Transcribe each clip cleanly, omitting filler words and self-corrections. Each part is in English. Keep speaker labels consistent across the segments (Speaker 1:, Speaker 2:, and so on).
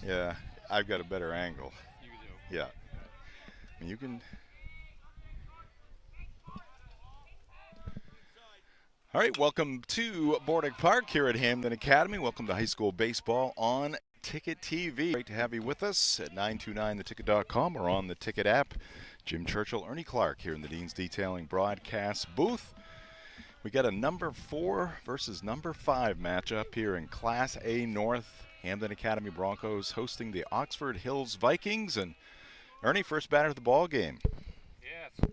Speaker 1: Yeah, I've got a better angle.
Speaker 2: You do.
Speaker 1: Yeah. You can. All right, welcome to Bordick Park here at Hampden Academy. Welcome to high school baseball on Ticket TV. Great to have you with us at 929theticket.com or on the Ticket app. Jim Churchill, Ernie Clark here in the Dean's Detailing broadcast booth. We got a number 4 versus number 5 matchup here in Class A North. Hampden Academy Broncos hosting the Oxford Hills Vikings. And Ernie, first batter of the ball game.
Speaker 2: Yes.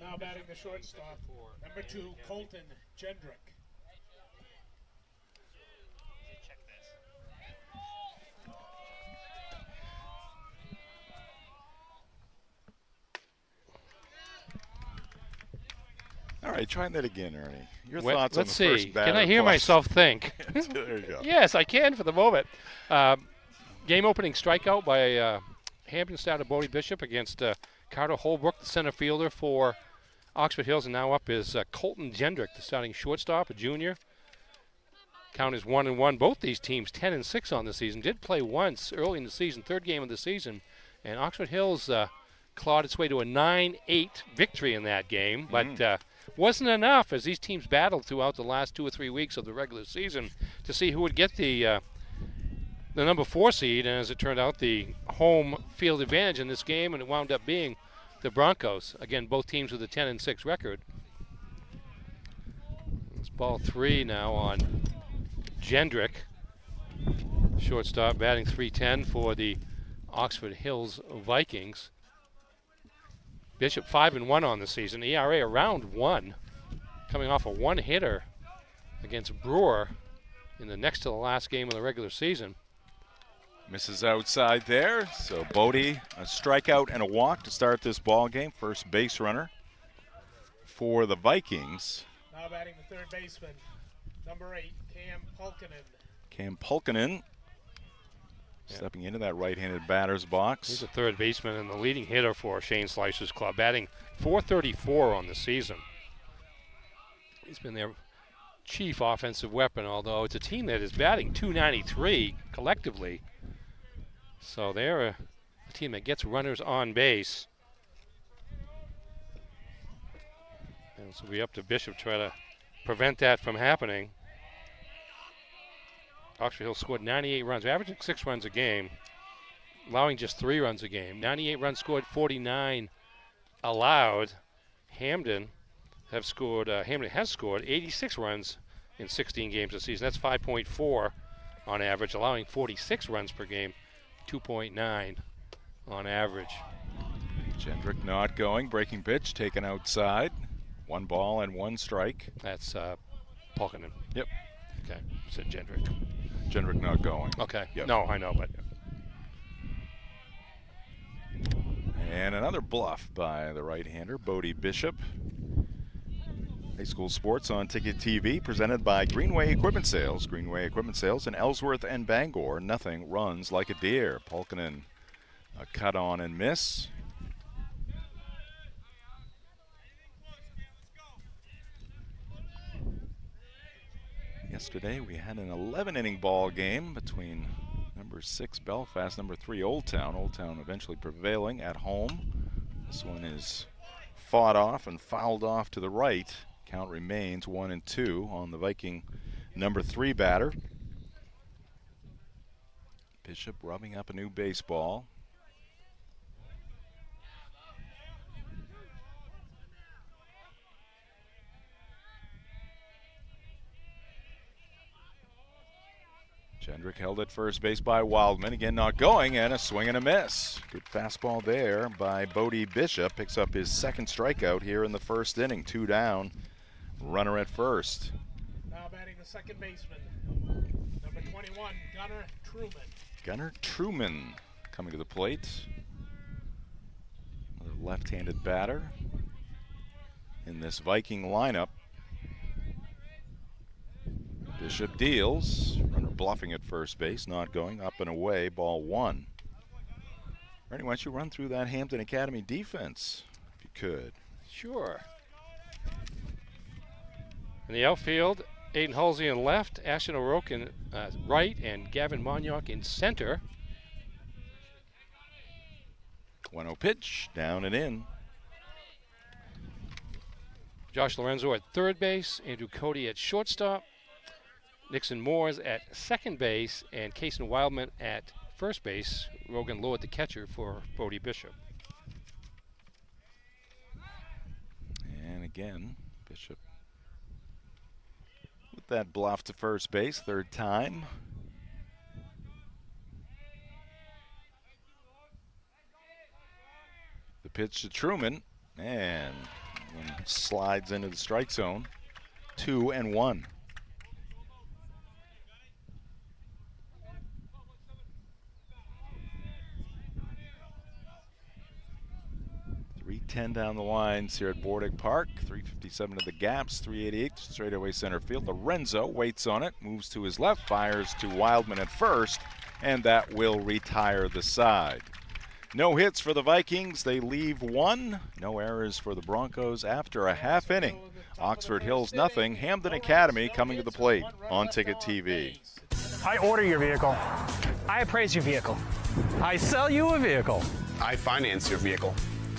Speaker 3: Now batting the shortstop, number 2, Colton Gendrick.
Speaker 1: All right, try that again, Ernie. Your
Speaker 2: Well,
Speaker 1: thoughts
Speaker 2: let's
Speaker 1: on the
Speaker 2: see.
Speaker 1: first batter.
Speaker 2: Can I hear myself think?
Speaker 1: There you go.
Speaker 2: Yes, I can for the moment. Game opening strikeout by Hampden starter Bodie Bishop against Carter Holbrook, the center fielder for Oxford Hills, and now up is Colton Gendrick, the starting shortstop, a junior. Count is 1-1. Both these teams 10-6 on the season. Did play once early in the season, third game of the season, and Oxford Hills clawed its way to a 9-8 victory in that game, but wasn't enough as these teams battled throughout the last 2 or 3 weeks of the regular season to see who would get the number 4 seed, and as it turned out, the home field advantage in this game, and it wound up being the Broncos. Again, both teams with a 10-6 record. It's ball 3 now on Gendrick, shortstop, batting .310 for the Oxford Hills Vikings. Bishop 5-1 on the season, ERA around 1, coming off a one-hitter against Brewer in the next to the last game of the regular season.
Speaker 1: Misses outside there, so Bodie, a strikeout and a walk to start this ball game. First base runner for the Vikings.
Speaker 3: Now batting the third baseman, number 8, Cam Pulkinen.
Speaker 1: Cam Pulkinen stepping into that right-handed batter's box.
Speaker 2: He's a third baseman and the leading hitter for Shane Slicer's club, batting .434 on the season. He's been their chief offensive weapon, although it's a team that is batting .293 collectively. So they're a team that gets runners on base. And so it'll be up to Bishop to try to prevent that from happening. Oxford Hill scored 98 runs, averaging 6 runs a game, allowing just 3 runs a game. 98 runs scored, 49 allowed. Hampden has scored 86 runs in 16 games this season. That's 5.4 on average, allowing 46 runs per game, 2.9 on average.
Speaker 1: Gendrick not going, breaking pitch taken outside. 1 ball and 1 strike.
Speaker 2: That's Pulkinen.
Speaker 1: Yep.
Speaker 2: Okay, said Gendrick.
Speaker 1: Gendrick not going.
Speaker 2: Okay,
Speaker 1: Yep.
Speaker 2: no, I know, but.
Speaker 1: And another bluff by the right-hander, Bodie Bishop. High school sports on Ticket TV, presented by Greenway Equipment Sales. Greenway Equipment Sales in Ellsworth and Bangor. Nothing runs like a deer. Pulkinen, a cut on and miss. Yesterday we had an 11-inning ball game between number 6 Belfast, number 3 Old Town. Old Town eventually prevailing at home. This one is fought off and fouled off to the right. Count remains 1-2 on the Viking number 3 batter. Bishop rubbing up a new baseball. Gendrick held at first base by Wildman. Again, not going, and a swing and a miss. Good fastball there by Bodie Bishop. Picks up his second strikeout here in the first inning. 2 down. Runner at first.
Speaker 3: Now batting the second baseman, number 21, Gunnar Truman.
Speaker 1: Gunnar Truman coming to the plate. Another left-handed batter in this Viking lineup. Bishop deals. Runner bluffing at first base, not going. Up and away, ball 1. Ernie, why don't you run through that Hampden Academy defense, if you could?
Speaker 2: Sure. In the outfield, Aiden Halsey in left, Ashton O'Rourke in right, and Gavin Monyock in center.
Speaker 1: 1-0 pitch, down and in.
Speaker 2: Josh Lorenzo at third base, Andrew Cody at shortstop, Nixon Moores at second base, and Kason Wildman at first base. Rogan Lord, the catcher for Bodie Bishop.
Speaker 1: And again, Bishop with that bluff to first base, third time. The pitch to Truman, and one slides into the strike zone. 2-1. .310 down the lines here at Bordick Park. 357 to the gaps, 388 straightaway center field. Lorenzo waits on it, moves to his left, fires to Wildman at first, and that will retire the side. No hits for the Vikings. They leave one. No errors for the Broncos after a half inning. Oxford Hills nothing. Hampden Academy coming to the plate on Ticket TV.
Speaker 4: I order your vehicle.
Speaker 5: I appraise your vehicle.
Speaker 4: I sell you a vehicle.
Speaker 6: I finance your vehicle.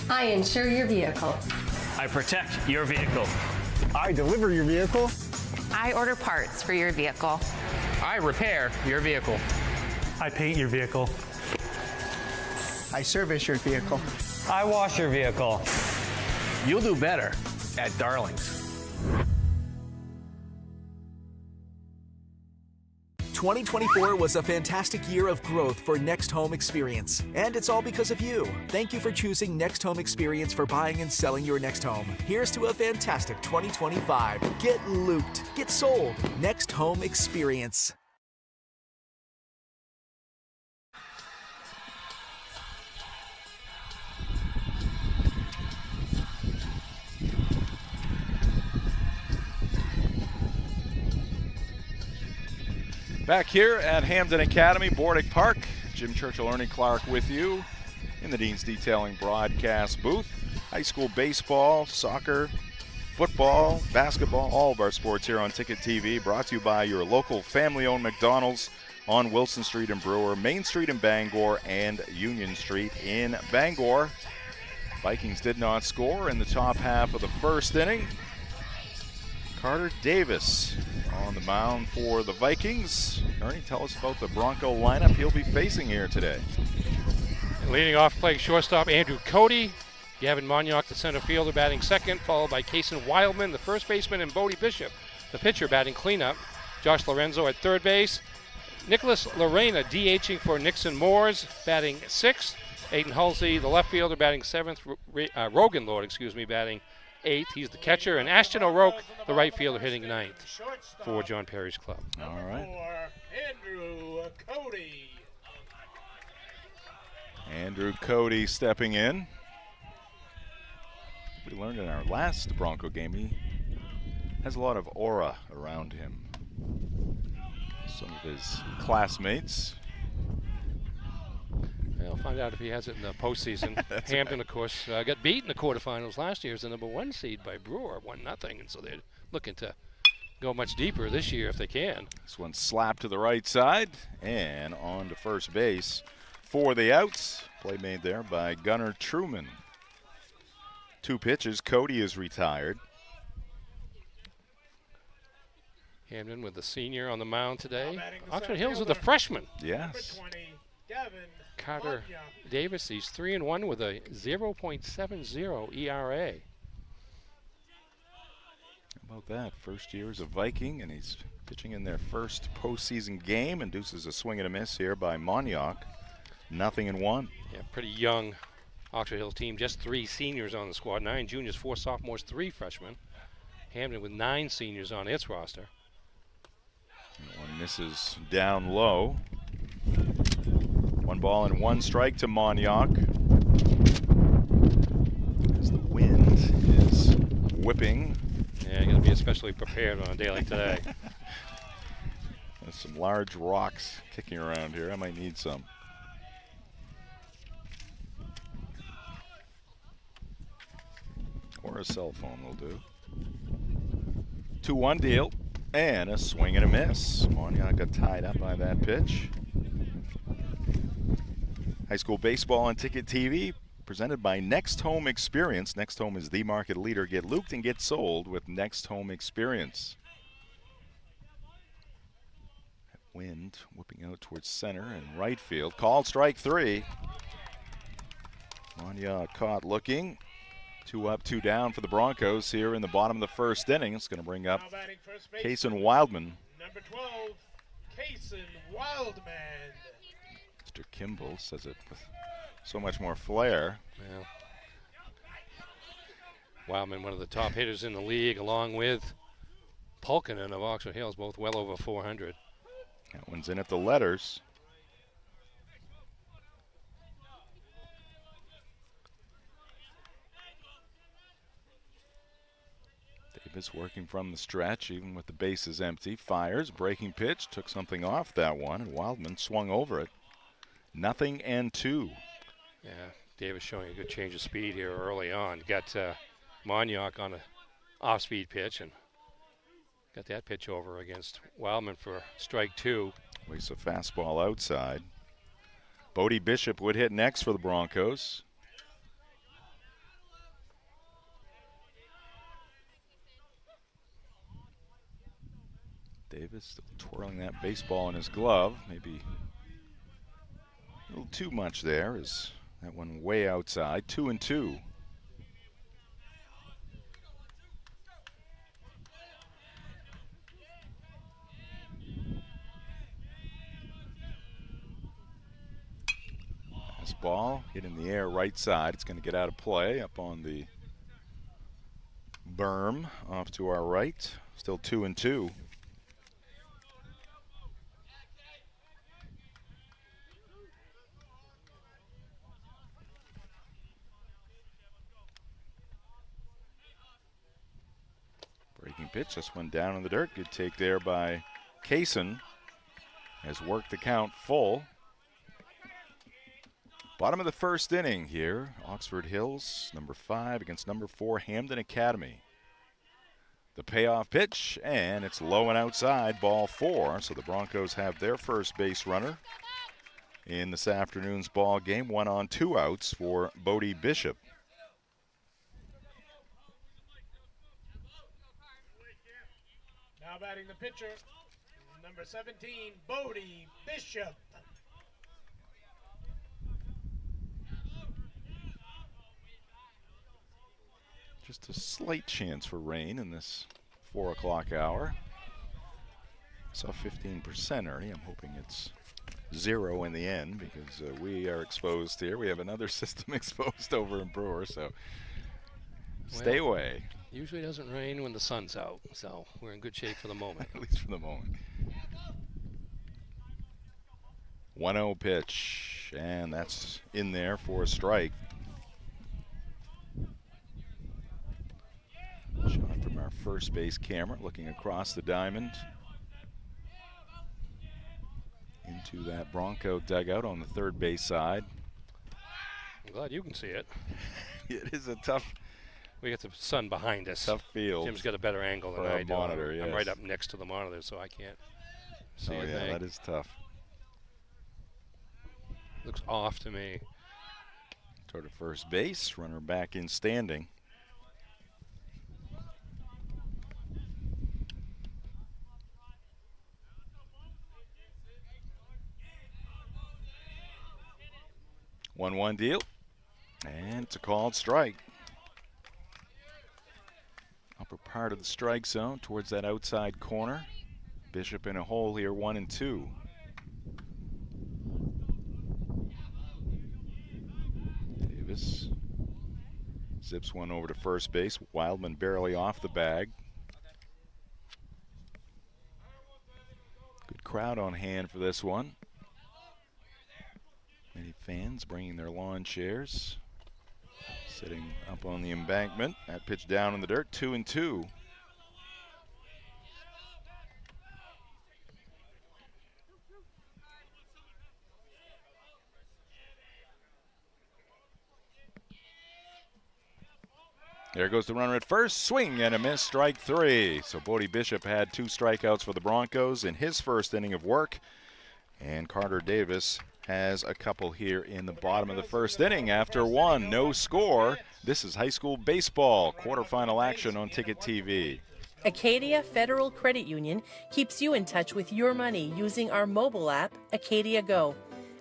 Speaker 7: I insure your vehicle.
Speaker 5: I protect your vehicle.
Speaker 4: I deliver your vehicle.
Speaker 8: I order parts for your vehicle.
Speaker 5: I repair your vehicle.
Speaker 4: I paint your vehicle.
Speaker 9: I service your vehicle.
Speaker 5: I wash your vehicle.
Speaker 6: You'll do better at Darling's.
Speaker 10: 2024 was a fantastic year of growth for Next Home Experience, and it's all because of you. Thank you for choosing Next Home Experience for buying and selling your next home. Here's to a fantastic 2025. Get looped. Get sold. Next Home Experience.
Speaker 1: Back here at Hampden Academy, Bordick Park. Jim Churchill, Ernie Clark with you in the Dean's Detailing broadcast booth. High school baseball, soccer, football, basketball, all of our sports here on Ticket TV, brought to you by your local family-owned McDonald's on Wilson Street in Brewer, Main Street in Bangor, and Union Street in Bangor. Vikings did not score in the top half of the first inning. Carter Davis on the mound for the Vikings. Ernie, tell us about the Bronco lineup he'll be facing here today.
Speaker 2: Leading off, playing shortstop, Andrew Cody. Gavin Monyock, the center fielder, batting second, followed by Kason Wildman, the first baseman, and Bodie Bishop, the pitcher, batting cleanup. Josh Lorenzo at third base. Nicholas Lorena DHing for Nixon Moores, batting sixth. Aiden Halsey, the left fielder, batting seventh. Rogan Lord, batting eighth. He's the catcher. And Ashton O'Rourke, the right fielder, hitting ninth for John Perry's club.
Speaker 1: All right.
Speaker 3: Andrew Cody.
Speaker 1: Andrew Cody stepping in. We learned in our last Bronco game he has a lot of aura around him. Some of his classmates.
Speaker 2: We'll find out if he has it in the postseason. Hampden, of course, got beat in the quarterfinals last year as the number 1 seed by Brewer, 1-0, and so they're looking to go much deeper this year if they can.
Speaker 1: This one slapped to the right side and on to first base for the outs. Play made there by Gunnar Truman. 2 pitches. Cody is retired.
Speaker 2: Hampden with the senior on the mound today. Oxford Hills with the freshman.
Speaker 1: Yes.
Speaker 2: Carter Davis, he's 3-1 with a 0.70 ERA.
Speaker 1: How about that? First year as a Viking, and he's pitching in their first postseason game. Induces a swing and a miss here by Monyock. 0-1.
Speaker 2: Yeah, pretty young Oxford Hills team. Just 3 seniors on the squad. 9 juniors, 4 sophomores, 3 freshmen. Hampden with 9 seniors on its roster.
Speaker 1: One misses down low. 1 ball and 1 strike to Monyock. As the wind is whipping.
Speaker 2: Yeah, you're going to be especially prepared on a day like today.
Speaker 1: There's some large rocks kicking around here. I might need some. or a cell phone will do. 2-1 deal, and a swing and a miss. Monyac got tied up by that pitch. High school baseball on Ticket TV, presented by Next Home Experience. Next Home is the market leader. Get looped and get sold with Next Home Experience. That wind whipping out towards center and right field. Called strike 3. Monyac caught looking. 2 up, 2 down for the Broncos here in the bottom of the first inning. It's going to bring up Kaysen Wildman.
Speaker 3: Number 12, Kaysen Wildman.
Speaker 1: Mr. Kimball says it with so much more flair.
Speaker 2: Yeah. Wildman, one of the top hitters in the league, along with Pulkinen of Oxford Hills, both well over 400.
Speaker 1: That one's in at the letters. Davis working from the stretch, even with the bases empty. Fires, breaking pitch, took something off that one, and Wildman swung over it. 0-2.
Speaker 2: Yeah, Davis showing a good change of speed here early on. Got Monyac on an off-speed pitch and got that pitch over against Wildman for strike 2.
Speaker 1: Waits a fastball outside. Bodie Bishop would hit next for the Broncos. Davis still twirling that baseball in his glove. Maybe a little too much there. Is that one way outside? 2-2. This ball hit in the air right side. It's going to get out of play up on the berm off to our right. Still 2-2. Breaking pitch, this one down in the dirt. Good take there by Kaysen. Has worked the count full. Bottom of the first inning here. Oxford Hills, number 5 against number 4, Hampden Academy. The payoff pitch, and it's low and outside, ball 4. So the Broncos have their first base runner in this afternoon's ball game. 1 on 2 outs for Bodie Bishop.
Speaker 3: Now batting the pitcher, number 17, Bodie Bishop.
Speaker 1: Just a slight chance for rain in this 4 o'clock hour. Saw 15% Ernie. I'm hoping it's 0 in the end because we are exposed here. We have another system exposed over in Brewer, so stay away.
Speaker 2: Usually doesn't rain when the sun's out, so we're in good shape for the moment.
Speaker 1: At least for the moment. 1-0 pitch, and that's in there for a strike. Shot from our first base camera, looking across the diamond into that Bronco dugout on the third base side.
Speaker 2: I'm glad you can see it.
Speaker 1: It is a tough.
Speaker 2: We got the sun behind us.
Speaker 1: Tough field.
Speaker 2: Jim's got a better angle than I do.
Speaker 1: Monitor, yes.
Speaker 2: I'm right up next to the monitor, so I can't see a thing.
Speaker 1: That is tough.
Speaker 2: Looks off to me.
Speaker 1: Toward the first base, runner back in standing. One deal, and it's a called strike. Upper part of the strike zone towards that outside corner. Bishop in a hole here, 1-2. Davis zips one over to first base. Wildman barely off the bag. Good crowd on hand for this one. Many fans bringing their lawn chairs. Sitting up on the embankment. That pitch down in the dirt, 2-2. There goes the runner at first. Swing and a miss, strike 3. So Bodie Bishop had 2 strikeouts for the Broncos in his first inning of work. And Carter Davis has a couple here in the bottom of the first inning after 1. No score. This is high school baseball quarterfinal action on Ticket TV.
Speaker 11: Acadia Federal Credit Union keeps you in touch with your money using our mobile app, Acadia Go.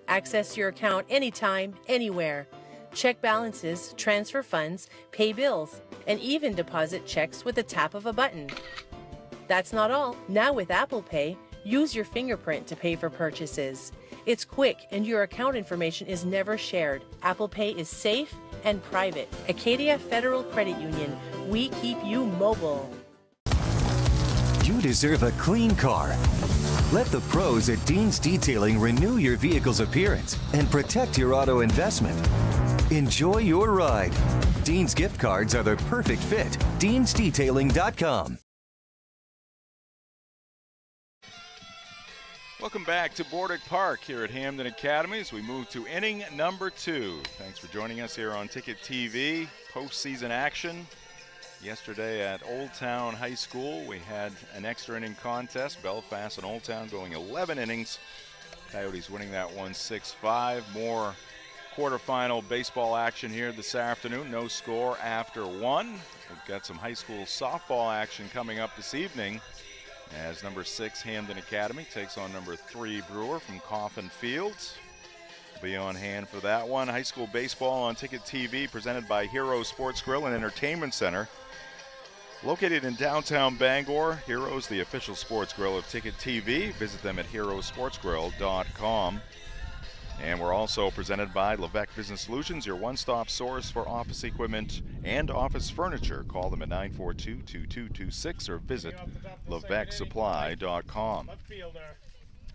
Speaker 11: Access your account anytime, anywhere. Check balances, transfer funds, pay bills, and even deposit checks with the tap of a button. That's not all. Now with Apple Pay, use your fingerprint to pay for purchases. It's quick and your account information is never shared. Apple Pay is safe and private. Acadia Federal Credit Union. We keep you mobile.
Speaker 12: You deserve a clean car. Let the pros at Dean's Detailing renew your vehicle's appearance and protect your auto investment. Enjoy your ride. Dean's gift cards are the perfect fit. Dean'sDetailing.com.
Speaker 1: Welcome back to Bordick Park here at Hampden Academy as we move to inning number 2. Thanks for joining us here on Ticket TV. Postseason action. Yesterday at Old Town High School, we had an extra inning contest. Belfast and Old Town going 11 innings. Coyotes winning that one 6-5. More quarterfinal baseball action here this afternoon. No score after 1. We've got some high school softball action coming up this evening as number 6 Hampden Academy takes on number 3 Brewer from Coffin Fields. Be on hand for that one. High school baseball on Ticket TV presented by Heroes Sports Grill and Entertainment Center. Located in downtown Bangor, Heroes, the official sports grill of Ticket TV. Visit them at heroesportsgrill.com. And we're also presented by Levesque Business Solutions, your one-stop source for office equipment and office furniture. Call them at 942-2226 or visit levesquesupply.com.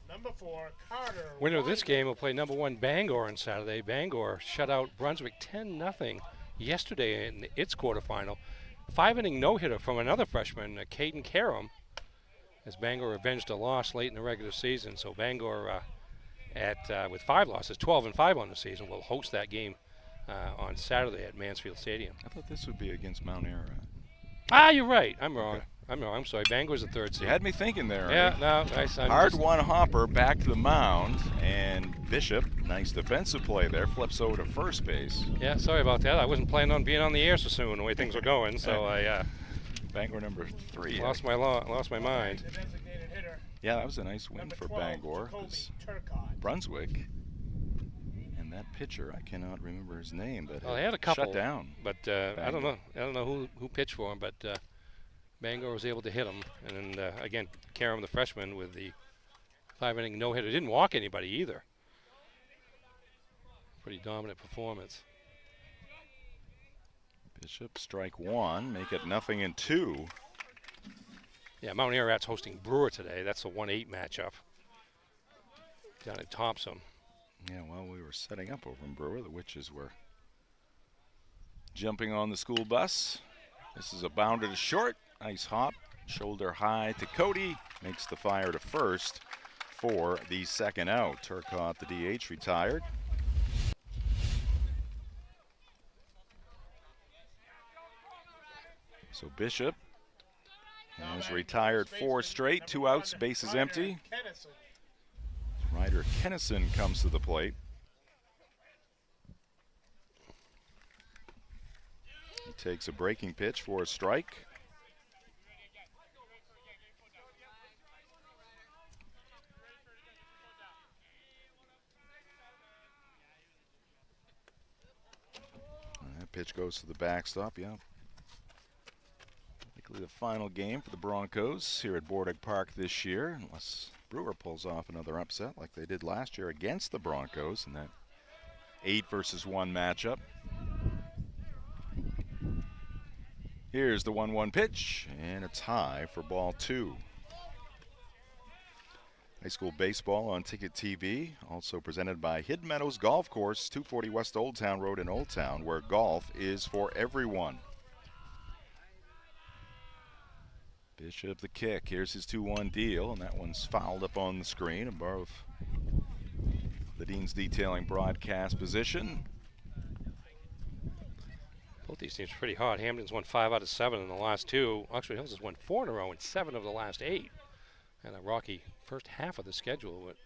Speaker 3: Number 4, Carter.
Speaker 2: Winner of this game will play number 1 Bangor on Saturday. Bangor shut out Brunswick 10-0 yesterday in its quarterfinal. 5-inning no-hitter from another freshman, Caden Karam, as Bangor avenged a loss late in the regular season. So Bangor, with 5 losses, 12-5 on the season, will host that game on Saturday at Mansfield Stadium.
Speaker 1: I thought this would be against Mount Ararat.
Speaker 2: You're right. I'm wrong. Okay. I'm sorry. Bangor's the 3rd seed.
Speaker 1: You had me thinking there.
Speaker 2: Yeah,
Speaker 1: right?
Speaker 2: no.
Speaker 1: Hard-won hopper back to the mound, and Bishop, nice defensive play there, flips over to first base.
Speaker 2: Yeah, sorry about that. I wasn't planning on being on the air so soon the way things were going, so I
Speaker 1: Bangor number 3.
Speaker 2: Lost my mind.
Speaker 1: Yeah, that was a nice win for Bangor. Brunswick. And that pitcher, I cannot remember his name, but
Speaker 2: they had a couple
Speaker 1: shut down.
Speaker 2: But I don't know who pitched for him, but Bangor was able to hit him. And then again, Karam, the freshman, with the 5-inning no-hitter, didn't walk anybody either. Pretty dominant performance.
Speaker 1: Bishop strike 1, make it 0-2.
Speaker 2: Yeah, Mount Ararat's hosting Brewer today. That's a 1-8 matchup down at Thompson.
Speaker 1: Yeah, well, we were setting up over in Brewer. The Witches were jumping on the school bus. This is a bounder to short. Nice hop, shoulder high to Cody. Makes the fire to first for the second out. Turcotte, the DH, retired. So Bishop has retired 4 straight, 2 outs, bases empty. Ryder Kennison comes to the plate. He takes a breaking pitch for a strike. And that pitch goes to the backstop, yeah. Likely the final game for the Broncos here at Bordick Park this year, unless Brewer pulls off another upset like they did last year against the Broncos in that 8-versus-1 matchup. Here's the 1-1 pitch, and it's high for ball 2. High school baseball on Ticket TV, also presented by Hidden Meadows Golf Course, 240 West Old Town Road in Old Town, where golf is for everyone. Bishop the kick. Here's his 2-1 deal, and that one's fouled up on the screen above the Dean's Detailing broadcast position.
Speaker 2: Both these teams pretty hot. Hampden's won 5 out of 7 in the last 2. Oxford Hills has won 4 in a row in 7 of the last 8. And a rocky first half of the schedule would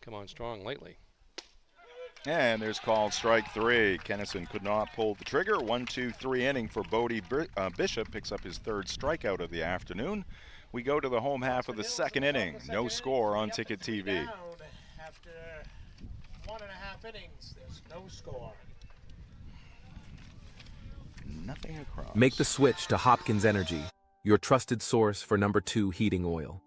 Speaker 2: come on strong lately.
Speaker 1: And there's called strike 3. Kennison could not pull the trigger. 1-2-3 inning for Bodie Bishop. Picks up his 3rd strikeout of the afternoon. We go to the home half of the 2nd inning. No score on Ticket TV.
Speaker 3: After 1.5 innings, there's no score.
Speaker 1: Nothing across.
Speaker 13: Make the switch to Hopkins Energy, your trusted source for #2 heating oil.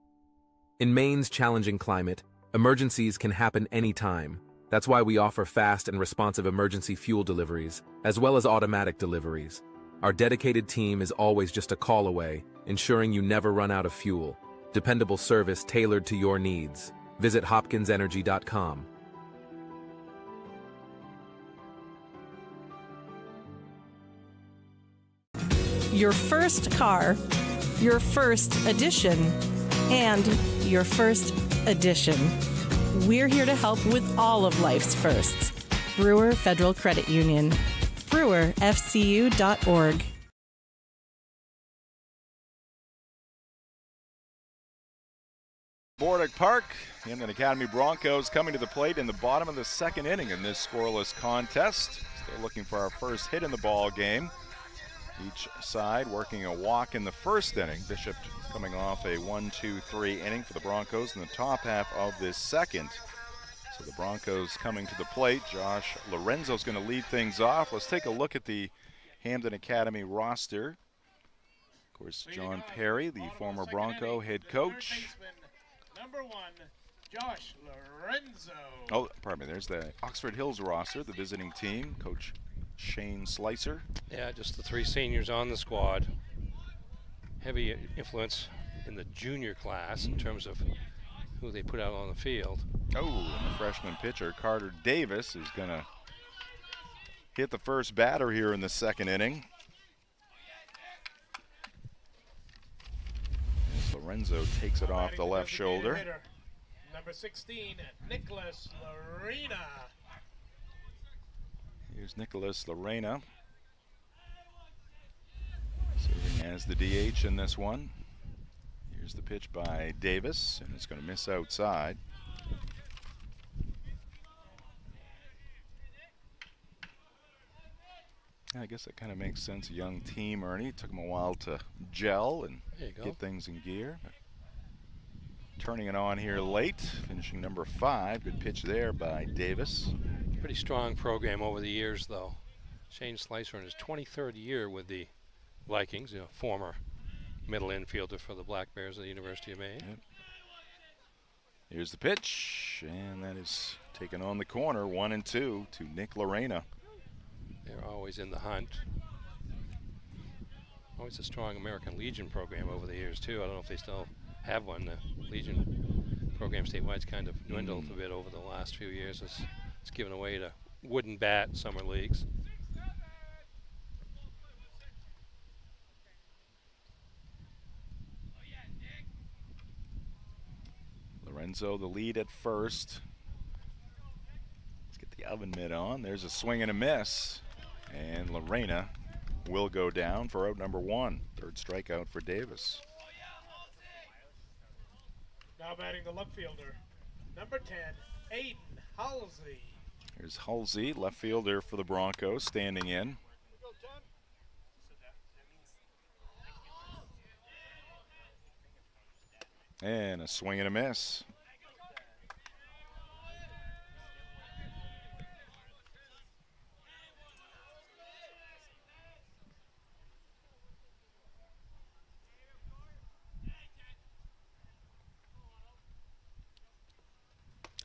Speaker 13: In Maine's challenging climate, emergencies can happen anytime. That's why we offer fast and responsive emergency fuel deliveries, as well as automatic deliveries. Our dedicated team is always just a call away, ensuring you never run out of fuel. Dependable service tailored to your needs. Visit hopkinsenergy.com.
Speaker 11: Your first car, your first edition, and your first edition. We're here to help with all of life's firsts. Brewer Federal Credit Union. brewerfcu.org.
Speaker 1: Bordick Park, Hampden Academy Broncos coming to the plate in the bottom of the 2nd inning in this scoreless contest. Still looking for our first hit in the ball game. Each side working a walk in the 1st inning. Bishop coming off a 1-2-3 inning for the Broncos in the top half of this 2nd. So the Broncos coming to the plate. Josh Lorenzo's going to lead things off. Let's take a look at the Hampden Academy roster. Of course, John Perry, the former Bronco head coach.
Speaker 3: Number 1, Josh Lorenzo.
Speaker 1: Oh, pardon me. There's the Oxford Hills roster, the visiting team. Coach Shane Slicer.
Speaker 2: Yeah, just the 3 seniors on the squad. Heavy influence in the junior class in terms of who they put out on the field.
Speaker 1: Oh, and the freshman pitcher, Carter Davis, is going to hit the first batter here in the 2nd inning. As Lorenzo takes it off the left shoulder.
Speaker 3: Hitter, number 16, Nicholas Lorena.
Speaker 1: Here's Nicholas Lorena, serving as the DH in this one. Here's the pitch by Davis, and it's going to miss outside. I guess that kind of makes sense. A young team, Ernie. It took them a while to gel and get things in gear. But turning it on here late, finishing number 5. Good pitch there by Davis.
Speaker 2: Pretty strong program over the years, though. Shane Slicer in his 23rd year with the Vikings, former middle infielder for the Black Bears of the University of Maine.
Speaker 1: Yep. Here's the pitch, and that is taken on the corner, 1-2 to Nick Lorena.
Speaker 2: They're always in the hunt. Always a strong American Legion program over the years, too. I don't know if they still have one. The Legion program statewide kind of dwindled a bit over the last few years. It's given away to wooden bat summer leagues.
Speaker 1: Lorenzo the lead at first. Let's get the oven mitt on. There's a swing and a miss. And Lorena will go down for out number 1. 3rd strikeout for Davis.
Speaker 3: Now batting the left fielder, number 10, Aiden Halsey.
Speaker 1: Here's Halsey, left fielder for the Broncos, standing in. And a swing and a miss.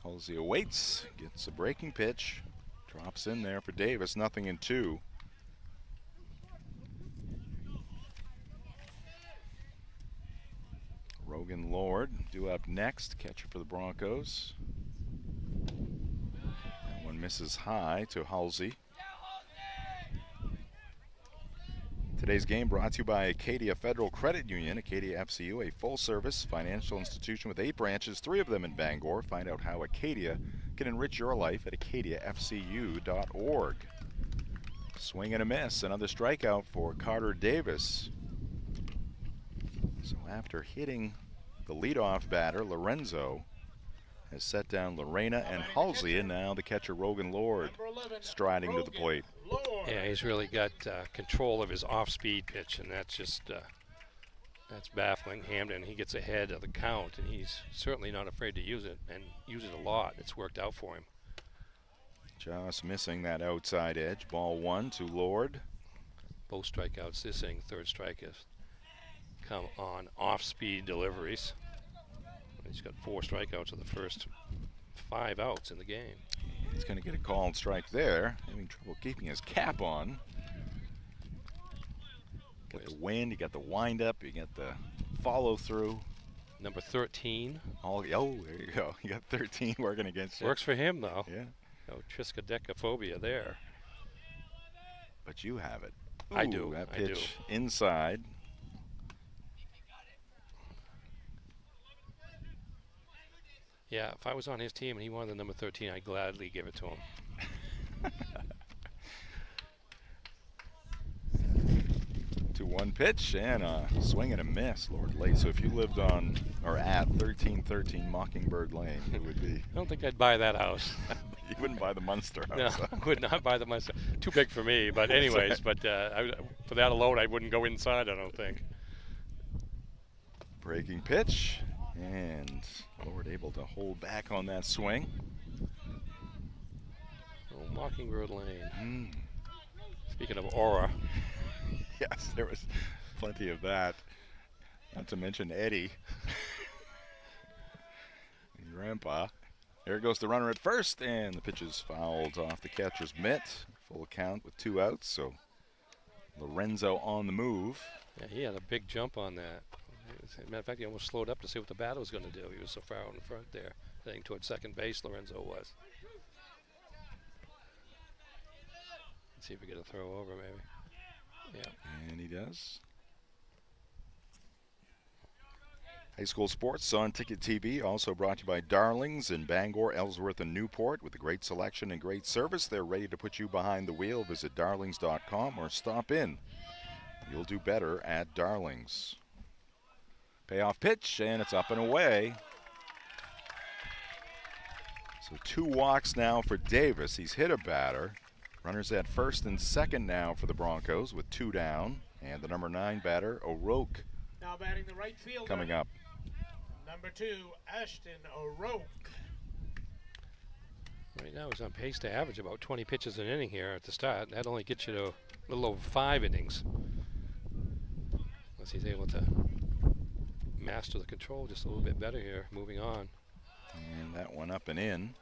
Speaker 1: Halsey awaits, gets a breaking pitch, drops in there for Davis, 0-2. Rogan Lord due up next, catcher for the Broncos. That one misses high to Halsey. Today's game brought to you by Acadia Federal Credit Union. Acadia FCU, a full-service financial institution with 8 branches, 3 of them in Bangor. Find out how Acadia can enrich your life at acadiafcu.org. Swing and a miss. Another strikeout for Carter Davis. So after hitting the leadoff batter, Lorenzo has set down Lorena and Halsey, and now the catcher Rogan Lord striding to the plate.
Speaker 2: Yeah, he's really got control of his off-speed pitch, and that's just that's baffling. Hampden, he gets ahead of the count, and he's certainly not afraid to use it, and use it a lot. It's worked out for him.
Speaker 1: Just missing that outside edge. Ball 1 to Lord.
Speaker 2: Both strikeouts this inning. Third strike has come on off-speed deliveries. He's got 4 strikeouts of the first 5 outs in the game.
Speaker 1: He's going to get a called strike there. Having trouble keeping his cap on. Got the wind, you got the wind-up, you got the follow-through.
Speaker 2: Number 13.
Speaker 1: Oh, there you go. You got 13 working against you.
Speaker 2: Works for him, though.
Speaker 1: Yeah.
Speaker 2: No triskaidekaphobia there.
Speaker 1: But you have it. Ooh,
Speaker 2: I do.
Speaker 1: That pitch inside.
Speaker 2: Yeah, if I was on his team and he wanted the number 13, I'd gladly give it to him.
Speaker 1: 2-1 pitch and a swing and a miss, Lord Late. So if you lived on or at 1313 Mockingbird Lane, it would be.
Speaker 2: I don't think I'd buy that house.
Speaker 1: You wouldn't buy the Munster house.
Speaker 2: No, I would not buy the Munster. Too big for me, but anyways, but for that alone, I wouldn't go inside, I don't think.
Speaker 1: Breaking pitch, and Lord able to hold back on that swing.
Speaker 2: Oh, Mockingbird Lane. Speaking of aura.
Speaker 1: Yes, there was plenty of that. Not to mention Eddie. And Grandpa. There goes the runner at first, and the pitch is fouled off the catcher's mitt. Full count with 2 outs, so Lorenzo on the move.
Speaker 2: Yeah, he had a big jump on that. As a matter of fact, he almost slowed up to see what the batter was going to do. He was so far out in front there, heading towards second base, Lorenzo was. Let's see if we get a throw over, maybe. Yeah.
Speaker 1: And he does. High school sports on Ticket TV, also brought to you by Darlings in Bangor, Ellsworth, and Newport. With a great selection and great service, they're ready to put you behind the wheel. Visit darlings.com or stop in. You'll do better at Darlings. Payoff pitch, and it's up and away. So 2 walks now for Davis. He's hit a batter. Runners at first and second now for the Broncos with 2 down. And the number 9 batter, O'Rourke,
Speaker 3: now batting the right fielder,
Speaker 1: coming up.
Speaker 3: Number 2, Ashton O'Rourke.
Speaker 2: Right now he's on pace to average about 20 pitches an inning here at the start. That only gets you to a little over 5 innings. Unless he's able to master the control just a little bit better here, moving on.
Speaker 1: And that one up and in.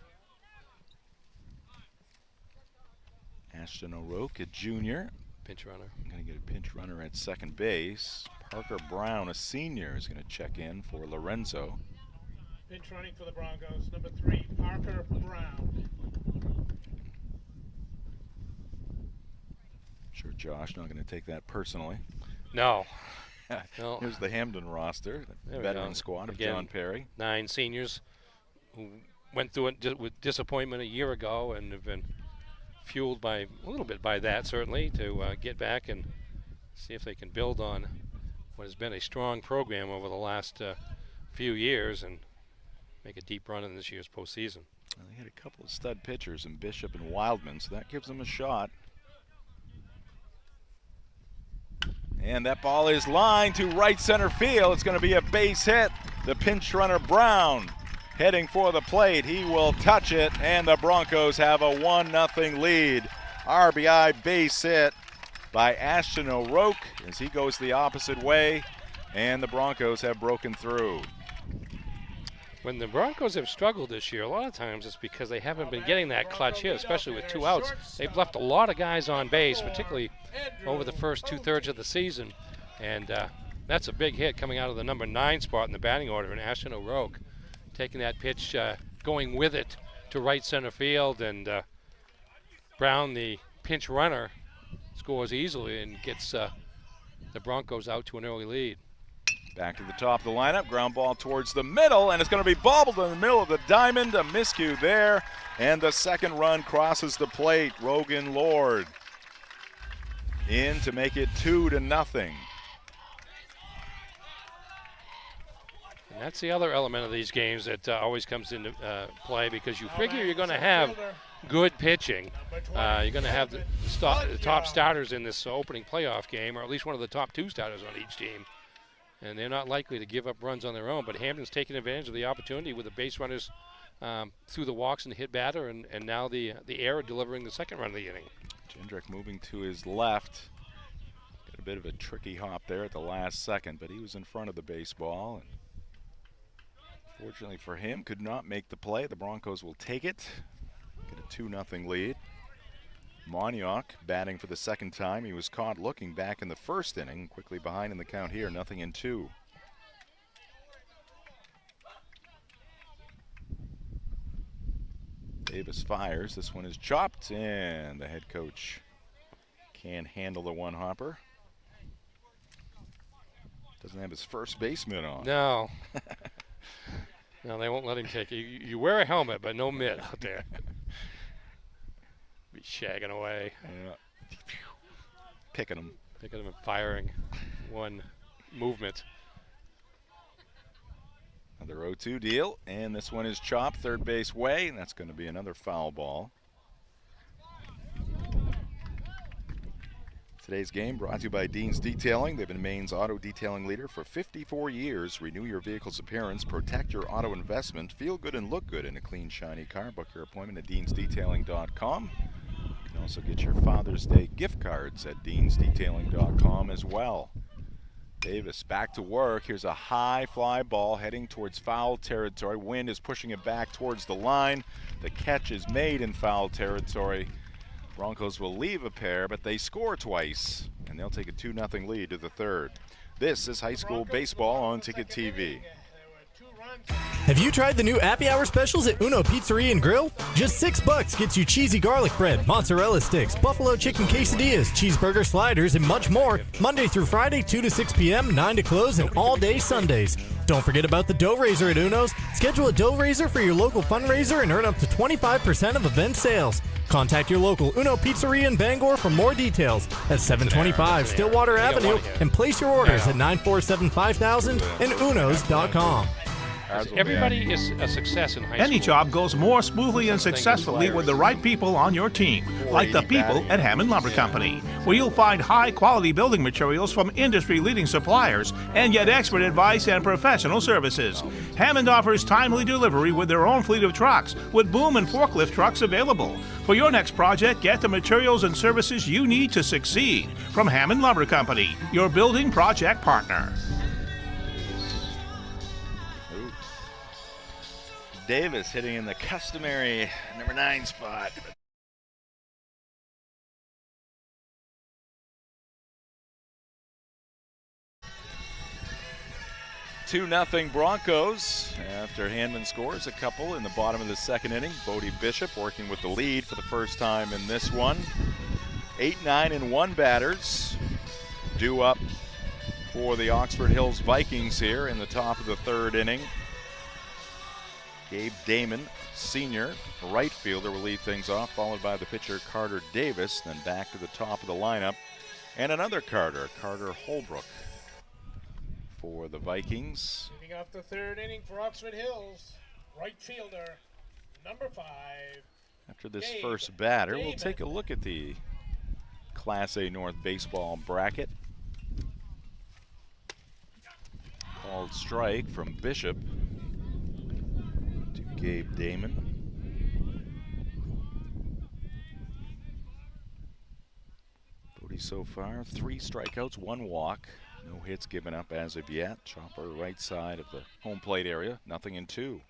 Speaker 1: Ashton O'Rourke, a junior.
Speaker 2: Pinch runner.
Speaker 1: Going to get a pinch runner at second base. Parker Brown, a senior, is going to check in for Lorenzo.
Speaker 3: Pinch running for the Broncos, number 3, Parker Brown.
Speaker 1: Sure Josh not going to take that personally.
Speaker 2: No. No.
Speaker 1: Here's the Hampden roster, the veteran squad of John Perry.
Speaker 2: 9 seniors who went through it with disappointment a year ago and have been fueled by a little bit by that, certainly, to get back and see if they can build on what has been a strong program over the last few years and make a deep run in this year's postseason.
Speaker 1: Well, they had a couple of stud pitchers in Bishop and Wildman, so that gives them a shot. And that ball is lined to right center field. It's going to be a base hit. The pinch runner Brown heading for the plate. He will touch it, and the Broncos have a 1-0 lead. RBI base hit by Ashton O'Rourke as he goes the opposite way, and the Broncos have broken through.
Speaker 2: When the Broncos have struggled this year, a lot of times it's because they haven't been getting that clutch hit, especially with 2 outs. They've left a lot of guys on base, particularly over the first 2/3 of the season, and that's a big hit coming out of the number 9 spot in the batting order, and Ashton O'Rourke taking that pitch, going with it to right center field, and Brown, the pinch runner, scores easily and gets the Broncos out to an early lead.
Speaker 1: Back to the top of the lineup, ground ball towards the middle, and it's going to be bobbled in the middle of the diamond. A miscue there, and the second run crosses the plate. Rogan Lord in to make it 2-0.
Speaker 2: And that's the other element of these games that always comes into play, because you figure you're going to have good pitching. You're going to have the top starters in this opening playoff game, or at least one of the top 2 starters on each team. And they're not likely to give up runs on their own. But Hampden's taking advantage of the opportunity with the base runners through the walks and hit batter, and now the error delivering the second run of the inning.
Speaker 1: Jindrak moving to his left. Got a bit of a tricky hop there at the last second, but he was in front of the baseball. And fortunately for him, could not make the play. The Broncos will take it. Get a 2-0 lead. Moniok batting for the second time. He was caught looking back in the first inning. Quickly behind in the count here, 0-2. Davis fires. This one is chopped, and the head coach can't handle the one-hopper. Doesn't have his first baseman on.
Speaker 2: No. No, they won't let him take it. You wear a helmet, but no mitt out there. Be shagging away.
Speaker 1: Yeah. Picking him.
Speaker 2: Picking him and firing one movement.
Speaker 1: Another 0-2 deal, and this one is chopped third base way, and that's going to be another foul ball. Today's game brought to you by Dean's Detailing. They've been Maine's auto detailing leader for 54 years. Renew your vehicle's appearance, protect your auto investment, feel good and look good in a clean, shiny car. Book your appointment at deansdetailing.com. You can also get your Father's Day gift cards at deansdetailing.com as well. Davis back to work. Here's a high fly ball heading towards foul territory. Wind is pushing it back towards the line. The catch is made in foul territory. Broncos will leave a pair, but they score twice, and they'll take a 2-0 lead to the third. This is high school baseball on Ticket TV.
Speaker 14: Have you tried the new Happy Hour specials at Uno Pizzeria and Grill? Just $6 gets you cheesy garlic bread, mozzarella sticks, buffalo chicken quesadillas, cheeseburger sliders, and much more. Monday through Friday, 2 to 6 p.m., 9 to close, and all day Sundays. Don't forget about the dough raiser at Uno's. Schedule a dough raiser for your local fundraiser and earn up to 25% of event sales. Contact your local Uno Pizzeria in Bangor for more details at 725 Stillwater Avenue, and place your orders at 947-5000 and unos.com.
Speaker 2: Everybody is a success in high school.
Speaker 15: Any job goes more smoothly and successfully with the right people on your team, like the people at Hammond Lumber Company, where you'll find high-quality building materials from industry-leading suppliers and get expert advice and professional services. Hammond offers timely delivery with their own fleet of trucks, with boom and forklift trucks available. For your next project, get the materials and services you need to succeed from Hammond Lumber Company, your building project partner.
Speaker 1: Davis hitting in the customary number 9 spot. 2-0 Broncos after Hampden scores a couple in the bottom of the second inning. Bodie Bishop working with the lead for the first time in this one. 8, 9, and 1 batters due up for the Oxford Hills Vikings here in the top of the third inning. Gabe Damon, senior right fielder, will lead things off, followed by the pitcher Carter Davis. Then back to the top of the lineup. And another Carter Holbrook for the Vikings.
Speaker 3: Leading off the third inning for Oxford Hills, right fielder, number 5.
Speaker 1: After this first batter, we'll take a look at the Class A North baseball bracket. Called strike from Bishop to Gabe Damon. Bodie so far, 3 strikeouts, 1 walk. No hits given up as of yet. Chopper right side of the home plate area, 0-2.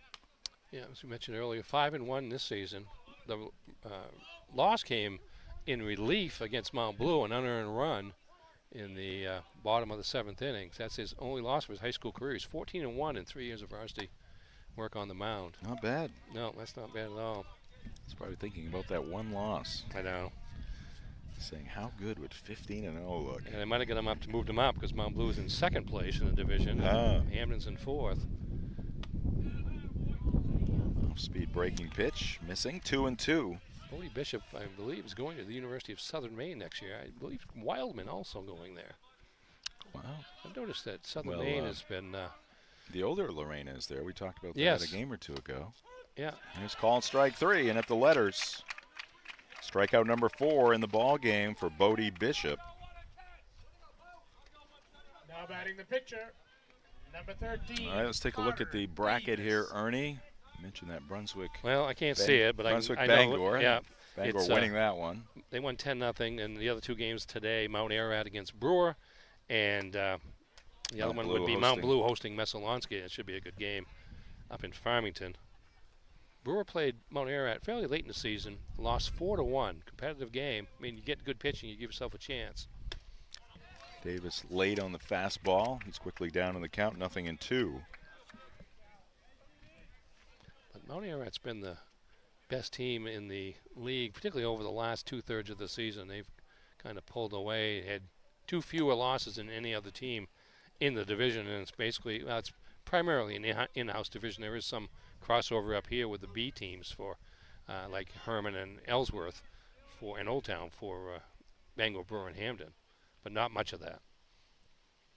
Speaker 2: Yeah, as we mentioned earlier, 5-1 this season. The loss came in relief against Mount Blue, an unearned run in the bottom of the 7th innings. That's his only loss of his high school career. He's 14-1 in 3 years of varsity work on the mound.
Speaker 1: Not bad.
Speaker 2: No, that's not bad at all.
Speaker 1: He's probably thinking about that 1 loss.
Speaker 2: I know.
Speaker 1: Saying, how good would 15-0 look?
Speaker 2: And they might have got him up to move them up because Mount Blue is in 2nd place in the division. Hampden's in 4th.
Speaker 1: Off-speed breaking pitch, missing, 2-2.
Speaker 2: Bodie Bishop, I believe, is going to the University of Southern Maine next year. I believe Wildman also going there.
Speaker 1: Wow.
Speaker 2: I've noticed that Southern Maine has been...
Speaker 1: the older Lorena is there. We talked about
Speaker 2: yes.
Speaker 1: that a game or two ago.
Speaker 2: Yeah.
Speaker 1: Here's called strike 3, and at the letters. Strikeout number 4 in the ball game for Bodie Bishop.
Speaker 3: Now batting the pitcher, number 13.
Speaker 1: All right, let's take a look at the bracket here, Ernie. You mentioned that Brunswick.
Speaker 2: Well, I can't see it, but
Speaker 1: Brunswick
Speaker 2: I
Speaker 1: Bangor.
Speaker 2: know. Yeah.
Speaker 1: Bangor winning that one.
Speaker 2: They won 10-0, and the other two games today, Mount Ararat against Brewer, and the other one would be Mount Blue hosting Messalonski. It should be a good game up in Farmington. Brewer played Mount Ararat fairly late in the season, lost 4-1. Competitive game. I mean, you get good pitching, you give yourself a chance.
Speaker 1: Davis late on the fastball. He's quickly down in the count, 0-2.
Speaker 2: But Mount Ararat's been the best team in the league, particularly over the last 2/3 of the season. They've kind of pulled away, had 2 fewer losses than any other team in the division, and it's basically, well, it's primarily an in-house division. There is some crossover up here with the B teams for like Herman and Ellsworth and Old Town for Bangor, Brewer, and Hampden, but not much of that.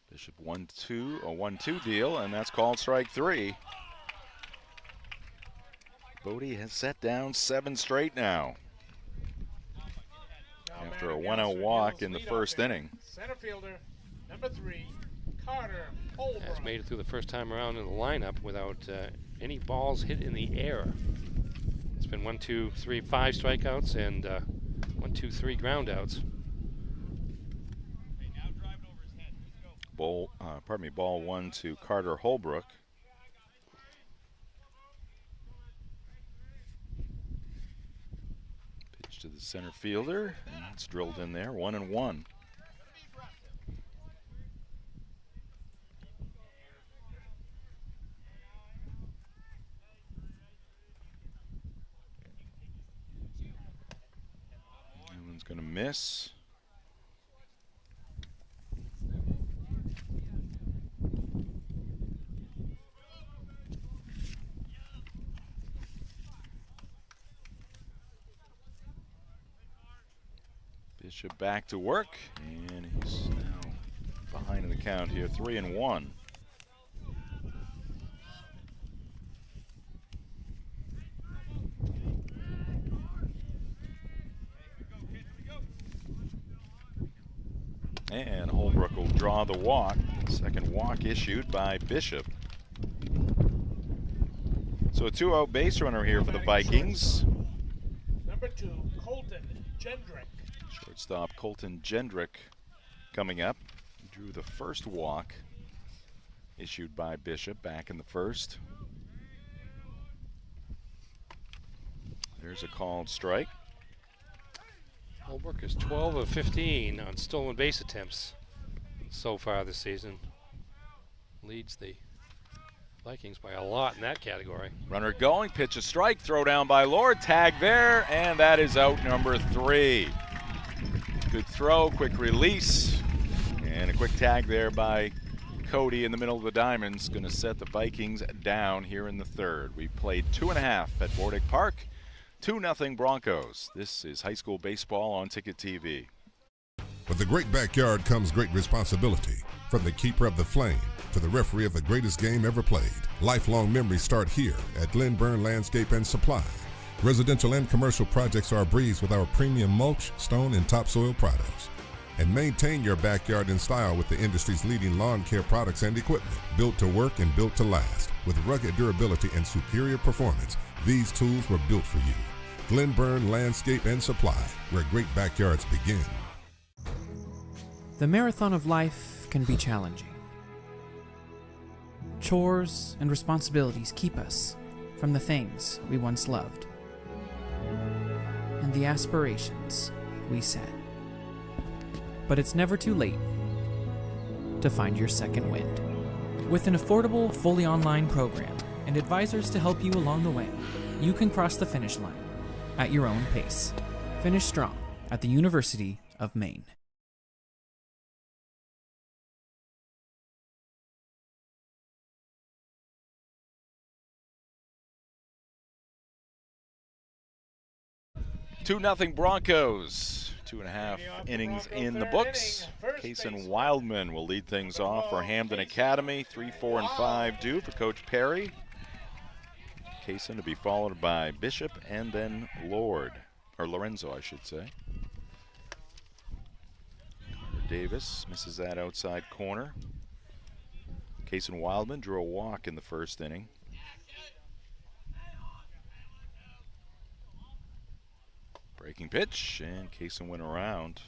Speaker 1: Bishop 1-2, a 1-2 deal, and that's called strike 3. Bodie has set down 7 straight now after a 1-0 walk in the first inning.
Speaker 3: Center fielder, number 3, Carter Holbrook.
Speaker 2: Has made it through the first time around in the lineup without any balls hit in the air. It's been 1, 2, 3, 5 strikeouts and 1, 2, 3 groundouts.
Speaker 1: Ball 1 to Carter Holbrook. Pitch to the center fielder, and it's drilled in there, 1-1. That one's going to miss. Bishop back to work, and he's now behind in the count here, 3-1. And Holbrook will draw the walk. Second walk issued by Bishop. So a 2-out base runner here for the Vikings.
Speaker 3: Number 2, Colton Jendrick.
Speaker 1: Shortstop Colton Jendrick coming up. He drew the first walk issued by Bishop back in the first. There's a called strike.
Speaker 2: Holbrook is 12 of 15 on stolen base attempts so far this season. Leads the Vikings by a lot in that category.
Speaker 1: Runner going, pitch a strike, throw down by Lord, tag there, and that is out number 3. Good throw, quick release, and a quick tag there by Cody in the middle of the diamonds. Going to set the Vikings down here in the third. We played 2.5 at Bordick Park. 2-0 Broncos. This is high school baseball on Ticket TV.
Speaker 16: With a great backyard comes great responsibility. From the keeper of the flame to the referee of the greatest game ever played. Lifelong memories start here at Glenburn Landscape and Supply. Residential and commercial projects are a breeze with our premium mulch, stone, and topsoil products. And maintain your backyard in style with the industry's leading lawn care products and equipment. Built to work and built to last. With rugged durability and superior performance, these tools were built for you. Glenburn Landscape and Supply, where great backyards begin.
Speaker 17: The marathon of life can be challenging. Chores and responsibilities keep us from the things we once loved and the aspirations we set. But it's never too late to find your second wind. With an affordable, fully online program and advisors to help you along the way, you can cross the finish line at your own pace. Finish strong at the University of Maine.
Speaker 1: 2-0 Broncos. 2.5 innings in the books. Kason Wildman will lead things off for Hampden Academy. 3, 4, and 5 due for Coach Perry. Kason to be followed by Bishop and then Lorenzo, I should say. Davis misses that outside corner. Kason Wildman drew a walk in the first inning. Breaking pitch, and Kason went around.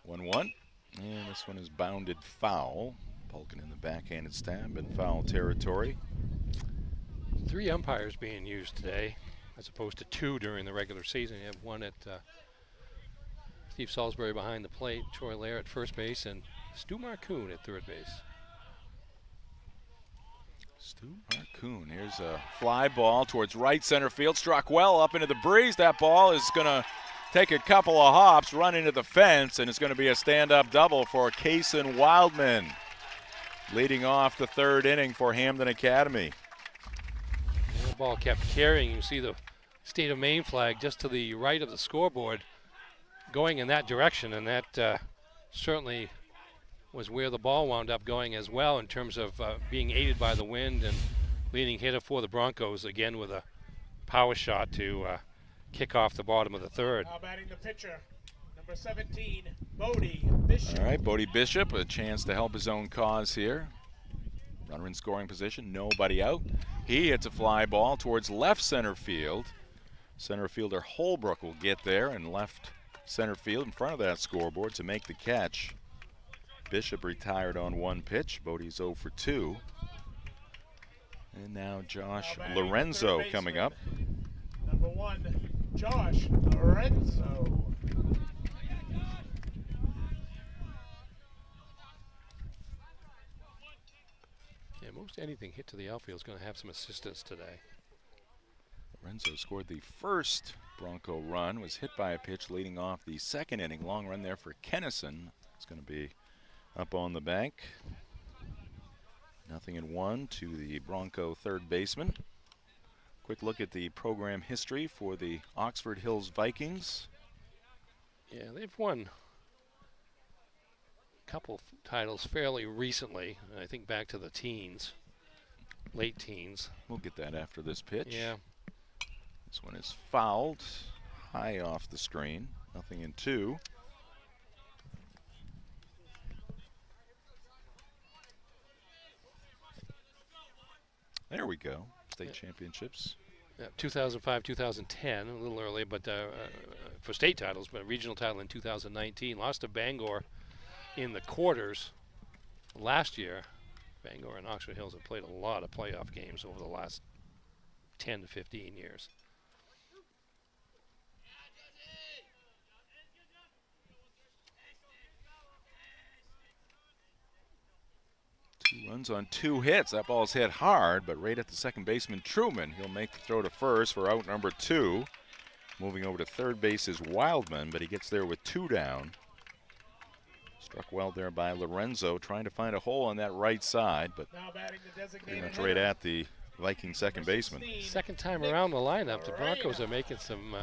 Speaker 1: One, and this one is bounded foul. Pulkin in the backhanded stab in foul territory.
Speaker 2: 3 umpires being used today, as opposed to 2 during the regular season. You have one at Steve Salisbury behind the plate, Troy Lair at first base, and Stu Marcoon at third base.
Speaker 1: Stu Marcoon, here's a fly ball towards right center field, struck well up into the breeze. That ball is going to take a couple of hops, run into the fence, and it's going to be a stand-up double for Kason Wildman, leading off the third inning for Hampden Academy.
Speaker 2: And the ball kept carrying. You see the state of Maine flag just to the right of the scoreboard going in that direction, and that certainly was where the ball wound up going as well in terms of being aided by the wind, and leading hitter for the Broncos again with a power shot to kick off the bottom of the third.
Speaker 3: Now batting the pitcher, number 17, Bodie Bishop.
Speaker 1: All right, Bodie Bishop, a chance to help his own cause here. Runner in scoring position, nobody out. He hits a fly ball towards left center field. Center fielder Holbrook will get there, and left center field in front of that scoreboard to make the catch. Bishop retired on 1 pitch. Bodie's 0 for 2. And now Josh Lorenzo coming up.
Speaker 3: Number 1, Josh Lorenzo.
Speaker 2: Yeah, most anything hit to the outfield is going to have some assistance today.
Speaker 1: Lorenzo scored the first Bronco run, was hit by a pitch leading off the second inning. Long run there for Kennison. It's going to be up on the bank. 0-1 to the Bronco third baseman. Quick look at the program history for the Oxford Hills Vikings.
Speaker 2: Yeah, they've won a couple titles fairly recently. I think back to the teens, late teens.
Speaker 1: We'll get that after this pitch.
Speaker 2: Yeah.
Speaker 1: This one is fouled high off the screen. 0-2. There we go. State championships.
Speaker 2: Yeah, 2005, 2010, a little early, but for state titles, but a regional title in 2019. Lost to Bangor in the quarters last year. Bangor and Oxford Hills have played a lot of playoff games over the last 10 to 15 years.
Speaker 1: Two runs on 2 hits. That ball's hit hard, but right at the second baseman, Truman. He'll make the throw to first for out number 2. Moving over to third base is Wildman, but he gets there with 2 down. Struck well there by Lorenzo, trying to find a hole on that right side, but pretty much right at the Viking second baseman.
Speaker 2: Second time around the lineup, the Broncos are making some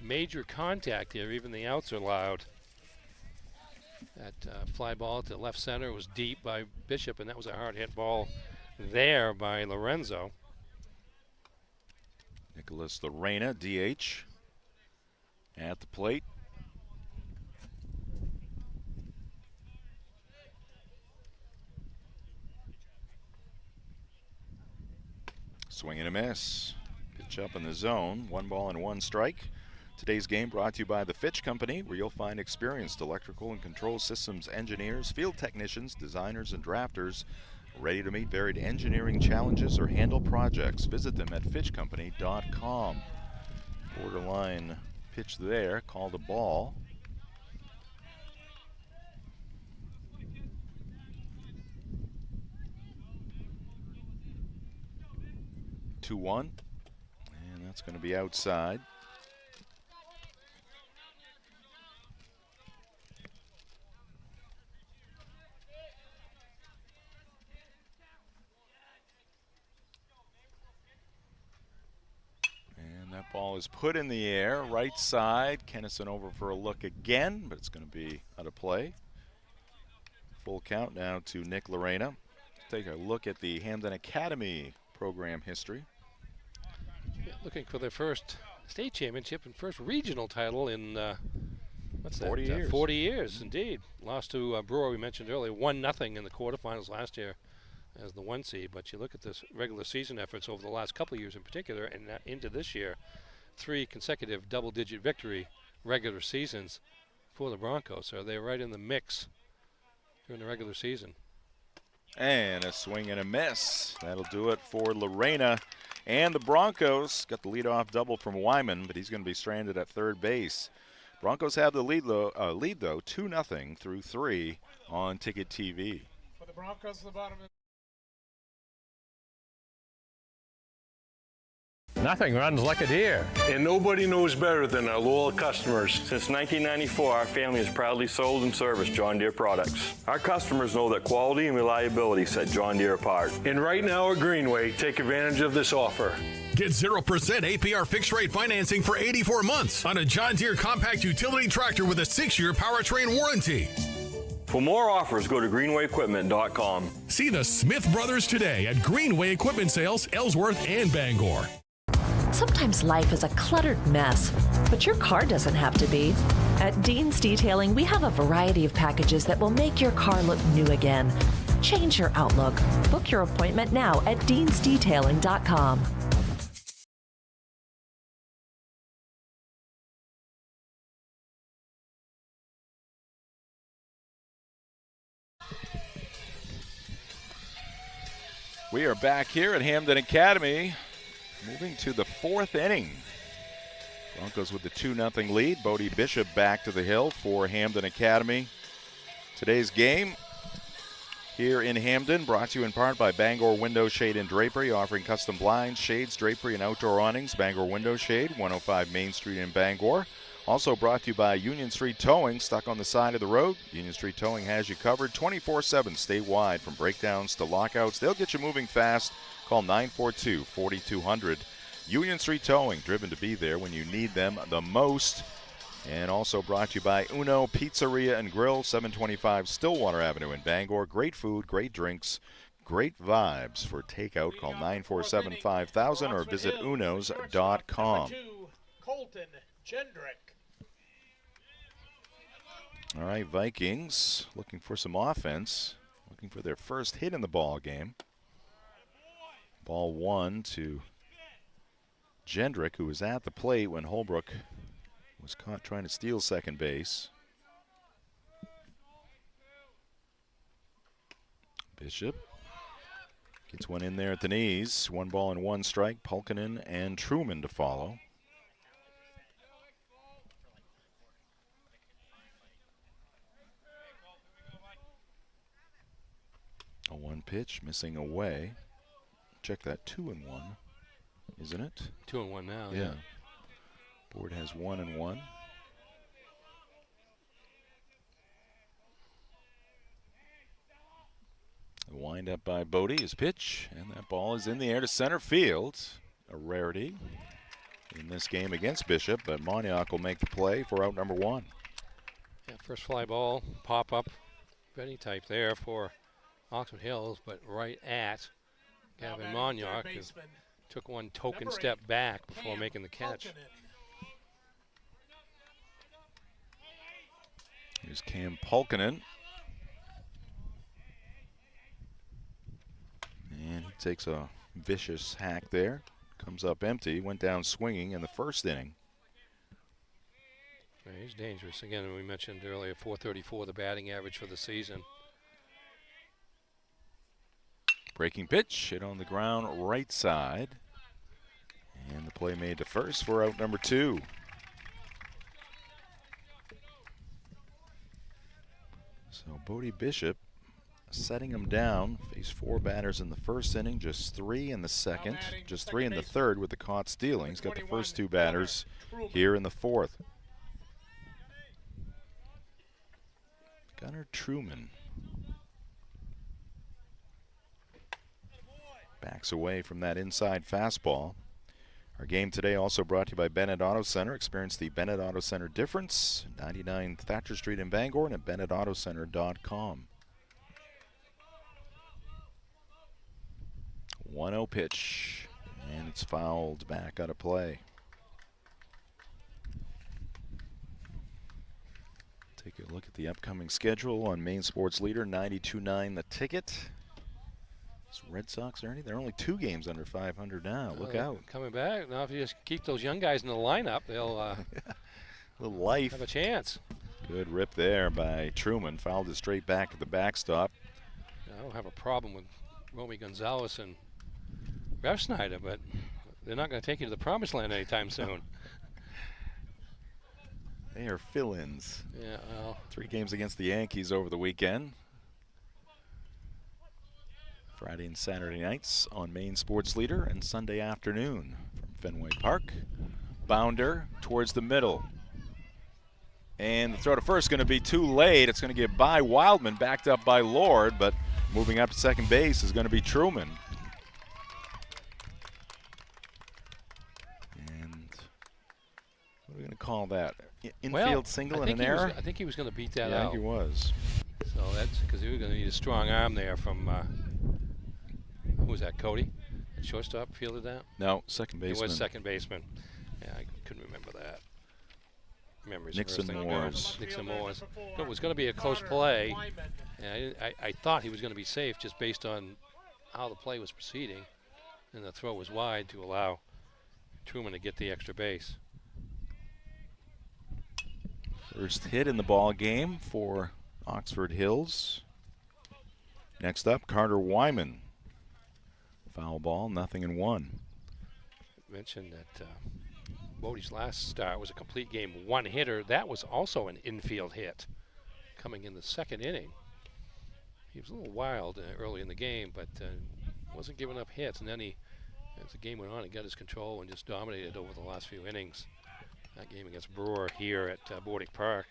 Speaker 2: major contact here. Even the outs are loud. That fly ball to left center was deep by Bishop, and that was a hard hit ball there by Lorenzo.
Speaker 1: Nicholas Lorena, DH, at the plate. Swing and a miss. Pitch up in the zone. 1 ball and 1 strike. Today's game brought to you by the Fitch Company, where you'll find experienced electrical and control systems engineers, field technicians, designers, and drafters ready to meet varied engineering challenges or handle projects. Visit them at fitchcompany.com. Borderline pitch there, called a ball. Two one, and that's going to be outside. Ball is put in the air, right side. Kennison over for a look again, but it's going to be out of play. Full count now to Nick Lorena. Take a look at the Hampden Academy program history.
Speaker 2: Yeah, looking for their first state championship and first regional title in what's
Speaker 1: 40
Speaker 2: that?
Speaker 1: years.
Speaker 2: 40 years, indeed. Lost to Brewer, we mentioned earlier, 1-0 in the quarterfinals last year as the 1 seed. But you look at this regular season efforts over the last couple of years in particular, and into this year, 3 consecutive double-digit victory regular seasons for the Broncos. So they're right in the mix during the regular season.
Speaker 1: And a swing and a miss. That'll do it for Lorena. And the Broncos got the leadoff double from Wyman, but he's going to be stranded at third base. Broncos have the lead though 2-0 through 3 on Ticket TV.
Speaker 3: For the Broncos, the bottom of
Speaker 18: Nothing runs like a deer.
Speaker 19: And nobody knows better than our loyal customers. Since 1994, our family has proudly sold and serviced John Deere products. Our customers know that quality and reliability set John Deere apart. And right now at Greenway, take advantage of this offer.
Speaker 20: Get 0% APR fixed rate financing for 84 months on a John Deere compact utility tractor with a 6-year powertrain warranty.
Speaker 19: For more offers, go to greenwayequipment.com.
Speaker 20: See the Smith brothers today at Greenway Equipment Sales, Ellsworth and Bangor.
Speaker 21: Sometimes life is a cluttered mess, but your car doesn't have to be. At Dean's Detailing, we have a variety of packages that will make your car look new again. Change your outlook. Book your appointment now at deansdetailing.com.
Speaker 1: We are back here at Hampden Academy, moving to the 4th inning. Broncos with the 2-0 lead. Bodie Bishop back to the hill for Hampden Academy. Today's game here in Hampden brought to you in part by Bangor Window Shade and Drapery, offering custom blinds, shades, drapery, and outdoor awnings. Bangor Window Shade, 105 Main Street in Bangor. Also brought to you by Union Street Towing, stuck on the side of the road. Union Street Towing has you covered 24/7 statewide, from breakdowns to lockouts. They'll get you moving fast. Call 942-4200. Union Street Towing, driven to be there when you need them the most. And also brought to you by Uno Pizzeria and Grill, 725 Stillwater Avenue in Bangor. Great food, great drinks, great vibes. For takeout, call 947-5000 or visit unos.com.
Speaker 3: Colton Jendrick.
Speaker 1: All right, Vikings looking for some offense, looking for their first hit in the ball game. Ball 1 to Jendrick, who was at the plate when Holbrook was caught trying to steal second base. Bishop gets one in there at the knees. 1 ball and 1 strike. Pulkkinen and Truman to follow. A 1 pitch, missing away. Check that, 2-1, isn't it?
Speaker 2: 2-1 now.
Speaker 1: Yeah. Board has 1-1. The wind up by Bodie, his pitch, and that ball is in the air to center field. A rarity in this game against Bishop, but Moniak will make the play for out number 1.
Speaker 2: Yeah, first fly ball, pop up, Benny type there for Oxford Hills, but right at Gavin Moniak, who took one token step back before making the catch.
Speaker 1: Here's Cam Pulkkinen. And he takes a vicious hack there. Comes up empty, went down swinging in the first inning.
Speaker 2: Yeah, he's dangerous. Again, we mentioned earlier, .434 the batting average for the season.
Speaker 1: Breaking pitch, hit on the ground right side. And the play made to first for out number 2. So Bodie Bishop setting him down. Faced 4 batters in the first inning, just 3 in the second, just 3 in the third with the caught stealing. He's got the first 2 batters here in the 4th. Gunnar Truman backs away from that inside fastball. Our game today also brought to you by Bennett Auto Center. Experience the Bennett Auto Center difference. 99 Thatcher Street in Bangor and at BennettAutoCenter.com. 1-0 pitch, and it's fouled back out of play. Take a look at the upcoming schedule on Maine Sports Leader 92.9 The Ticket. These Red Sox they're only 2 games under 500 now. Look out.
Speaker 2: Coming back. Now if you just keep those young guys in the lineup, they'll
Speaker 1: little life.
Speaker 2: have a chance.
Speaker 1: Good rip there by Truman. Fouled it straight back to the backstop.
Speaker 2: I don't have a problem with Romy Gonzalez and Refsnyder, but they're not going to take you to the promised land anytime soon.
Speaker 1: They are fill-ins.
Speaker 2: Yeah, well.
Speaker 1: 3 games against the Yankees over the weekend. Friday and Saturday nights on Maine Sports Leader, and Sunday afternoon from Fenway Park. Bounder towards the middle. And the throw to first is going to be too late. It's going to get by Wildman, backed up by Lord, but moving up to second base is going to be Truman. And what are we going to call that? Infield single and an error?
Speaker 2: I think he was going to beat that out.
Speaker 1: Yeah, he was.
Speaker 2: So that's because he was going to need a strong arm there from, who was that, Cody? Shortstop fielded that?
Speaker 1: No, second baseman.
Speaker 2: It was second baseman. Yeah, I couldn't remember that. Memories.
Speaker 1: Nixon Moores.
Speaker 2: Nixon Moores. It was going to be a close play. And I thought he was going to be safe just based on how the play was proceeding. And the throw was wide to allow Truman to get the extra base.
Speaker 1: First hit in the ball game for Oxford Hills. Next up, Carter Wyman. Foul ball, 0-1.
Speaker 2: Mentioned that Bodie's last start was a complete game 1-hitter. That was also an infield hit coming in the second inning. He was a little wild early in the game, but wasn't giving up hits. And then as the game went on, he got his control and just dominated over the last few innings. That game against Brewer here at Bordick Park.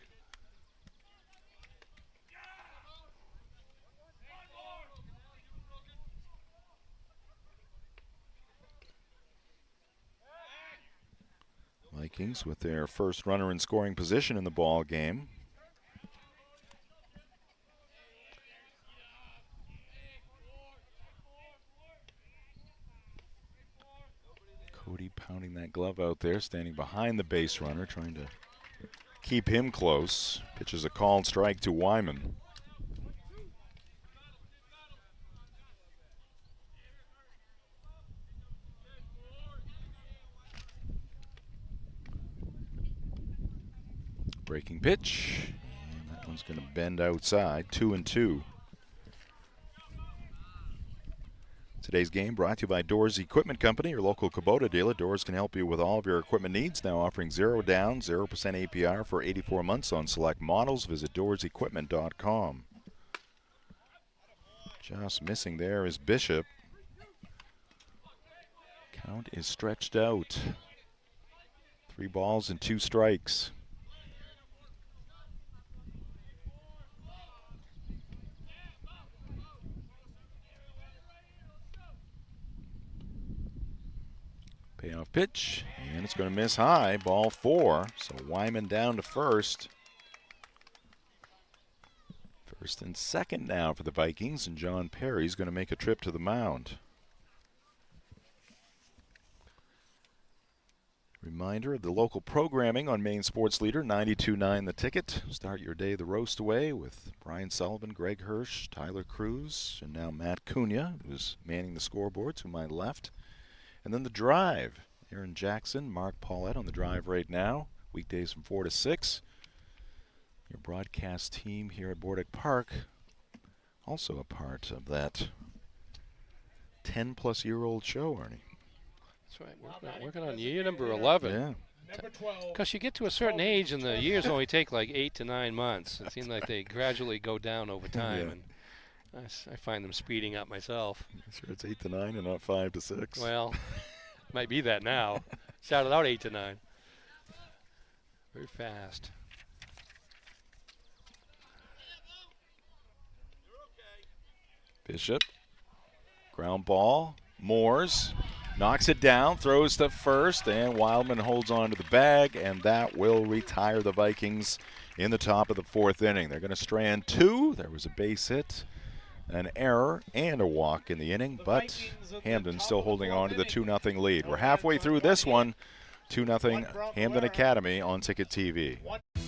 Speaker 1: Vikings with their first runner in scoring position in the ball game. Cody pounding that glove out there, standing behind the base runner, trying to keep him close. Pitches a called strike to Wyman. Breaking pitch, and that one's going to bend outside, 2-2. Today's game brought to you by Doors Equipment Company, your local Kubota dealer. Doors can help you with all of your equipment needs, now offering 0 down, 0% APR for 84 months on select models. Visit DoorsEquipment.com. Just missing there is Bishop. Count is stretched out. 3 balls and 2 strikes. Payoff pitch, and it's going to miss high, ball 4. So Wyman down to first. First and second now for the Vikings, and John Perry's going to make a trip to the mound. Reminder of the local programming on Maine Sports Leader 92.9 The Ticket. Start your day the roast away with Brian Sullivan, Greg Hirsch, Tyler Cruz, and now Matt Cunha, who's manning the scoreboard to my left. And then the drive. Aaron Jackson, Mark Paulette on the drive right now. Weekdays from 4 to 6. Your broadcast team here at Bordick Park, also a part of that 10-plus-year-old show, Arnie.
Speaker 2: That's right. Working on year number 11.
Speaker 1: Yeah.
Speaker 2: Because you get to a certain age and the years only take like 8 to 9 months. It seems like they gradually go down over time.
Speaker 1: Yeah.
Speaker 2: And I find them speeding up myself.
Speaker 1: Sure, it's 8 to 9 and not 5 to 6.
Speaker 2: Well, might be that now. Started out 8 to 9. Very fast.
Speaker 1: Bishop, ground ball, Moores, Knocks it down, throws to first, and Wildman holds on to the bag, and that will retire the Vikings in the top of the 4th inning. They're going to strand 2. There was a base hit, an error, and a walk in the inning, but Hampden still holding on to the 2-0 lead. We're halfway through this one. 2-0 Hampden Academy on Ticket TV.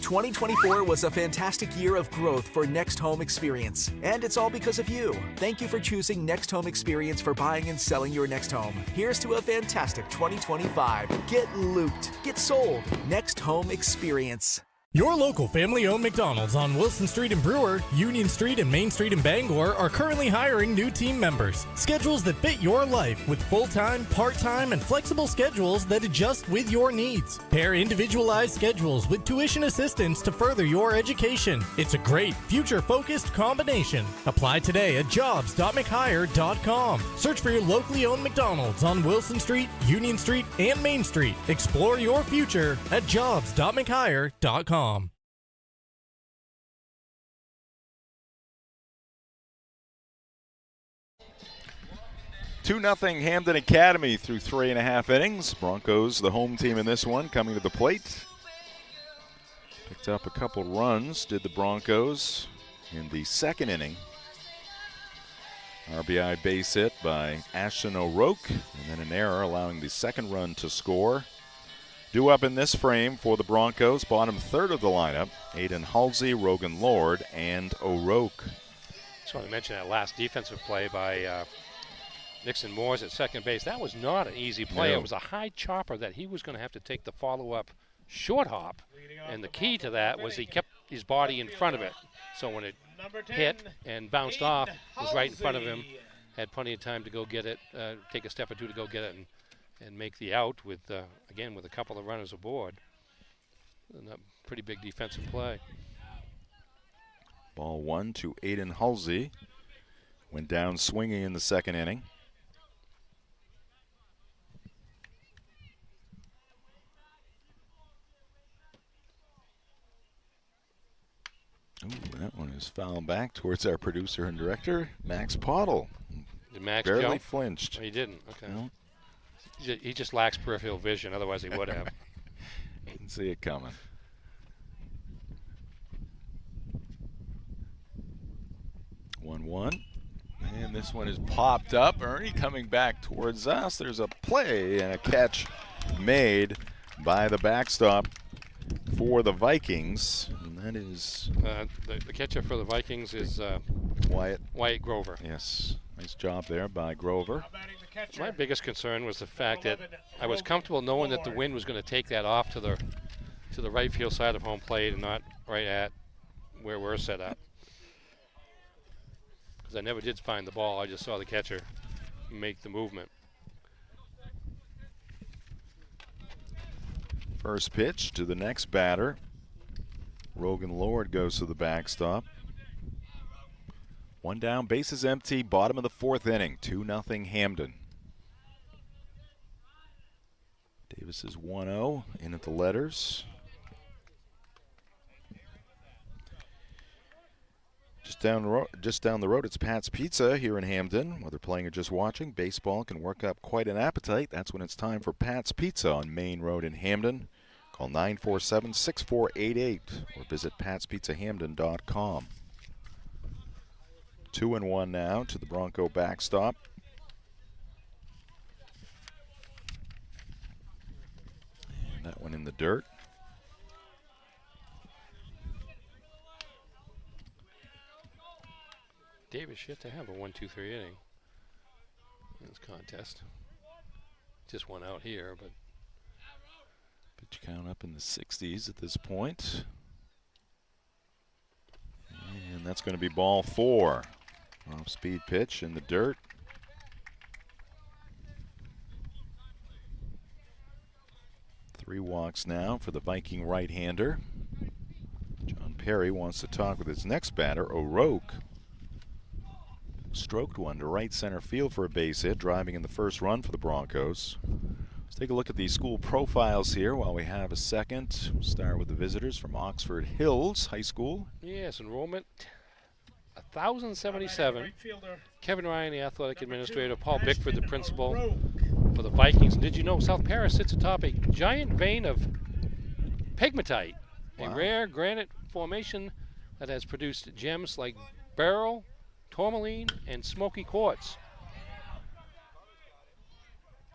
Speaker 10: 2024 was a fantastic year of growth for Next Home Experience, and it's all because of you. Thank you for choosing Next Home Experience for buying and selling your next home. Here's to a fantastic 2025. Get looped. Get sold. Next Home Experience.
Speaker 14: Your local family-owned McDonald's on Wilson Street in Brewer, Union Street and Main Street in Bangor are currently hiring new team members. Schedules that fit your life with full-time, part-time, and flexible schedules that adjust with your needs. Pair individualized schedules with tuition assistance to further your education. It's a great, future-focused combination. Apply today at jobs.mchire.com. Search for your locally owned McDonald's on Wilson Street, Union Street, and Main Street. Explore your future at jobs.mchire.com.
Speaker 1: 2-0 Hampden Academy through 3.5 innings. Broncos, the home team in this one, coming to the plate. Picked up a couple runs, did the Broncos in the 2nd inning. RBI base hit by Ashton O'Rourke, and then an error allowing the 2nd run to score. Due up in this frame for the Broncos, bottom 3rd of the lineup, Aiden Halsey, Rogan Lord, and O'Rourke.
Speaker 2: Just want to mention that last defensive play by Nixon Moores at second base. That was not an easy play.
Speaker 1: No.
Speaker 2: It was a high chopper that he was going to have to take the follow-up short hop, and the key to that was he kept his body in front of it. So when it hit and bounced off, it was right in front of him, had plenty of time to go get it, take a step or two to go get it, and make the out with, again, with a couple of runners aboard. And a pretty big defensive play.
Speaker 1: Ball 1 to Aiden Halsey. Went down swinging in the 2nd inning. Ooh, that one is fouled back towards our producer and director, Max Pottle.
Speaker 2: Did Max
Speaker 1: barely
Speaker 2: jump?
Speaker 1: flinched.
Speaker 2: Oh, he didn't. Okay.
Speaker 1: No.
Speaker 2: He just lacks peripheral vision. Otherwise, he would have.
Speaker 1: Didn't see it coming. One, and this one is popped up. Ernie coming back towards us. There's a play and a catch made by the backstop for the Vikings, and that is
Speaker 2: the catcher for the Vikings is
Speaker 1: Wyatt
Speaker 2: Grover.
Speaker 1: Yes, nice job there by Grover.
Speaker 2: My biggest concern was the fact that I was comfortable knowing that the wind was going to take that off to the right field side of home plate and not right at where we're set up. Because I never did find the ball. I just saw the catcher make the movement.
Speaker 1: First pitch to the next batter. Rogan Lord goes to the backstop. One down, bases empty, bottom of the 4th inning. 2-0 Hampden. Davis is 1-0 in at the letters. Just down the road, it's Pat's Pizza here in Hampden. Whether playing or just watching, baseball can work up quite an appetite. That's when it's time for Pat's Pizza on Main Road in Hampden. Call 947-6488 or visit patspizzahamden.com. 2-1 now to the Bronco backstop. And that one in the dirt.
Speaker 2: Davis yet to have a 1-2-3 inning in this contest. Just one out here, but
Speaker 1: pitch count up in the 60s at this point. And that's going to be ball 4. Off-speed pitch in the dirt. Three walks now for the Viking right-hander. John Perry wants to talk with his next batter, O'Rourke. Stroked one to right center field for a base hit, driving in the first run for the Broncos. Let's take a look at the school profiles here while we have a second. We'll start with the visitors from Oxford Hills High School.
Speaker 2: yes, enrollment 1,077. Kevin Ryan, the athletic administrator. Paul Bickford, the principal. for the Vikings. Did you know South Paris sits atop a giant vein of pegmatite, a rare granite formation that has produced gems like beryl, tourmaline, and smoky quartz.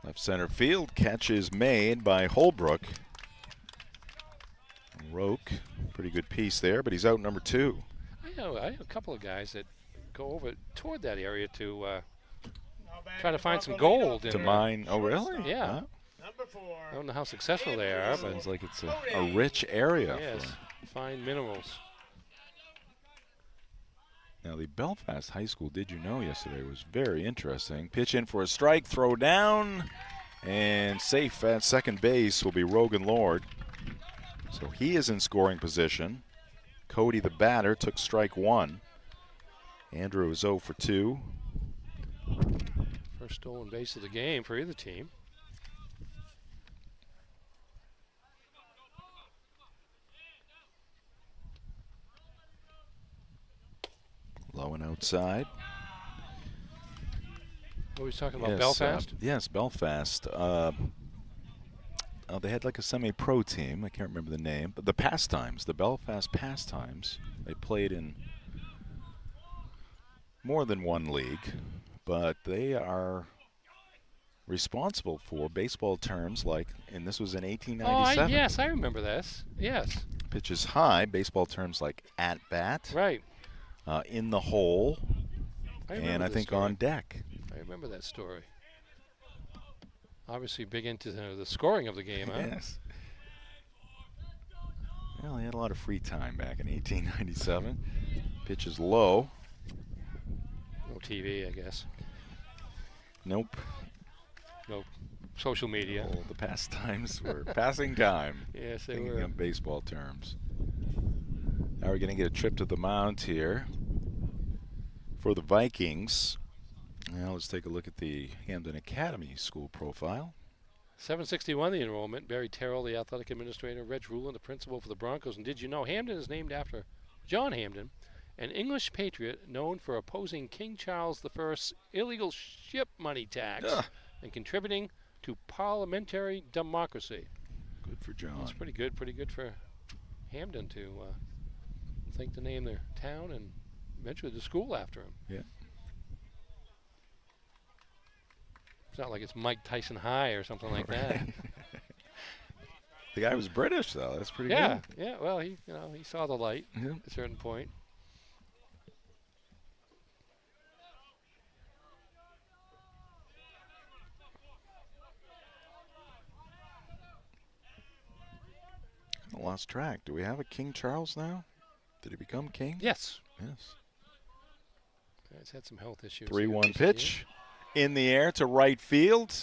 Speaker 1: Left center field, catch is made by Holbrook. Roke, pretty good piece there, but he's out number 2.
Speaker 2: I know a couple of guys that go over toward that area to try to find some gold.
Speaker 1: To mine, oh really?
Speaker 2: Yeah. I don't know how successful they are, but
Speaker 1: sounds like it's a rich area.
Speaker 2: Yes, fine minerals.
Speaker 1: Now the Belfast High School, did you know yesterday, was very interesting. Pitch in for a strike, throw down, and safe at second base will be Rogan Lord. So he is in scoring position. Cody, the batter, took strike 1. Andrew is 0 for 2.
Speaker 2: First stolen base of the game for either team.
Speaker 1: Low and outside.
Speaker 2: What were we talking about,
Speaker 1: yes,
Speaker 2: Belfast?
Speaker 1: Yes, Belfast. They had like a semi-pro team. I can't remember the name. But the Pastimes, the Belfast Pastimes. They played in more than one league, but they are responsible for baseball terms like, and this was in 1897.
Speaker 2: Yes, I remember this. Yes.
Speaker 1: Pitches high, baseball terms like at bat.
Speaker 2: Right.
Speaker 1: In the hole, and I think
Speaker 2: story.
Speaker 1: on deck.
Speaker 2: I remember that story. Obviously big into the scoring of the game, huh?
Speaker 1: Yes. Well, he had a lot of free time back in 1897. Pitch is low.
Speaker 2: No TV, I guess.
Speaker 1: Nope.
Speaker 2: No social media.
Speaker 1: Oh, the Pastimes were passing time.
Speaker 2: Yes, they
Speaker 1: thinking
Speaker 2: were.
Speaker 1: of baseball terms. Now we're going to get a trip to the mound here for the Vikings. Now let's take a look at the Hampden Academy school profile.
Speaker 2: 761 the enrollment. Barry Terrell, the athletic administrator. Reg Rulin, the principal for the Broncos. And did you know Hampden is named after John Hampden, an English patriot known for opposing King Charles I's illegal ship money tax and contributing to parliamentary democracy.
Speaker 1: Good for John.
Speaker 2: That's pretty good. Pretty good for Hampden to think to name their town and eventually the school after him.
Speaker 1: Yeah.
Speaker 2: It's not like it's Mike Tyson High or something like that.
Speaker 1: The guy was British, though. That's pretty good.
Speaker 2: Yeah. Well, he saw the light at a certain point.
Speaker 1: I lost track. Do we have a King Charles now? Did he become king?
Speaker 2: Yes.
Speaker 1: Yes.
Speaker 2: He's had some health issues.
Speaker 1: 3-1 pitch in the air to right field,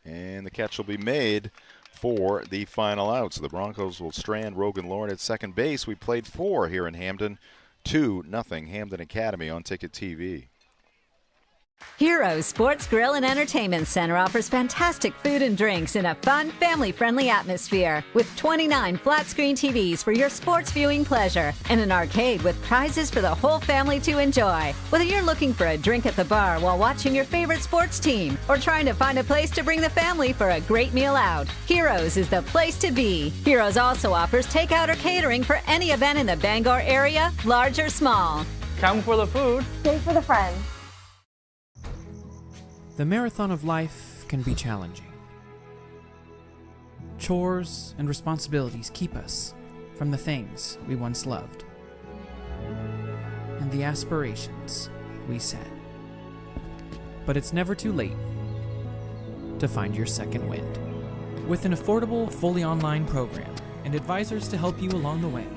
Speaker 1: and the catch will be made for the final out. So the Broncos will strand Rogan Lord at second base. We played 4 here in Hampden. 2-0 Hampden Academy on Ticket TV.
Speaker 7: Heroes Sports Grill and Entertainment Center offers fantastic food and drinks in a fun, family-friendly atmosphere with 29 flat-screen TVs for your sports viewing pleasure and an arcade with prizes for the whole family to enjoy. Whether you're looking for a drink at the bar while watching your favorite sports team or trying to find a place to bring the family for a great meal out, Heroes is the place to be. Heroes also offers takeout or catering for any event in the Bangor area, large or small.
Speaker 5: Come for the food.
Speaker 7: Stay for the friends.
Speaker 17: The marathon of life can be challenging. Chores and responsibilities keep us from the things we once loved and the aspirations we set. But it's never too late to find your second wind. With an affordable, fully online program and advisors to help you along the way,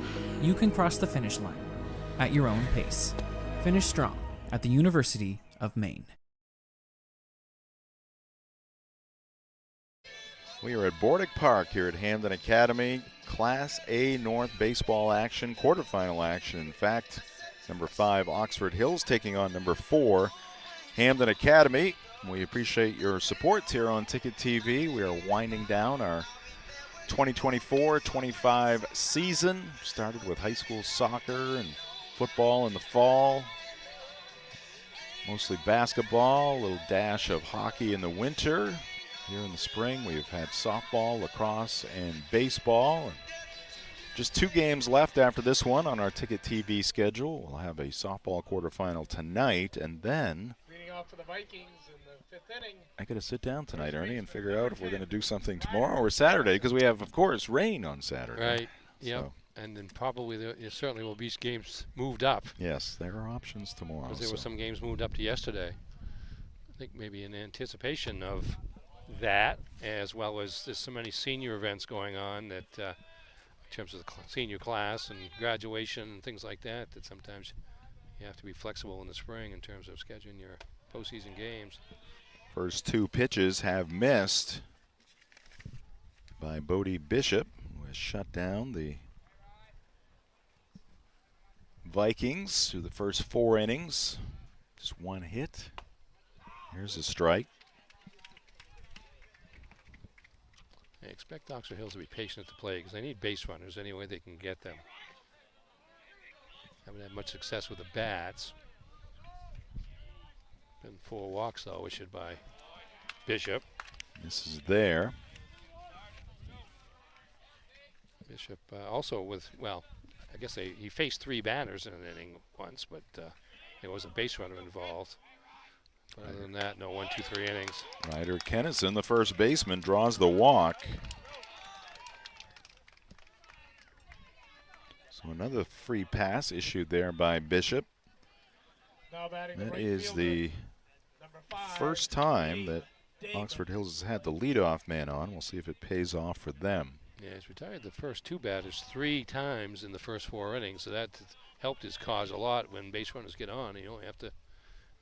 Speaker 17: you can cross the finish line at your own pace. Finish strong at the University of Maine.
Speaker 1: We are at Bordick Park here at Hampden Academy. Class A North baseball action, quarterfinal action. In fact, number 5 Oxford Hills taking on number 4 Hampden Academy. We appreciate your support here on Ticket TV. We are winding down our 2024-25 season. Started with high school soccer and football in the fall. Mostly basketball, a little dash of hockey in the winter. here in the spring. We've had softball, lacrosse, and baseball. And just 2 games left after this one on our Ticket TV schedule. We'll have a softball quarterfinal tonight, and then
Speaker 3: Leading off for the Vikings in the 5th inning.
Speaker 1: I got to sit down tonight, Ernie, and figure out if we're going to do something tomorrow or Saturday, because we have, of course, rain on Saturday.
Speaker 2: Right. Yep.
Speaker 1: So.
Speaker 2: And then probably there certainly will be games moved up.
Speaker 1: Yes, there are options tomorrow.
Speaker 2: Because there were some games moved up to yesterday. I think maybe in anticipation of that, as well as there's so many senior events going on that in terms of the senior class and graduation and things like that, that sometimes you have to be flexible in the spring in terms of scheduling your postseason games.
Speaker 1: First 2 pitches have missed by Bodie Bishop, who has shut down the Vikings through the first 4 innings. Just 1 hit. Here's a strike.
Speaker 2: I expect Oxford Hills to be patient at the plate because they need base runners any way they can get them. Haven't had much success with the bats. Been 4 walks though issued by Bishop.
Speaker 1: This is there.
Speaker 2: Bishop also with, well, I guess he faced 3 batters in an inning once, but there was a base runner involved. But other than that, no 1, 2, 3 innings.
Speaker 1: Ryder Kennison, the first baseman, draws the walk. So another free pass issued there by Bishop. That is the first time that Oxford Hills has had the leadoff man on. We'll see if it pays off for them.
Speaker 2: Yeah, he's retired the first 2 batters 3 times in the first 4 innings, so that helped his cause a lot when base runners get on. You only have to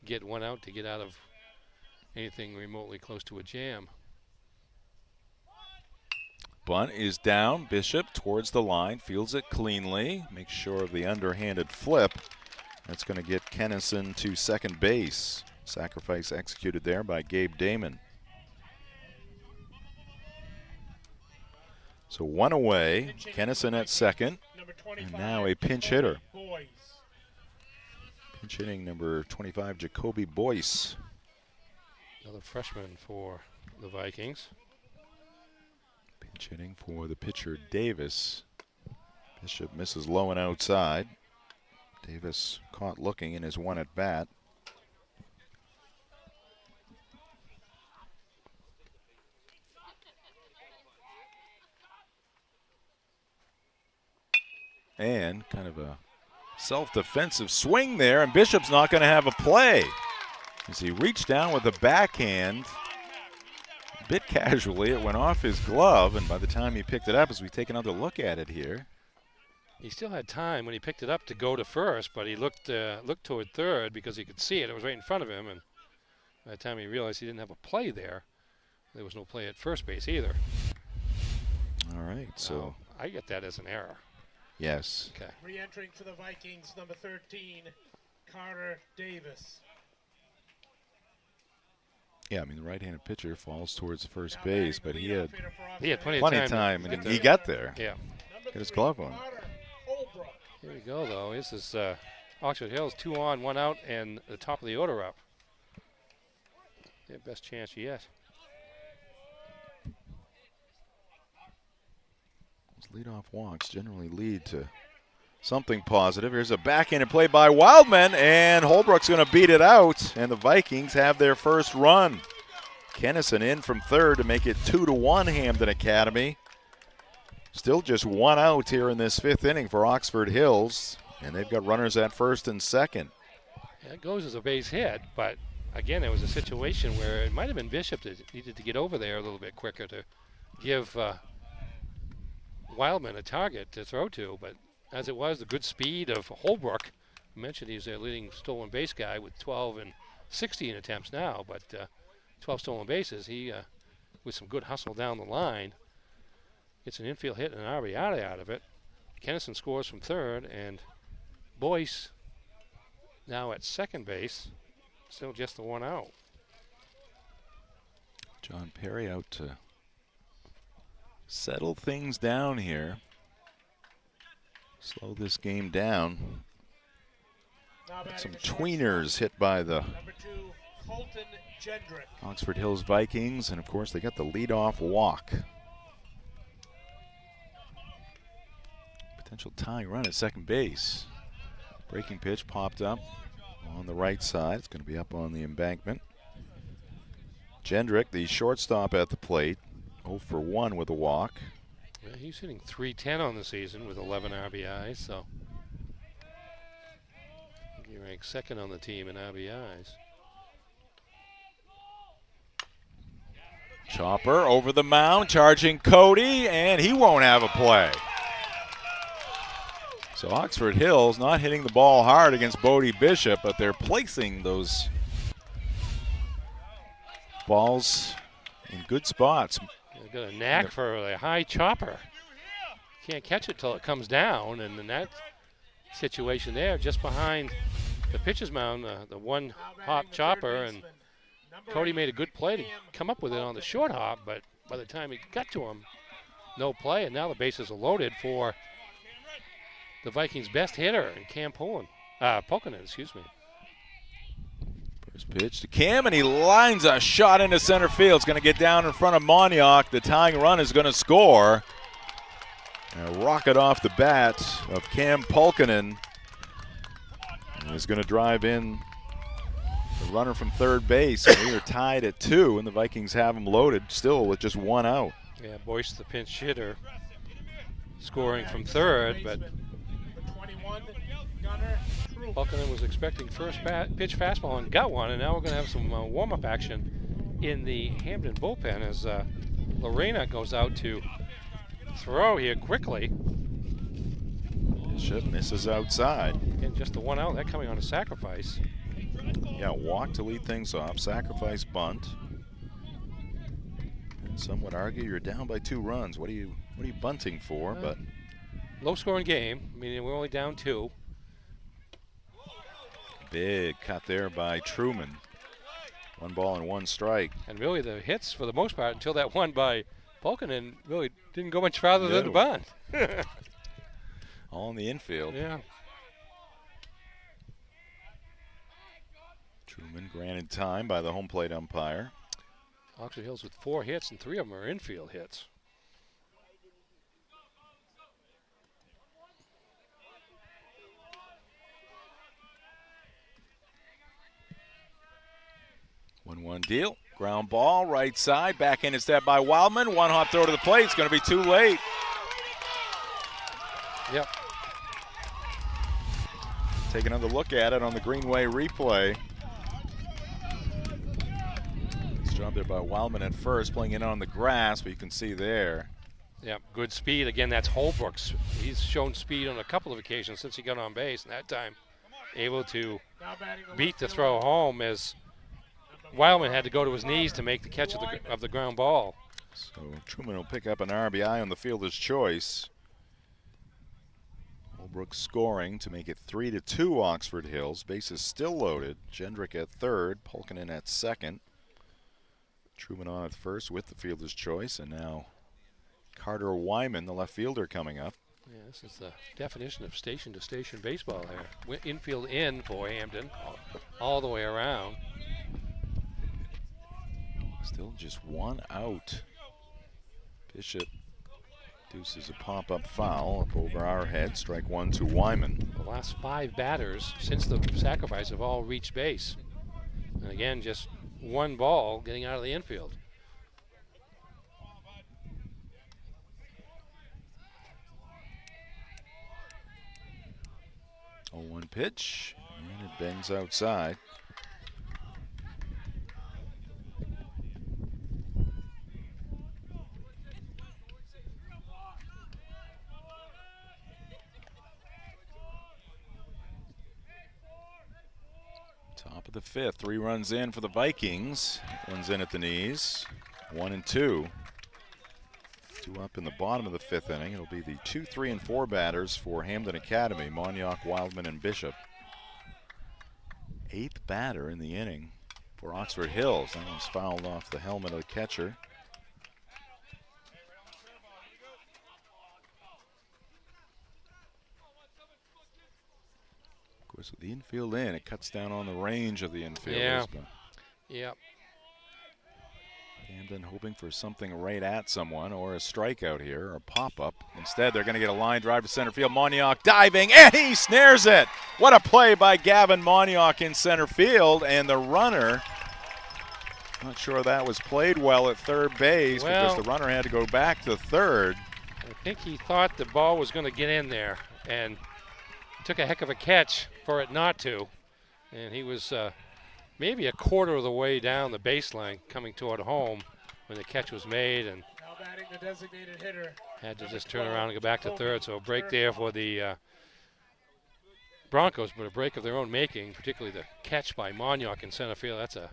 Speaker 2: get 1 out to get out of anything remotely close to a jam.
Speaker 1: Bunt is down. Bishop towards the line, fields it cleanly, makes sure of the underhanded flip. That's going to get Kennison to second base. Sacrifice executed there by Gabe Damon. So 1 away, Kennison at second, and now a pinch hitter. Pinch hitting number 25, Jacoby Boyce.
Speaker 2: Another freshman for the Vikings.
Speaker 1: Pinch hitting for the pitcher, Davis. Bishop misses low and outside. Davis caught looking in his 1 at bat. And kind of a self-defensive swing there, and Bishop's not going to have a play as he reached down with a backhand. A bit casually, it went off his glove, and by the time he picked it up, as we take another look at it here.
Speaker 2: He still had time when he picked it up to go to first, but he looked toward third because he could see it. It was right in front of him, and by the time he realized he didn't have a play there was no play at first base either.
Speaker 1: All right, so
Speaker 2: I get that as an error.
Speaker 1: Yes.
Speaker 2: Okay.
Speaker 3: Re-entering for the Vikings, number 13, Carter Davis.
Speaker 1: Yeah, I mean, the right-handed pitcher falls towards first base, but he had
Speaker 2: plenty
Speaker 1: of time, and he got there.
Speaker 2: Yeah.
Speaker 1: Got his glove on.
Speaker 2: Here we go, though. This is Oxford Hills, 2 on, 1 out, and the top of the order up. Their best chance yet.
Speaker 1: Leadoff walks generally lead to something positive. Here's a backhanded play by Wildman, and Holbrook's going to beat it out, and the Vikings have their first run. Kennison in from third to make it 2-1 Hampden Academy. Still just 1 out here in this 5th inning for Oxford Hills, and they've got runners at first and second.
Speaker 2: Yeah, it goes as a base hit, but again, it was a situation where it might have been Bishop that needed to get over there a little bit quicker to give Wildman a target to throw to, but as it was, the good speed of Holbrook. I mentioned he's their leading stolen base guy with 12 and 16 attempts now, but 12 stolen bases. He, with some good hustle down the line, gets an infield hit and an RBI out of it. Kennison scores from third, and Boyce now at second base, still just the 1 out.
Speaker 1: John Perry out to settle things down here. Slow this game down. Some tweeners hit by the
Speaker 3: Jendrick.
Speaker 1: Oxford Hills Vikings, and of course they got the leadoff walk. Potential tying run at second base. Breaking pitch popped up on the right side. It's going to be up on the embankment. Jendrick, the shortstop at the plate, 0 for 1 with a walk.
Speaker 2: Yeah, he's hitting .310 on the season with 11 RBIs, so he ranks second on the team in RBIs.
Speaker 1: Chopper over the mound, charging Cody, and he won't have a play. So Oxford Hills not hitting the ball hard against Bodie Bishop, but they're placing those balls in good spots.
Speaker 2: They've got a knack for a high chopper. Can't catch it till it comes down, and in that situation there, just behind the pitcher's mound, the one hop chopper, and Cody made a good play to come up with it on the short hop, but by the time he got to him, no play, and now the bases are loaded for the Vikings' best hitter, Cam Pulkinen, excuse me.
Speaker 1: First pitch to Cam, and he lines a shot into center field. It's going to get down in front of Moniak. The tying run is going to score. And a rocket off the bat of Cam Pulkinen. Is going to drive in the runner from third base. We are tied at 2, and the Vikings have him loaded still with just 1 out.
Speaker 2: Yeah, Boyce, the pinch hitter, scoring from third, but Pulkinen was expecting first pitch fastball and got one, and now we're going to have some warm-up action in the Hampden bullpen as Lorena goes out to throw here quickly.
Speaker 1: Bishop misses outside.
Speaker 2: Again, just the 1 out, that coming on a sacrifice.
Speaker 1: Yeah, walk to lead things off, sacrifice bunt. And some would argue you're down by 2 runs. What are you bunting for? But
Speaker 2: low-scoring game. I mean, we're only down 2.
Speaker 1: Big cut there by Truman. 1 ball and 1 strike.
Speaker 2: And really the hits, for the most part, until that one by Pulkinen, really didn't go much farther than the bunt.
Speaker 1: All in the infield.
Speaker 2: Yeah.
Speaker 1: Truman granted time by the home plate umpire.
Speaker 2: Oxford Hills with 4 hits, and 3 of them are infield hits.
Speaker 1: One deal. Ground ball, right side. Back in instead by Wildman. 1 hop throw to the plate. It's going to be too late.
Speaker 2: Yep.
Speaker 1: Take another look at it on the Greenway replay. Nice job there by Wildman at first, playing in on the grass, but you can see there.
Speaker 2: Yep, good speed. Again, that's Holbrook's. He's shown speed on a couple of occasions since he got on base, and that time able to beat the throw home as Wildman had to go to his knees to make the catch of the ground ball.
Speaker 1: So Truman will pick up an RBI on the fielder's choice. Holbrook scoring to make it 3-2 Oxford Hills. Bases still loaded. Jendrick at third, Pulkinen at second. Truman on at first with the fielder's choice, and now Carter Wyman, the left fielder, coming up.
Speaker 2: Yeah, this is the definition of station-to-station baseball there. Infield in for Hampden, all the way around.
Speaker 1: Still just 1 out. Bishop deuces a pop-up foul up over our head. Strike 1 to Wyman.
Speaker 2: The last 5 batters since the sacrifice have all reached base. And again, just 1 ball getting out of the infield.
Speaker 1: Oh, 1 pitch, and it bends outside. Top of the 5th, 3 runs in for the Vikings. One's in at the knees, 1 and 2. 2 up in the bottom of the 5th inning. It'll be the 2, 3, and 4 batters for Hampden Academy, Moniak, Wildman, and Bishop. 8th batter in the inning for Oxford Hills. That one's fouled off the helmet of the catcher. Of course, with the infield in, it cuts down on the range of the infield.
Speaker 2: Yeah. Yep.
Speaker 1: Hampden hoping for something right at someone or a strikeout here or a pop-up. Instead, they're going to get a line drive to center field. Monioc diving, and he snares it. What a play by Gavin Monioc in center field, and the runner, not sure that was played well at third base because the runner had to go back to third.
Speaker 2: I think he thought the ball was going to get in there and took a heck of a catch for it not to. And he was maybe a quarter of the way down the baseline coming toward home when the catch was made, and
Speaker 3: Now batting the designated hitter.
Speaker 2: had to just turn around and go back to third. So a break there for the Broncos, but a break of their own making, particularly the catch by Monioc in center field. That's a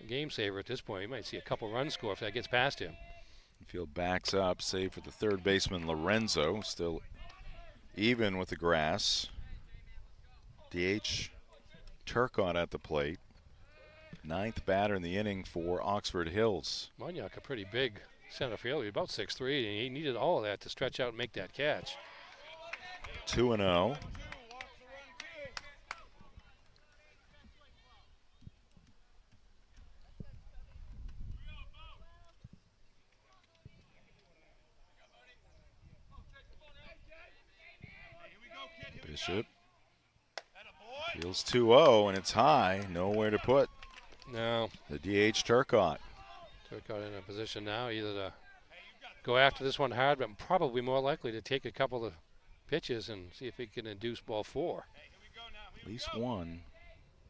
Speaker 2: game saver at this point. You might see a couple runs score if that gets past him.
Speaker 1: Field backs up, save for the third baseman Lorenzo, still even with the grass. DH Turcotte at the plate. 9th batter in the inning for Oxford Hills.
Speaker 2: Monioc, a pretty big center fielder, he's about 6'3", and he needed all of that to stretch out and make that catch.
Speaker 1: 2-0. Bishop feels 2-0, and it's high. Nowhere to put.
Speaker 2: No.
Speaker 1: The DH Turcotte.
Speaker 2: Turcotte in a position now either to go after this one hard, but probably more likely to take a couple of pitches and see if he can induce ball 4.
Speaker 1: At least one.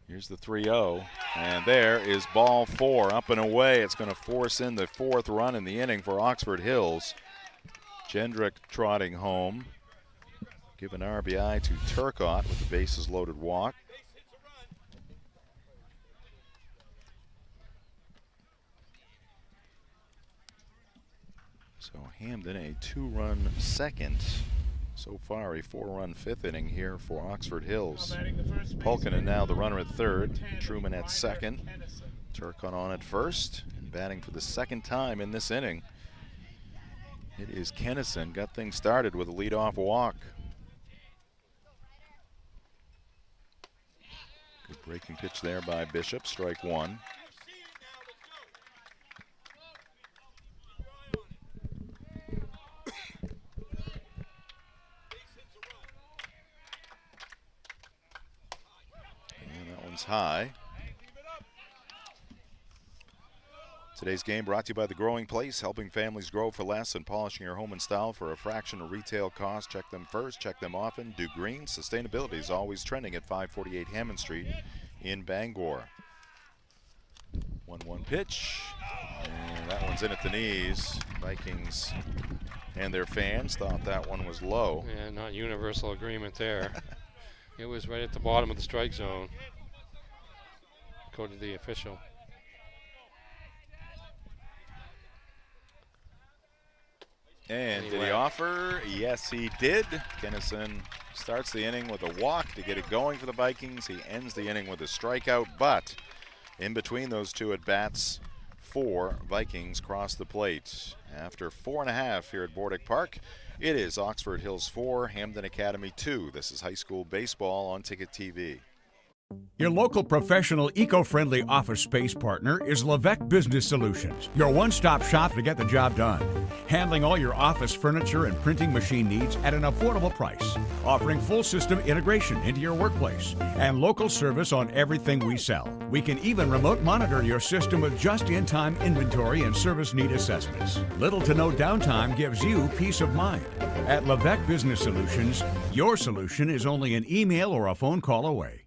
Speaker 1: Here's the 3-0, and there is ball 4 up and away. It's going to force in the 4th run in the inning for Oxford Hills. Jendrick trotting home. Give an RBI to Turcotte with the bases loaded walk. So Hampden a 2-run second. So far a 4-run 5th inning here for Oxford Hills. Pulkinen now the runner at third. Truman at second. Turcotte on at first. And batting for the second time in this inning, it is Kennison. Got things started with a leadoff walk. Good breaking pitch there by Bishop, strike 1. And that one's high. Today's game brought to you by The Growing Place, helping families grow for less and polishing your home in style for a fraction of retail cost. Check them first, check them often. Do green. Sustainability is always trending at 548 Hammond Street in Bangor. 1-1 pitch, and that one's in at the knees. Vikings and their fans thought that one was low.
Speaker 2: Yeah, not universal agreement there. It was right at the bottom of the strike zone, according to the official.
Speaker 1: And did he offer? Yes, he did. Kennison starts the inning with a walk to get it going for the Vikings. He ends the inning with a strikeout, but in between those two at-bats, 4 Vikings cross the plate. After 4.5 here at Bordick Park, it is Oxford Hills 4, Hampden Academy 2. This is high school baseball on Ticket TV.
Speaker 8: Your local professional, eco-friendly office space partner is Levesque Business Solutions, your one-stop shop to get the job done. Handling all your office furniture and printing machine needs at an affordable price. Offering full system integration into your workplace and local service on everything we sell. We can even remote monitor your system with just-in-time inventory and service need assessments. Little to no downtime gives you peace of mind. At Levesque Business Solutions, your solution is only an email or a phone call away.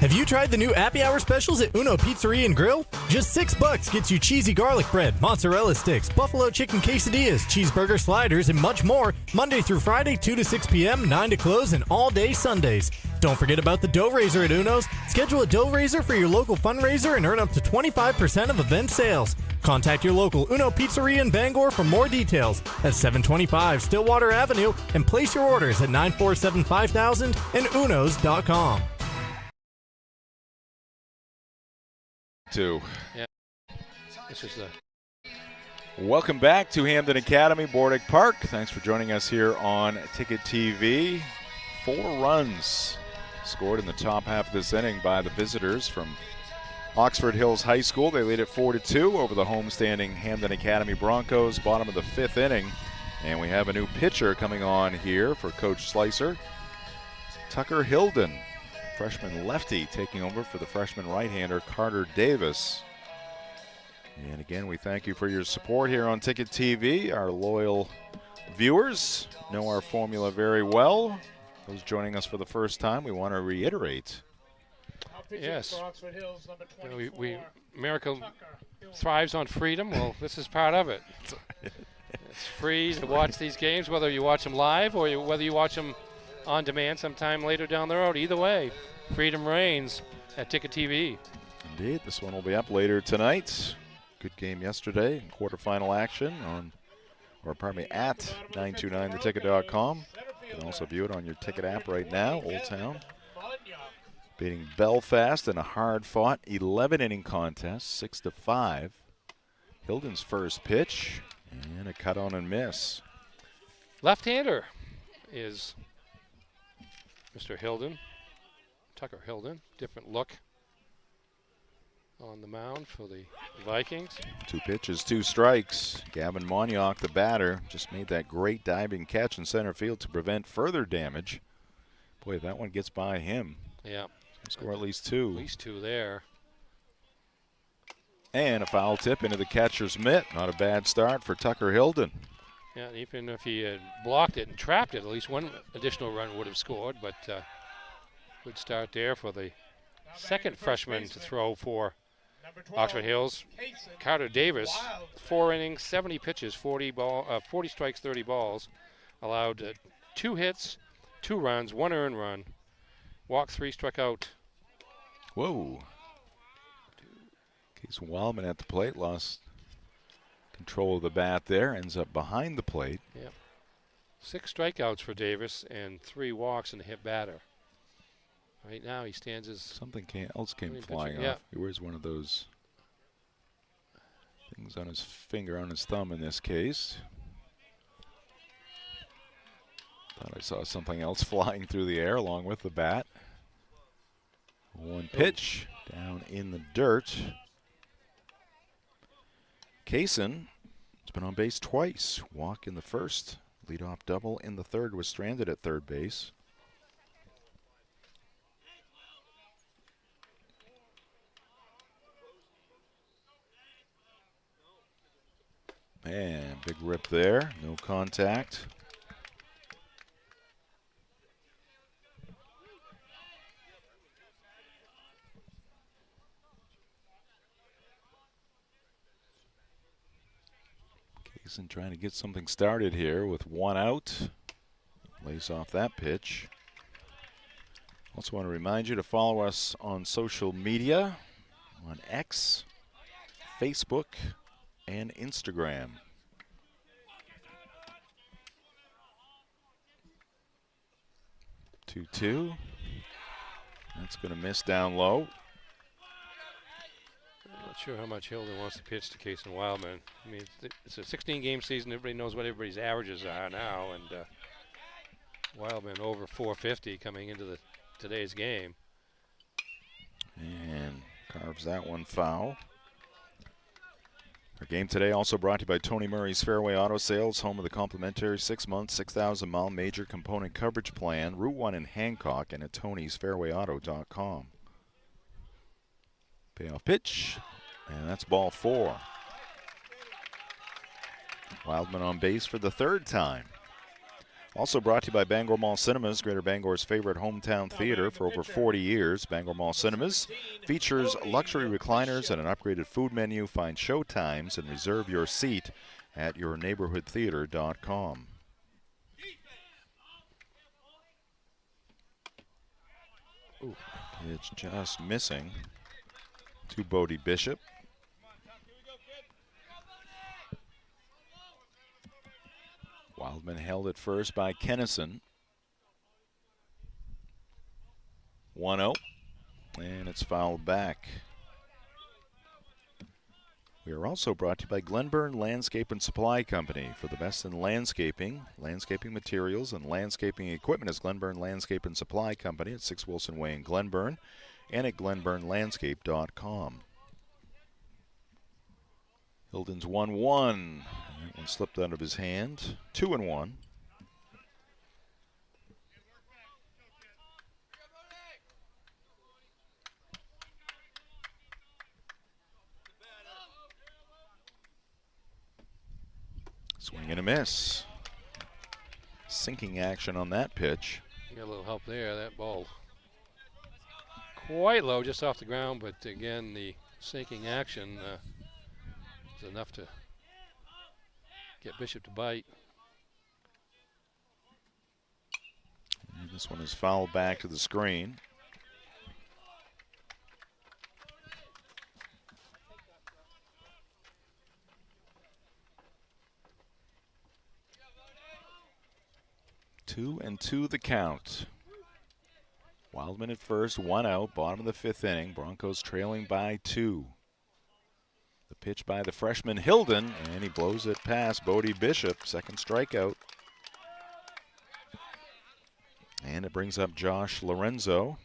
Speaker 14: Have you tried the new happy hour specials at Uno Pizzeria and Grill? Just $6 gets you cheesy garlic bread, mozzarella sticks, buffalo chicken quesadillas, cheeseburger sliders, and much more, Monday through Friday, 2 to 6 p.m., 9 to close, and all day Sundays. Don't forget about the dough raiser at Uno's. Schedule a dough raiser for your local fundraiser and earn up to 25% of event sales. Contact your local Uno Pizzeria in Bangor for more details at 725 Stillwater Avenue and place your orders at 947-5000 and unos.com.
Speaker 2: Yeah. This is the
Speaker 1: Welcome back to Hampden Academy, Bordick Park. Thanks for joining us here on Ticket TV. 4 runs scored in the top half of this inning by the visitors from Oxford Hills High School. They lead it 4-2 over the homestanding Hampden Academy Broncos, bottom of the 5th inning. And we have a new pitcher coming on here for Coach Slicer. Tucker Hilden, freshman lefty, taking over for the freshman right-hander Carter Davis. And again, we thank you for your support here on Ticket TV. Our loyal viewers know our formula very well. Those joining us for the first time, we want to reiterate.
Speaker 2: Yes. America thrives on freedom. Well, this is part of it. It's free to watch these games, whether you watch them live or whether you watch them on demand sometime later down the road. Either way, freedom reigns at Ticket TV.
Speaker 1: Indeed, this one will be up later tonight. Good game yesterday, quarterfinal action at 929theticket.com. You can also view it on your Ticket app right now, Old Town. Beating Belfast in a hard-fought 11-inning contest, 6-5. Hilden's first pitch, and a cut on and miss.
Speaker 2: Left-hander is Mr. Hilden, Tucker Hilden. Different look on the mound for the Vikings.
Speaker 1: 2 pitches, 2 strikes. Gavin Monyock, the batter, just made that great diving catch in center field to prevent further damage. Boy, if that one gets by him.
Speaker 2: Yeah.
Speaker 1: Score at least 2.
Speaker 2: At least 2 there.
Speaker 1: And a foul tip into the catcher's mitt. Not a bad start for Tucker Hilden.
Speaker 2: Yeah, even if he had blocked it and trapped it, at least one additional run would have scored. But good start there for the second freshman to throw for Oxford Hills. Carter Davis, 4 innings, 70 pitches, 40 strikes, 30 balls. Allowed 2 hits, 2 runs, 1 earned run. Walked 3, struck out.
Speaker 1: Whoa. Case Wildman at the plate, lost control of the bat there, ends up behind the plate.
Speaker 2: Yep. 6 strikeouts for Davis and 3 walks and a hit batter. Right now he stands as...
Speaker 1: Something else came flying off.
Speaker 2: Yeah.
Speaker 1: He wears one of those things on his finger, on his thumb in this case. Thought I saw something else flying through the air along with the bat. 1 pitch down in the dirt. Kaysen has been on base twice. Walk in the first, leadoff double in the third, was stranded at third base. And big rip there, no contact. Kaysen trying to get something started here with 1 out. Lays off that pitch. Also want to remind you to follow us on social media, on X, Facebook, and Instagram. Two. That's going to miss down low.
Speaker 2: I'm not sure how much Hilden wants to pitch to Kaysen Wildman. I mean, it's a 16-game season. Everybody knows what everybody's averages are now, and Wildman over 450 coming into today's game.
Speaker 1: And carves that one foul. Our game today also brought to you by Tony Murray's Fairway Auto Sales, home of the complimentary 6-month, 6,000-mile major component coverage plan, Route 1 in Hancock, and at tonysfairwayauto.com. Payoff pitch, and that's ball 4. Wildman on base for the 3rd time. Also brought to you by Bangor Mall Cinemas, Greater Bangor's favorite hometown theater for over 40 years. Bangor Mall Cinemas features luxury recliners and an upgraded food menu. Find show times and reserve your seat at yourneighborhoodtheater.com. It's just missing to Bodie Bishop. Wildman held at first by Kennison. 1-0, and it's fouled back. We are also brought to you by Glenburn Landscape and Supply Company. For the best in landscaping materials, and landscaping equipment is Glenburn Landscape and Supply Company at 6 Wilson Way in Glenburn and at glenburnlandscape.com. Hilden's 1-1. That one slipped out of his hand. 2-1. Swing and a miss. Sinking action on that pitch.
Speaker 2: Got a little help there. That ball quite low, just off the ground, but again, the sinking action is enough to get Bishop to bite.
Speaker 1: And this one is fouled back to the screen. Two and two the count. Wildman at first, 1 out, bottom of the 5th inning. Broncos trailing by 2. The pitch by the freshman Hilden, and he blows it past Bodie Bishop, second strikeout. And it brings up Josh Lorenzo,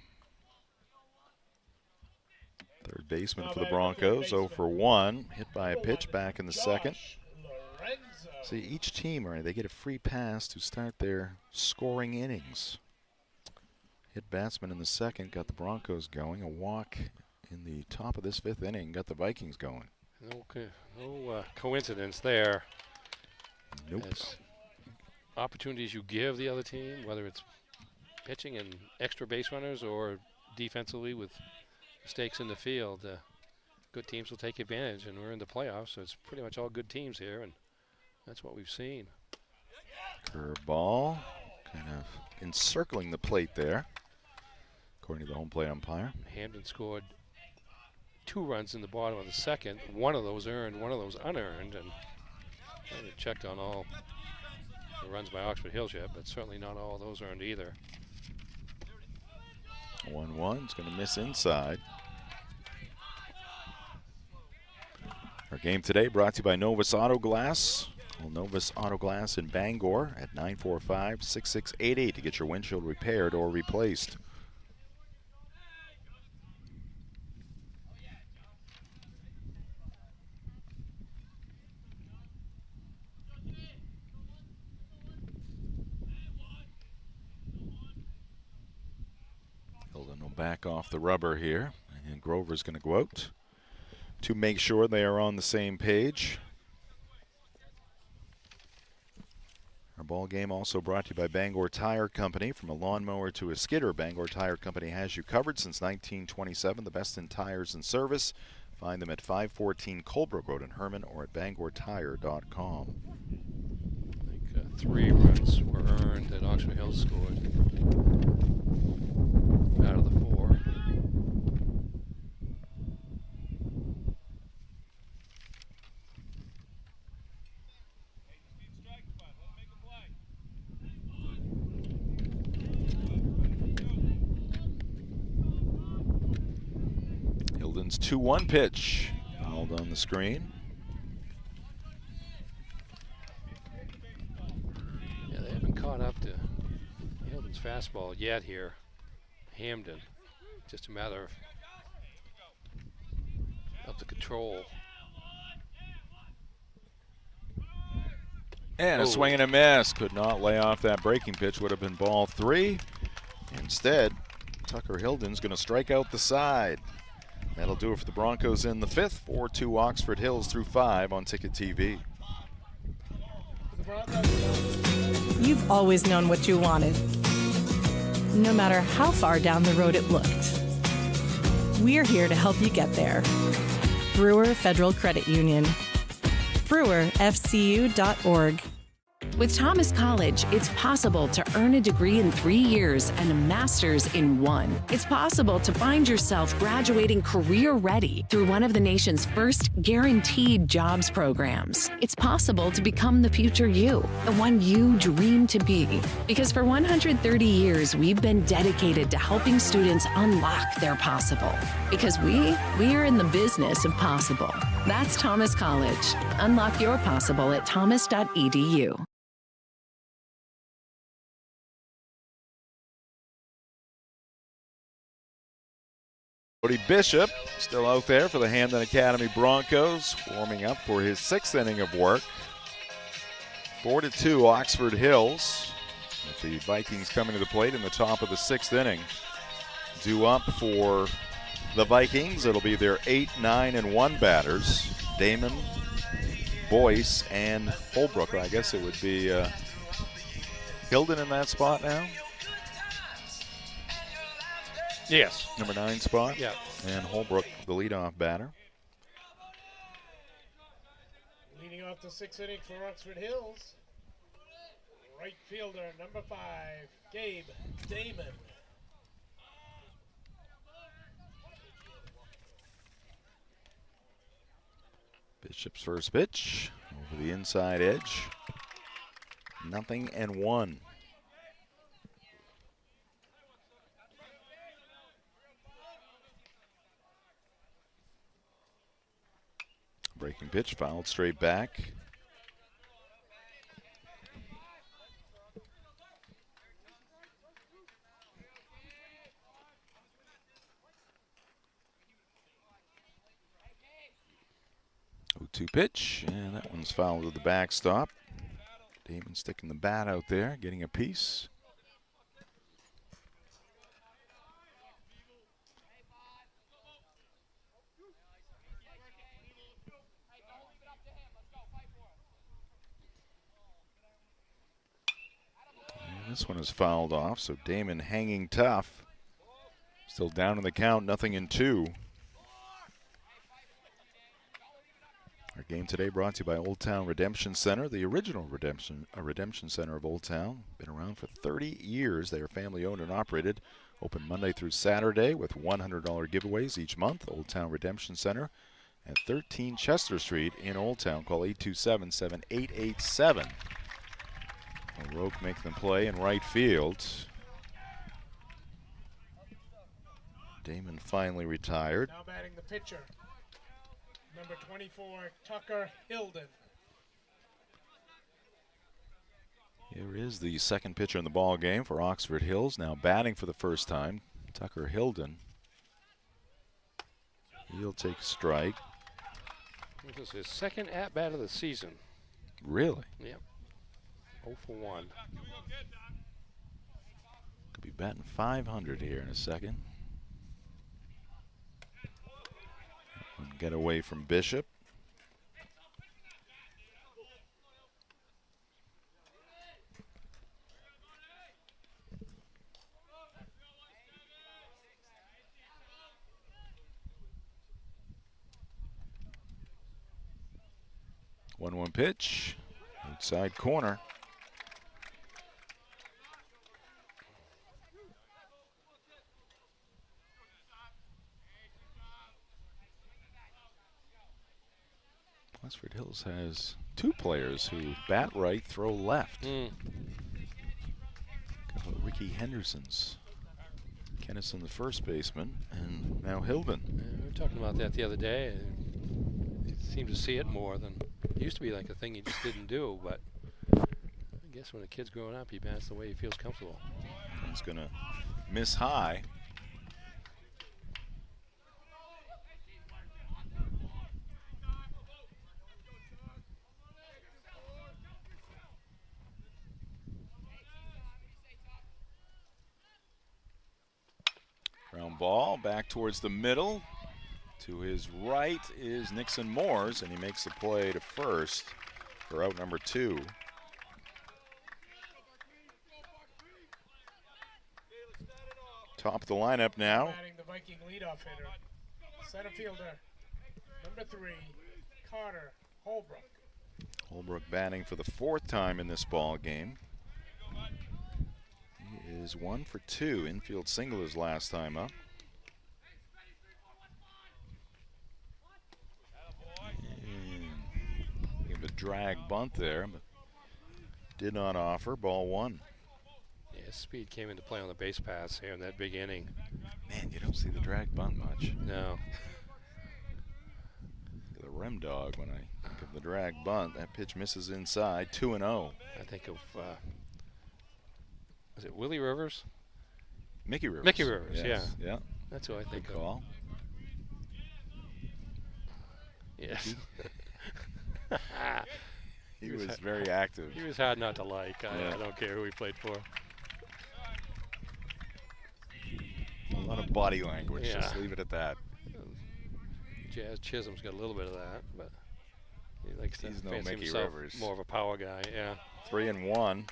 Speaker 1: third baseman for the Broncos, 0 for 1, hit by a pitch back in the second. See, each team, they get a free pass to start their scoring innings. Hit batsman in the second, got the Broncos going. A walk in the top of this 5th inning, got the Vikings going.
Speaker 2: No coincidence there.
Speaker 1: Nope.
Speaker 2: As opportunities you give the other team, whether it's pitching and extra base runners or defensively with mistakes in the field, good teams will take advantage, and we're in the playoffs, so it's pretty much all good teams here, and that's what we've seen.
Speaker 1: Curveball, kind of encircling the plate there, according to the home plate umpire.
Speaker 2: Hampden scored 2 runs in the bottom of the second. One of those earned, one of those unearned, and I haven't checked on all the runs by Oxford Hills yet, but certainly not all of those earned either.
Speaker 1: 1-1, it's going to miss inside. Our game today brought to you by Novus Auto Glass. Call Novus Auto Glass in Bangor at 945-6688 to get your windshield repaired or replaced. Hilden will back off the rubber here, and Grover's going to go out to make sure they are on the same page. Our ball game also brought to you by Bangor Tire Company. From a lawnmower to a skidder, Bangor Tire Company has you covered since 1927. The best in tires and service. Find them at 514 Colebrook Road in Herman or at bangortire.com.
Speaker 2: I think 3 runs were earned that Oxford Hills scored out of the 4.
Speaker 1: Hilden's 2-1 pitch. Fouled on the screen.
Speaker 2: Yeah, they haven't caught up to Hilden's fastball yet here. Hampden, just a matter of the control.
Speaker 1: And a swing and a miss. Could not lay off that breaking pitch. Would have been ball 3. Instead, Tucker Hilden's going to strike out the side. That'll do it for the Broncos in the 5th. 4-2 Oxford Hills through 5 on Ticket TV.
Speaker 4: You've always known what you wanted, no matter how far down the road it looked. We're here to help you get there. Brewer Federal Credit Union. brewerfcu.org.
Speaker 22: With Thomas College, it's possible to earn a degree in 3 years and a master's in 1. It's possible to find yourself graduating career ready through one of the nation's first guaranteed jobs programs. It's possible to become the future you, the one you dream to be. Because for 130 years, we've been dedicated to helping students unlock their possible. Because we're in the business of possible. That's Thomas College. Unlock your possible at thomas.edu.
Speaker 1: Brody Bishop still out there for the Hampden Academy Broncos, warming up for his 6th inning of work. 4-2 Oxford Hills, with the Vikings coming to the plate in the top of the 6th inning. Due up for the Vikings, it'll be their 8, 9, and 1 batters. Damon, Boyce, and Holbrook. I guess it would be Hilden in that spot now?
Speaker 2: Yes.
Speaker 1: Number 9 spot?
Speaker 2: Yeah.
Speaker 1: And Holbrook, the leadoff batter.
Speaker 3: Leading off the 6th inning for Oxford Hills, right fielder, number 5, Gabe Damon.
Speaker 1: Bishop's first pitch over the inside edge. 0-1. Breaking pitch fouled straight back. Oh, 2 pitch, and that one's fouled to the backstop. Damon sticking the bat out there, getting a piece. And this one is fouled off, so Damon hanging tough. Still down in the count, 0-2. Our game today brought to you by Old Town Redemption Center, the original redemption center of Old Town. Been around for 30 years. They are family owned and operated. Open Monday through Saturday with $100 giveaways each month. Old Town Redemption Center at 13 Chester Street in Old Town. Call 827-7887. O'Rourke make them play in right field. Damon finally retired.
Speaker 3: Now batting the pitcher, number 24, Tucker Hilden.
Speaker 1: Here is the second pitcher in the ball game for Oxford Hills. Now batting for the first time, Tucker Hilden. He'll take a strike.
Speaker 2: This is his second at-bat of the season.
Speaker 1: Really?
Speaker 2: Yep. 0 for 1.
Speaker 1: Could be batting 500 here in a second. Get away from Bishop. One pitch, outside corner. Oxford Hills has 2 players who bat right, throw left. Ricky Henderson's. Kennison, the first baseman, and now Hilden.
Speaker 2: Yeah, we were talking about that the other day. You seem to see it more than it used to be, like a thing you just didn't do. But I guess when a kid's growing up, he bats the way he feels comfortable.
Speaker 1: He's going to miss high. Ground ball back towards the middle. To his right is Nixon Moores, and he makes the play to first for out number 2. Top of the lineup now.
Speaker 3: Batting the Viking leadoff hitter, center fielder, number 3, Carter Holbrook.
Speaker 1: Holbrook batting for the 4th time in this ball game. He is 1 for 2. Infield single his last time up. Give a drag bunt there, but did not offer. Ball 1.
Speaker 2: Yeah, speed came into play on the base pass here in that big inning.
Speaker 1: Man, you don't see the drag bunt much.
Speaker 2: No.
Speaker 1: The rim dog when I think of the drag bunt. That pitch misses inside. 2-0.
Speaker 2: I think of is it Willie Rivers?
Speaker 1: Mickey Rivers.
Speaker 2: Mickey Rivers,
Speaker 1: yes.
Speaker 2: yeah.
Speaker 1: Yeah.
Speaker 2: That's who I think
Speaker 1: Good
Speaker 2: of.
Speaker 1: call.
Speaker 2: Yes.
Speaker 1: He was very active.
Speaker 2: He was hard not to like.
Speaker 1: Yeah.
Speaker 2: I don't care who he played for.
Speaker 1: A lot of body language.
Speaker 2: Yeah.
Speaker 1: Just leave it at that.
Speaker 2: Jazz Chisholm's got a little bit of that, but he likes to
Speaker 1: He's no
Speaker 2: fancy
Speaker 1: Mickey
Speaker 2: himself
Speaker 1: Rivers.
Speaker 2: more of a power guy. Yeah.
Speaker 1: 3-1.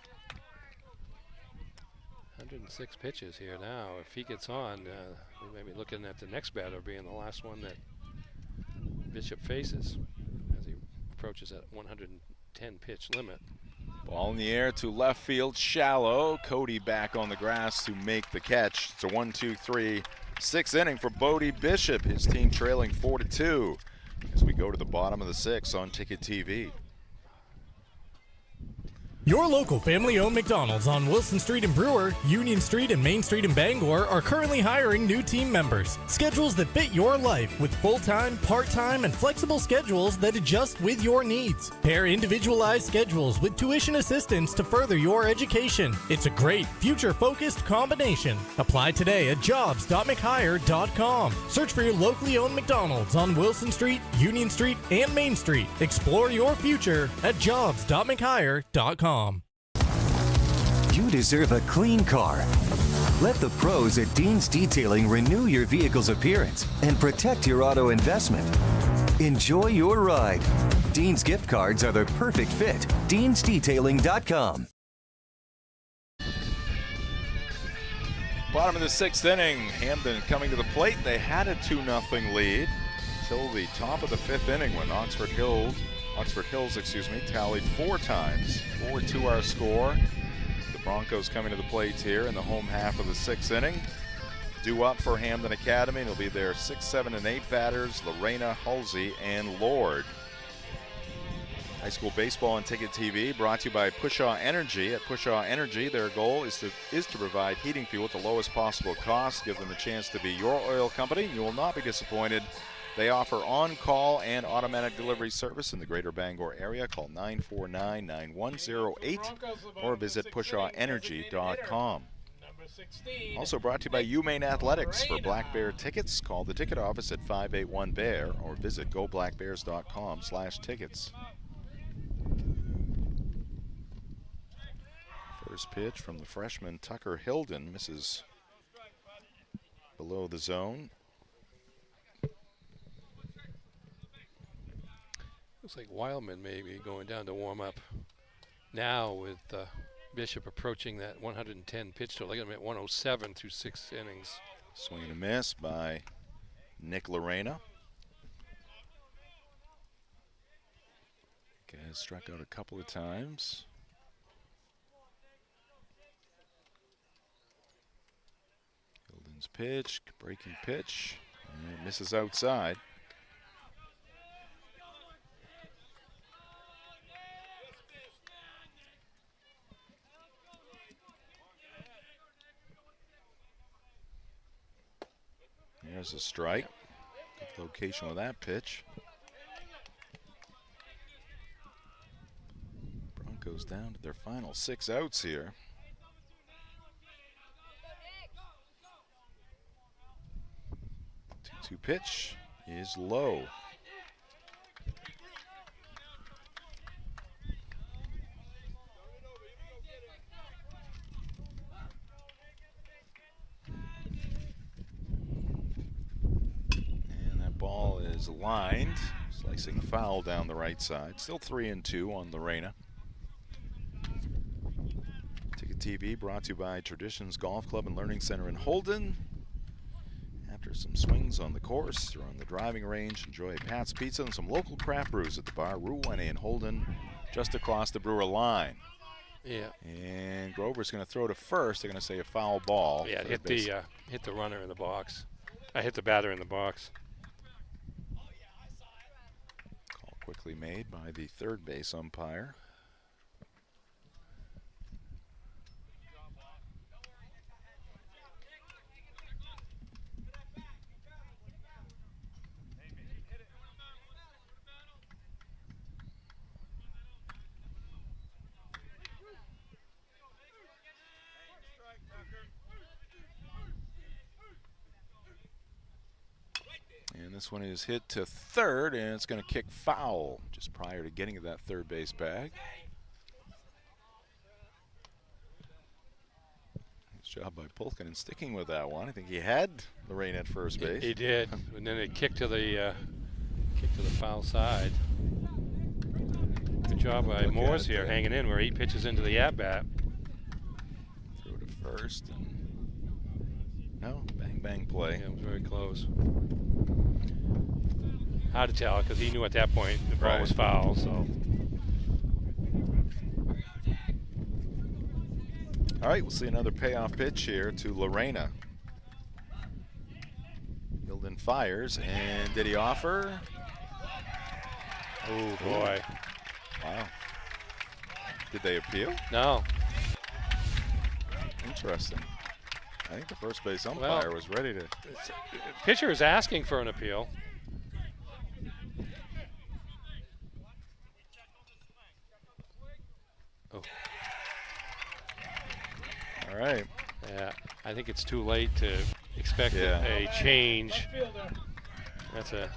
Speaker 2: 106 pitches here now. If he gets on, we may be looking at the next batter being the last one that Bishop faces as he approaches that 110 pitch limit.
Speaker 1: Ball in the air to left field, shallow. Cody back on the grass to make the catch. It's a 1-2-3, 6th inning for Bodie Bishop. His team trailing 4-2 as we go to the bottom of the 6th on Ticket TV.
Speaker 14: Your local family-owned McDonald's on Wilson Street in Brewer, Union Street and Main Street in Bangor are currently hiring new team members. Schedules that fit your life with full-time, part-time, and flexible schedules that adjust with your needs. Pair individualized schedules with tuition assistance to further your education. It's a great, future-focused combination. Apply today at jobs.mchire.com. Search for your locally owned McDonald's on Wilson Street, Union Street, and Main Street. Explore your future at jobs.mchire.com.
Speaker 12: You deserve a clean car. Let the pros at Dean's Detailing renew your vehicle's appearance and protect your auto investment. Enjoy your ride. Dean's gift cards are the perfect fit. Dean'sDetailing.com.
Speaker 1: Bottom of the 6th inning, Hampden coming to the plate. They had a 2-0 lead until the top of the 5th inning when Oxford Hills, tallied 4 times. 4-2 our score. The Broncos coming to the plate here in the home half of the 6th inning. Due up for Hampden Academy, and it'll be their 6, 7, and 8 batters, Lorena, Halsey, and Lord. High school baseball on Ticket TV brought to you by Pushaw Energy. At Pushaw Energy, their goal is to provide heating fuel at the lowest possible cost. Give them a chance to be your oil company. You will not be disappointed. They offer on-call and automatic delivery service in the greater Bangor area. Call 949-9108 or visit pushawenergy.com. Also brought to you by UMaine Athletics. For Black Bear tickets, call the ticket office at 581-BEAR or visit goblackbears.com/tickets. First pitch from the freshman Tucker Hilden misses below the zone.
Speaker 2: Looks like Wildman may be going down to warm up now with Bishop approaching that 110 pitch total. They're going to be at 107 through 6 innings.
Speaker 1: Swing and a miss by Nick Lorena. Has struck out a couple of times. Hilden's pitch, breaking pitch, and it misses outside. There's a strike. Good location with that pitch. Broncos down to their final 6 outs here. The 2-2 pitch is low. Ball is lined, slicing foul down the right side. Still 3-2 on Lorena. Ticket TV brought to you by Traditions Golf Club and Learning Center in Holden. After some swings on the course, you're on the driving range. Enjoy Pat's Pizza and some local craft brews at the bar, Route 1A in Holden, just across the Brewer line.
Speaker 2: Yeah.
Speaker 1: And Grover's going to throw to first. They're going to say a foul ball.
Speaker 2: Yeah, hit the runner in the box. I hit the batter in the box.
Speaker 1: Quickly made by the third base umpire. And This one is hit to third, and it's going to kick foul just prior to getting to that third base bag. Nice job by Pulkinen sticking with that one. I think he had Lorraine at first base.
Speaker 2: He did, and then it kicked to the foul side. Good job by Morse here, hanging in where he pitches into the at-bat.
Speaker 1: Throw to first. And no, bang play.
Speaker 2: Yeah, it was very close. Hard to tell because he knew at that point the ball was foul. So.
Speaker 1: All right, we'll see another payoff pitch here to Lorena. Hilden fires, and did he offer?
Speaker 2: Oh boy!
Speaker 1: Wow. Did they appeal?
Speaker 2: No.
Speaker 1: Interesting. I think the first base umpire was ready to.
Speaker 2: Pitcher is asking for an appeal. Oh.
Speaker 1: All right.
Speaker 2: Yeah, I think it's too late to expect a change. That's a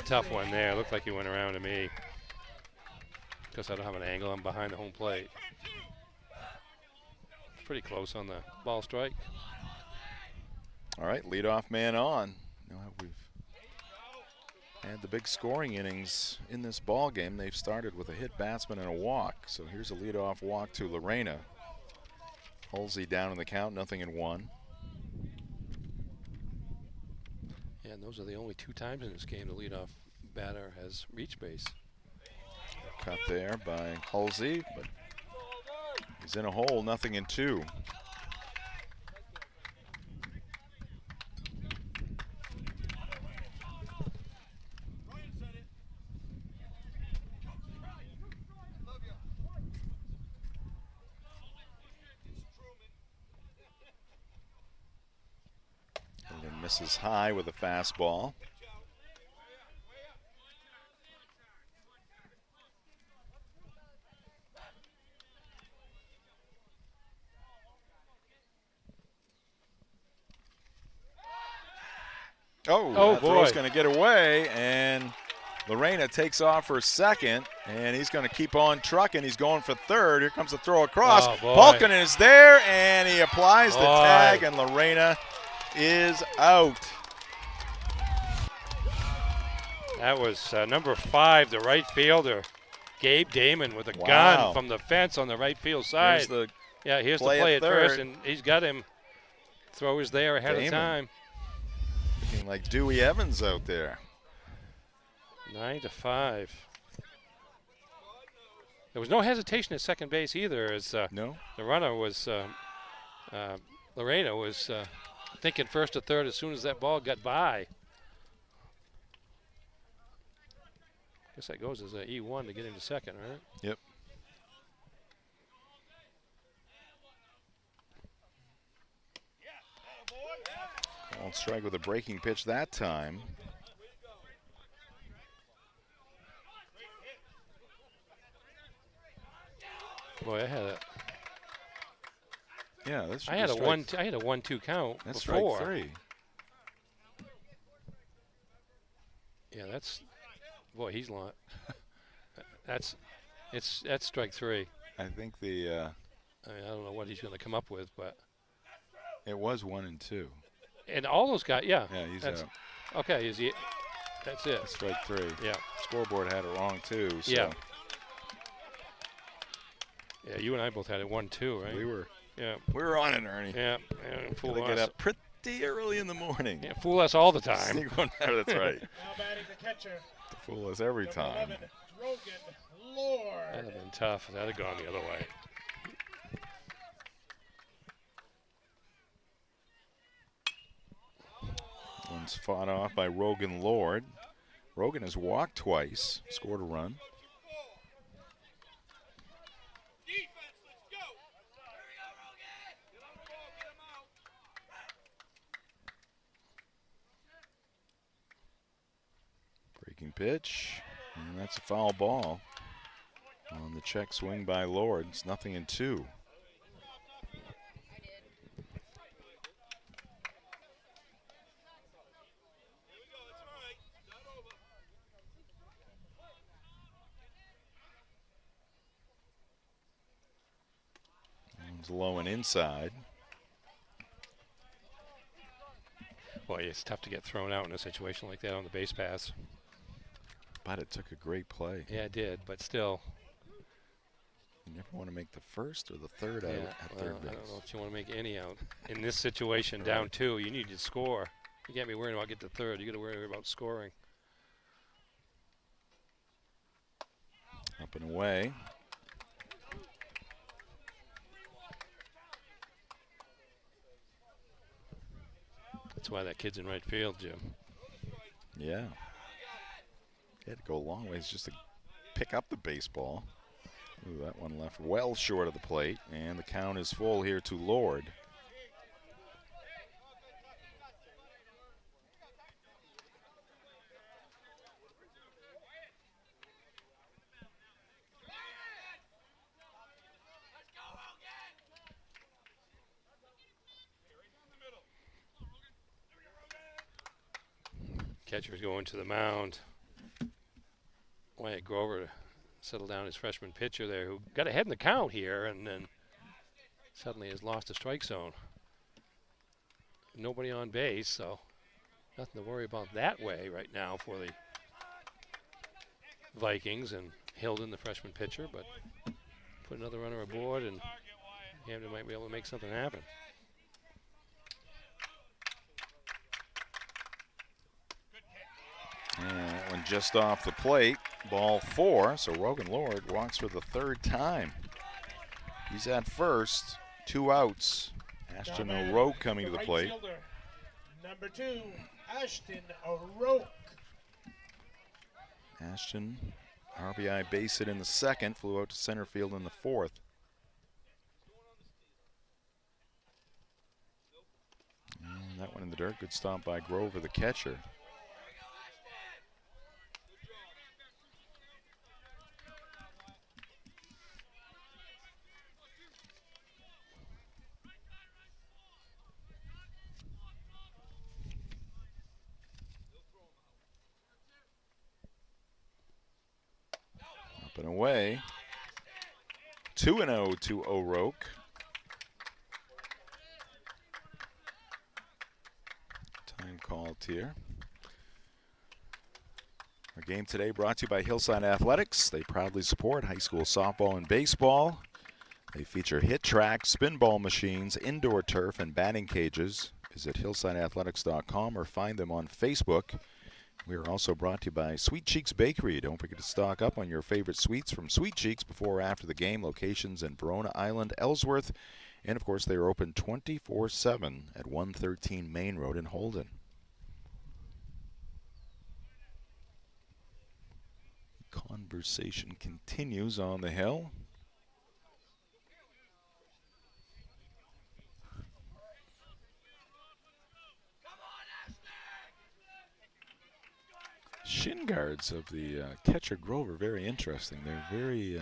Speaker 2: tough one there. It looked like he went around to me because I don't have an angle. I'm behind the home plate. Pretty close on the ball strike.
Speaker 1: All right, leadoff man on. Now we've had the big scoring innings in this ball game. They've started with a hit batsman and a walk. So here's a leadoff walk to Lorena. Halsey down in the count, 0-1.
Speaker 2: Yeah, and those are the only 2 times in this game the leadoff batter has reached base.
Speaker 1: Cut there by Halsey, but he's in a hole, 0-2. And then misses high with a fastball. Oh, that throw's going to get away, and Lorena takes off for second, and he's going to keep on trucking. He's going for third. Here comes the throw across. Pulkinen is there, and he applies the tag, and Lorena is out.
Speaker 2: That was number 5, the right fielder, Gabe Damon, with a gun from the fence on the right field side.
Speaker 1: Here's the
Speaker 2: here's the
Speaker 1: play
Speaker 2: play
Speaker 1: at
Speaker 2: at first,
Speaker 1: third.
Speaker 2: and he's got him. Throw is there ahead of time.
Speaker 1: Looking like Dewey Evans out there.
Speaker 2: 9-5. There was no hesitation at second base either, as
Speaker 1: no.
Speaker 2: The runner was Lorena was thinking first to third as soon as that ball got by. Guess that goes as an E1 to get into second, right?
Speaker 1: Yep. Called strike with a breaking pitch that time.
Speaker 2: Boy, I had a.
Speaker 1: Yeah, that's.
Speaker 2: I had a 1-2 count
Speaker 1: that's
Speaker 2: before.
Speaker 1: Strike 3.
Speaker 2: Yeah, that's. Boy, he's long. That's strike 3.
Speaker 1: I think the.
Speaker 2: I mean, I don't know what he's going to come up with, but.
Speaker 1: It was 1 and 2.
Speaker 2: And all those guys, yeah.
Speaker 1: Yeah, he's
Speaker 2: that's,
Speaker 1: out.
Speaker 2: Okay, that's it.
Speaker 1: Strike 3.
Speaker 2: Yeah.
Speaker 1: Scoreboard had it wrong too. So.
Speaker 2: Yeah. Yeah, you and I both had it 1-2, right?
Speaker 1: We were.
Speaker 2: Yeah.
Speaker 1: We were on it, Ernie.
Speaker 2: Yeah. Fool
Speaker 1: Gotta
Speaker 2: us.
Speaker 1: get up pretty early in the morning.
Speaker 2: Yeah, fool us all the time.
Speaker 1: Sneak one out, that's right.
Speaker 3: Now batting the catcher.
Speaker 1: To fool us every
Speaker 3: Number
Speaker 1: time.
Speaker 3: 11, Rogan Lord.
Speaker 2: That'd have been tough. That'd have gone the other way.
Speaker 1: One's fought off by Rogan Lord. Rogan has walked twice, scored a run. Breaking pitch, and that's a foul ball. On the check swing by Lord, it's 0-2. It's low and inside.
Speaker 2: Boy, it's tough to get thrown out in a situation like that on the base pass.
Speaker 1: But it took a great play.
Speaker 2: Yeah, it did, but still.
Speaker 1: You never want to make the first or the third out at third base.
Speaker 2: I don't know if you want to make any out. In this situation, down 2, you need to score. You can't be worrying about getting to third. You got to worry about scoring.
Speaker 1: Up and away.
Speaker 2: That's why that kid's in right field, Jim.
Speaker 1: Yeah. He had to go a long ways just to pick up the baseball. Ooh, that one left well short of the plate, and the count is full here to Lord.
Speaker 2: Catcher's going to the mound. Wyatt Grover settled down his freshman pitcher there, who got ahead in the count here and then suddenly has lost a strike zone. Nobody on base, so nothing to worry about that way right now for the Vikings. And Hampden, the freshman pitcher, but put another runner aboard and Hampden might be able to make something happen.
Speaker 1: And that one just off the plate. Ball 4. So Rogan Lord walks for the third time. He's at first. 2 outs. Ashton O'Rourke coming to the plate.
Speaker 3: Fielder, number 2, Ashton O'Rourke.
Speaker 1: Ashton, RBI base hit in the second, flew out to center field in the 4th. And that one in the dirt. Good stop by Grover, the catcher. Up and away. 2-0 to O'Rourke. Time called here. Our game today brought to you by Hillside Athletics. They proudly support high school softball and baseball. They feature hit track, spin ball machines, indoor turf, and batting cages. Visit hillsideathletics.com or find them on Facebook. We are also brought to you by Sweet Cheeks Bakery. Don't forget to stock up on your favorite sweets from Sweet Cheeks before or after the game. Locations in Verona Island, Ellsworth, and of course they are open 24/7 at 113 Main Road in Holden. Conversation continues on the hill. Shin guards of the catcher Grover, very interesting. They're very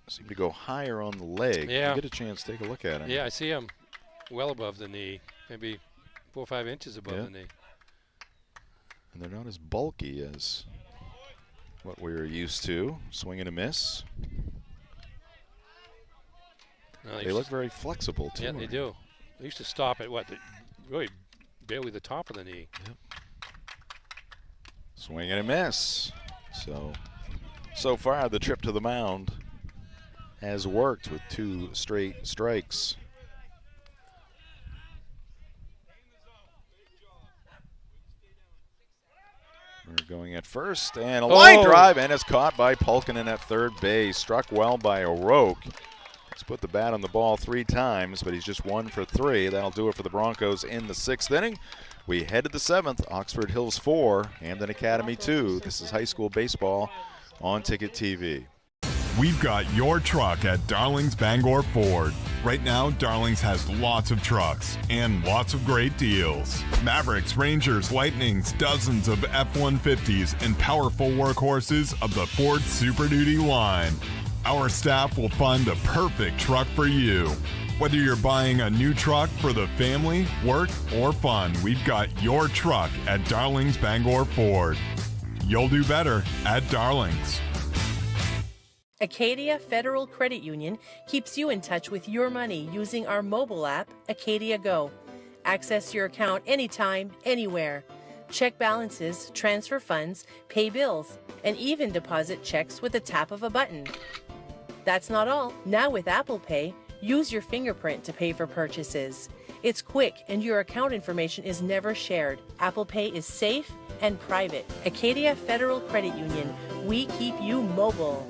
Speaker 1: seem to go higher on the leg.
Speaker 2: Yeah.
Speaker 1: You get a chance to take a look at him.
Speaker 2: Yeah, I see him well above the knee, maybe 4 or 5 inches above the knee.
Speaker 1: And they're not as bulky as what we were used to. Swing and a miss.
Speaker 2: No,
Speaker 1: they look very flexible too.
Speaker 2: Yeah, they do. They used to stop at really barely the top of the knee.
Speaker 1: Yep. Swing and a miss. So far the trip to the mound has worked with 2 straight strikes. We're going at first, and a line drive, and it's caught by Pulkinen at third base. Struck well by O'Rourke. He's put the bat on the ball 3 times, but he's just 1 for 3. That'll do it for the Broncos in the 6th inning. We head to the 7th, Oxford Hills 4, Hampden Academy 2. This is high school baseball on Ticket TV.
Speaker 6: We've got your truck at Darling's Bangor Ford. Right now, Darling's has lots of trucks and lots of great deals. Mavericks, Rangers, Lightnings, dozens of F-150s, and powerful workhorses of the Ford Super Duty line. Our staff will find the perfect truck for you. Whether you're buying a new truck for the family, work, or fun, we've got your truck at Darling's Bangor Ford. You'll do better at Darling's.
Speaker 11: Acadia Federal Credit Union keeps you in touch with your money using our mobile app, Acadia Go. Access your account anytime, anywhere. Check balances, transfer funds, pay bills, and even deposit checks with the tap of a button. That's not all. Now with Apple Pay, use your fingerprint to pay for purchases. It's quick and your account information is never shared. Apple Pay is safe and private. Acadia Federal Credit Union. We keep you mobile.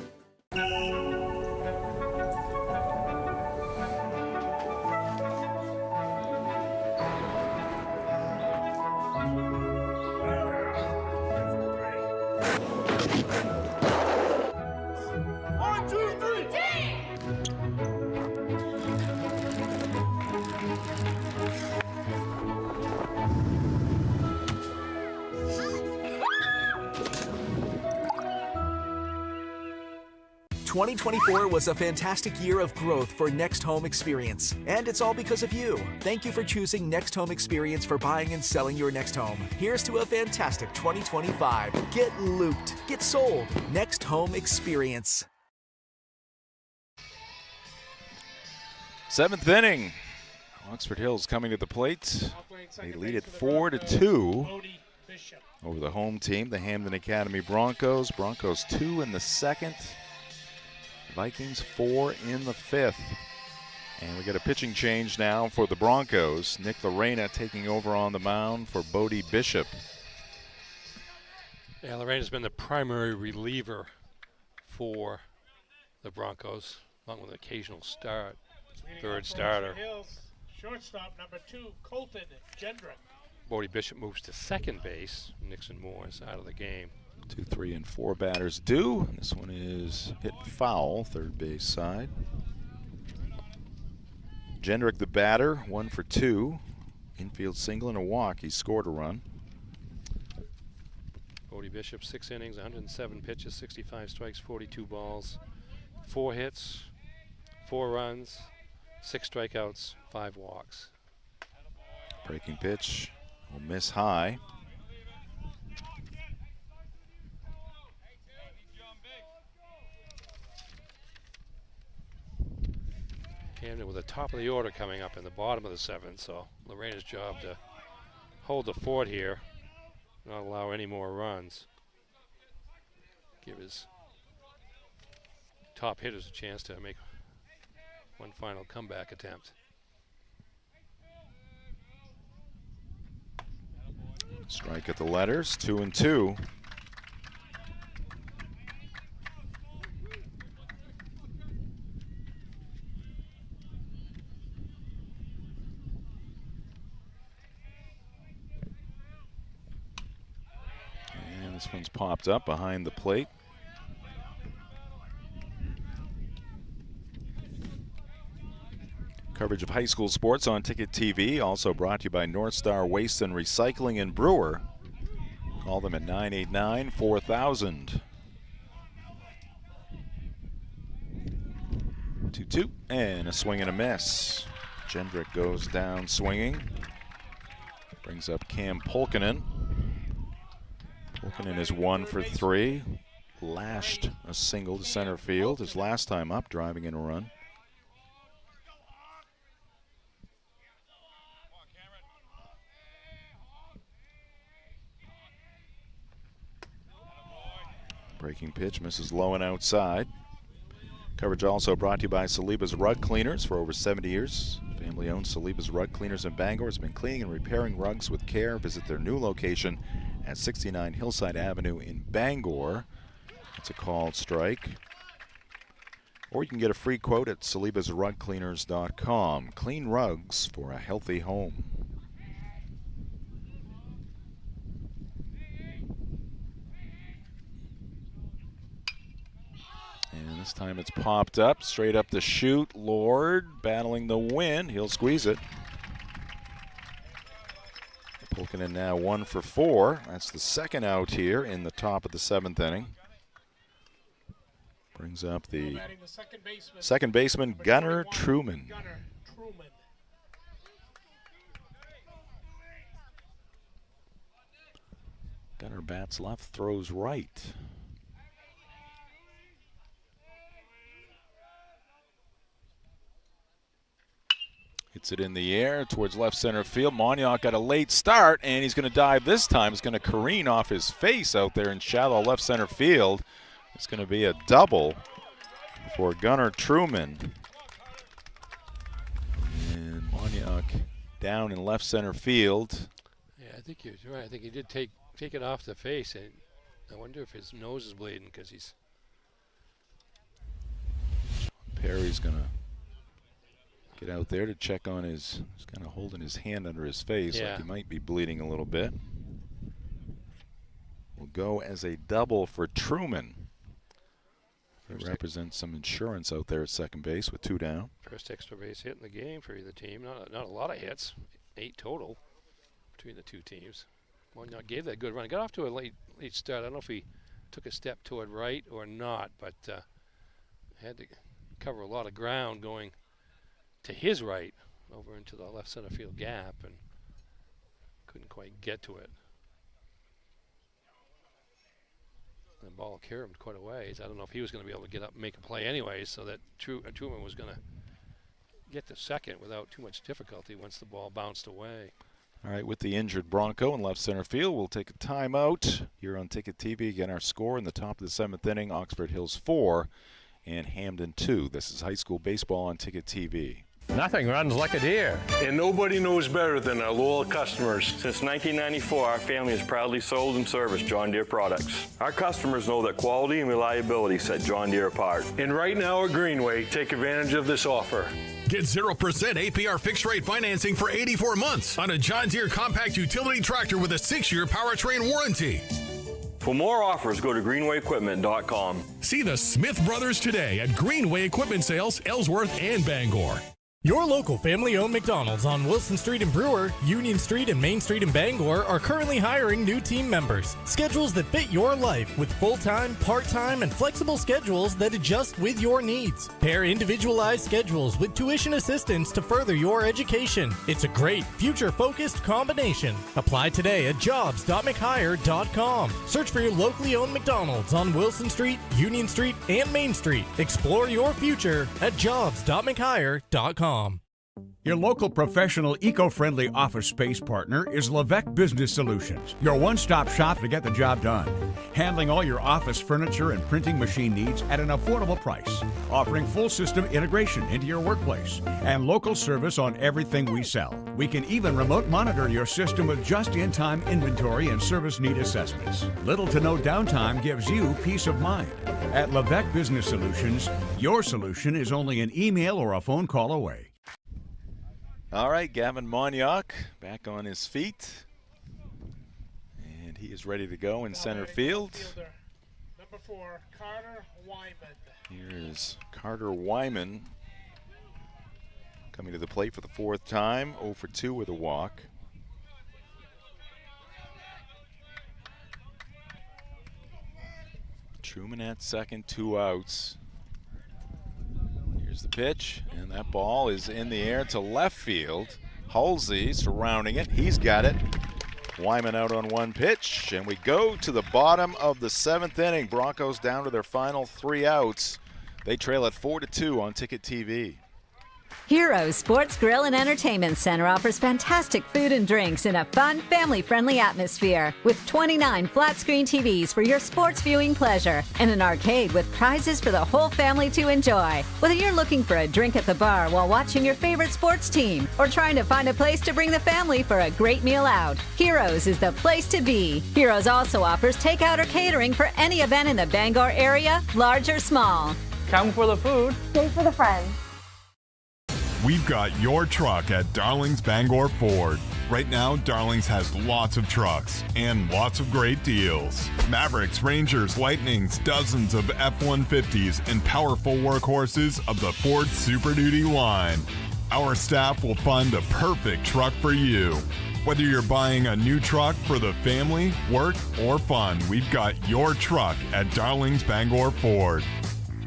Speaker 3: One, two, three, team!
Speaker 10: 2024 was a fantastic year of growth for Next Home Experience, and it's all because of you. Thank you for choosing Next Home Experience for buying and selling your next home. Here's to a fantastic 2025. Get looped, get sold. Next Home Experience.
Speaker 1: 7th inning. Oxford Hills coming to the plate. They lead it 4-2 over the home team, the Hampden Academy Broncos. Broncos 2 in the second. Vikings 4 in the 5th. And we got a pitching change now for the Broncos. Nick Lorena taking over on the mound for Bodie Bishop.
Speaker 2: Yeah, Lorena's been the primary reliever for the Broncos, along with an occasional start, third starter.
Speaker 3: Hills, shortstop number 2, Colton Gendrick.
Speaker 2: Bodie Bishop moves to second base. Nixon Moore is out of the game.
Speaker 1: 2, 3, and 4 batters due. This one is hit foul, third base side. Gendrick the batter, 1 for 2. Infield single and a walk. He scored a run.
Speaker 2: Bodie Bishop, 6 innings, 107 pitches, 65 strikes, 42 balls, 4 hits, 4 runs, 6 strikeouts, 5 walks.
Speaker 1: Breaking pitch will miss high.
Speaker 2: Hampden with the top of the order coming up in the bottom of the 7th, so Lorena's job to hold the fort here, not allow any more runs. Give his top hitters a chance to make one final comeback attempt.
Speaker 1: Strike at the letters, 2-2. This one's popped up behind the plate. Coverage of high school sports on Ticket TV, also brought to you by North Star Waste and Recycling in Brewer. Call them at 989-4000. 2-2 and a swing and a miss. Gendrick goes down swinging. Brings up Cam Polkinen. Polkinen is 1 for 3. Lashed a single to center field his last time up, driving in a run. Breaking pitch misses low and outside. Coverage also brought to you by Saliba's Rug Cleaners. For over 70 years, family-owned Saliba's Rug Cleaners in Bangor has been cleaning and repairing rugs with care. Visit their new location at 69 Hillside Avenue in Bangor. It's a called strike. Or you can get a free quote at salibasrugcleaners.com. Clean rugs for a healthy home. And this time it's popped up, straight up the chute. Lord battling the wind. He'll squeeze it. Polkinen now 1 for 4. That's the second out here in the top of the 7th inning. Brings up the second baseman, Gunnar Truman. Gunnar bats left, throws right. Hits it in the air towards left center field. Monyauk got a late start, and he's going to dive this time. He's going to careen off his face out there in shallow left center field. It's going to be a double for Gunnar Truman. And Monyauk down in left center field.
Speaker 2: Yeah, I think you're right. I think he did take it off the face, and I wonder if his nose is bleeding because he's.
Speaker 1: Perry's going to get out there to check on his, he's kind of holding his hand under his face like he might be bleeding a little bit. Will go as a double for Truman. It represents some insurance out there at second base with 2 down.
Speaker 2: First extra base hit in the game for either team. Not a lot of hits, 8 total between the two teams. Monyauk gave that good run. Got off to a late start. I don't know if he took a step toward right or not, but had to cover a lot of ground going to his right over into the left center field gap and couldn't quite get to it. The ball carried him quite a ways. I don't know if he was going to be able to get up and make a play anyway, so that Truman was going to get to second without too much difficulty once the ball bounced away.
Speaker 1: All right, with the injured Bronco in left center field, we'll take a timeout here on Ticket TV. Again, our score in the top of the 7th inning, Oxford Hills 4 and Hampden 2. This is high school baseball on Ticket TV.
Speaker 18: Nothing runs like a deer.
Speaker 19: And nobody knows better than our loyal customers. Since 1994, our family has proudly sold and serviced John Deere products. Our customers know that quality and reliability set John Deere apart. And right now at Greenway, take advantage of this offer.
Speaker 20: Get 0% APR fixed rate financing for 84 months on a John Deere compact utility tractor with a 6-year powertrain warranty.
Speaker 19: For more offers, go to greenwayequipment.com.
Speaker 20: See the Smith brothers today at Greenway Equipment Sales, Ellsworth and Bangor.
Speaker 14: Your local family-owned McDonald's on Wilson Street in Brewer, Union Street and Main Street in Bangor are currently hiring new team members. Schedules that fit your life with full-time, part-time, and flexible schedules that adjust with your needs. Pair individualized schedules with tuition assistance to further your education. It's a great, future-focused combination. Apply today at jobs.mchire.com. Search for your locally owned McDonald's on Wilson Street, Union Street, and Main Street. Explore your future at jobs.mchire.com.
Speaker 8: Your local professional eco-friendly office space partner is Levesque Business Solutions, your one-stop shop to get the job done. Handling all your office furniture and printing machine needs at an affordable price. Offering full system integration into your workplace and local service on everything we sell. We can even remote monitor your system with just-in-time inventory and service need assessments. Little to no downtime gives you peace of mind. At Levesque Business Solutions, your solution is only an email or a phone call away.
Speaker 1: All right, Gavin Monyauk back on his feet. And he is ready to go in center field.
Speaker 3: Number 4, Carter Wyman.
Speaker 1: Here is Carter Wyman coming to the plate for the 4th time, 0 for 2 with a walk. Truman at second, 2 outs. Here's the pitch, and that ball is in the air to left field. Halsey surrounding it. He's got it. Wyman out on 1 pitch, and we go to the bottom of the 7th inning. Broncos down to their final 3 outs. They trail at 4-2 on Ticket TV.
Speaker 7: Heroes Sports Grill and Entertainment Center offers fantastic food and drinks in a fun, family-friendly atmosphere with 29 flat-screen TVs for your sports viewing pleasure and an arcade with prizes for the whole family to enjoy. Whether you're looking for a drink at the bar while watching your favorite sports team or trying to find a place to bring the family for a great meal out, Heroes is the place to be. Heroes also offers takeout or catering for any event in the Bangor area, large or small.
Speaker 5: Come for the food.
Speaker 9: Stay for the friends.
Speaker 6: We've got your truck at Darling's Bangor Ford. Right now, Darling's has lots of trucks and lots of great deals. Mavericks, Rangers, Lightnings, dozens of F-150s, and powerful workhorses of the Ford Super Duty line. Our staff will find the perfect truck for you. Whether you're buying a new truck for the family, work, or fun, we've got your truck at Darling's Bangor Ford.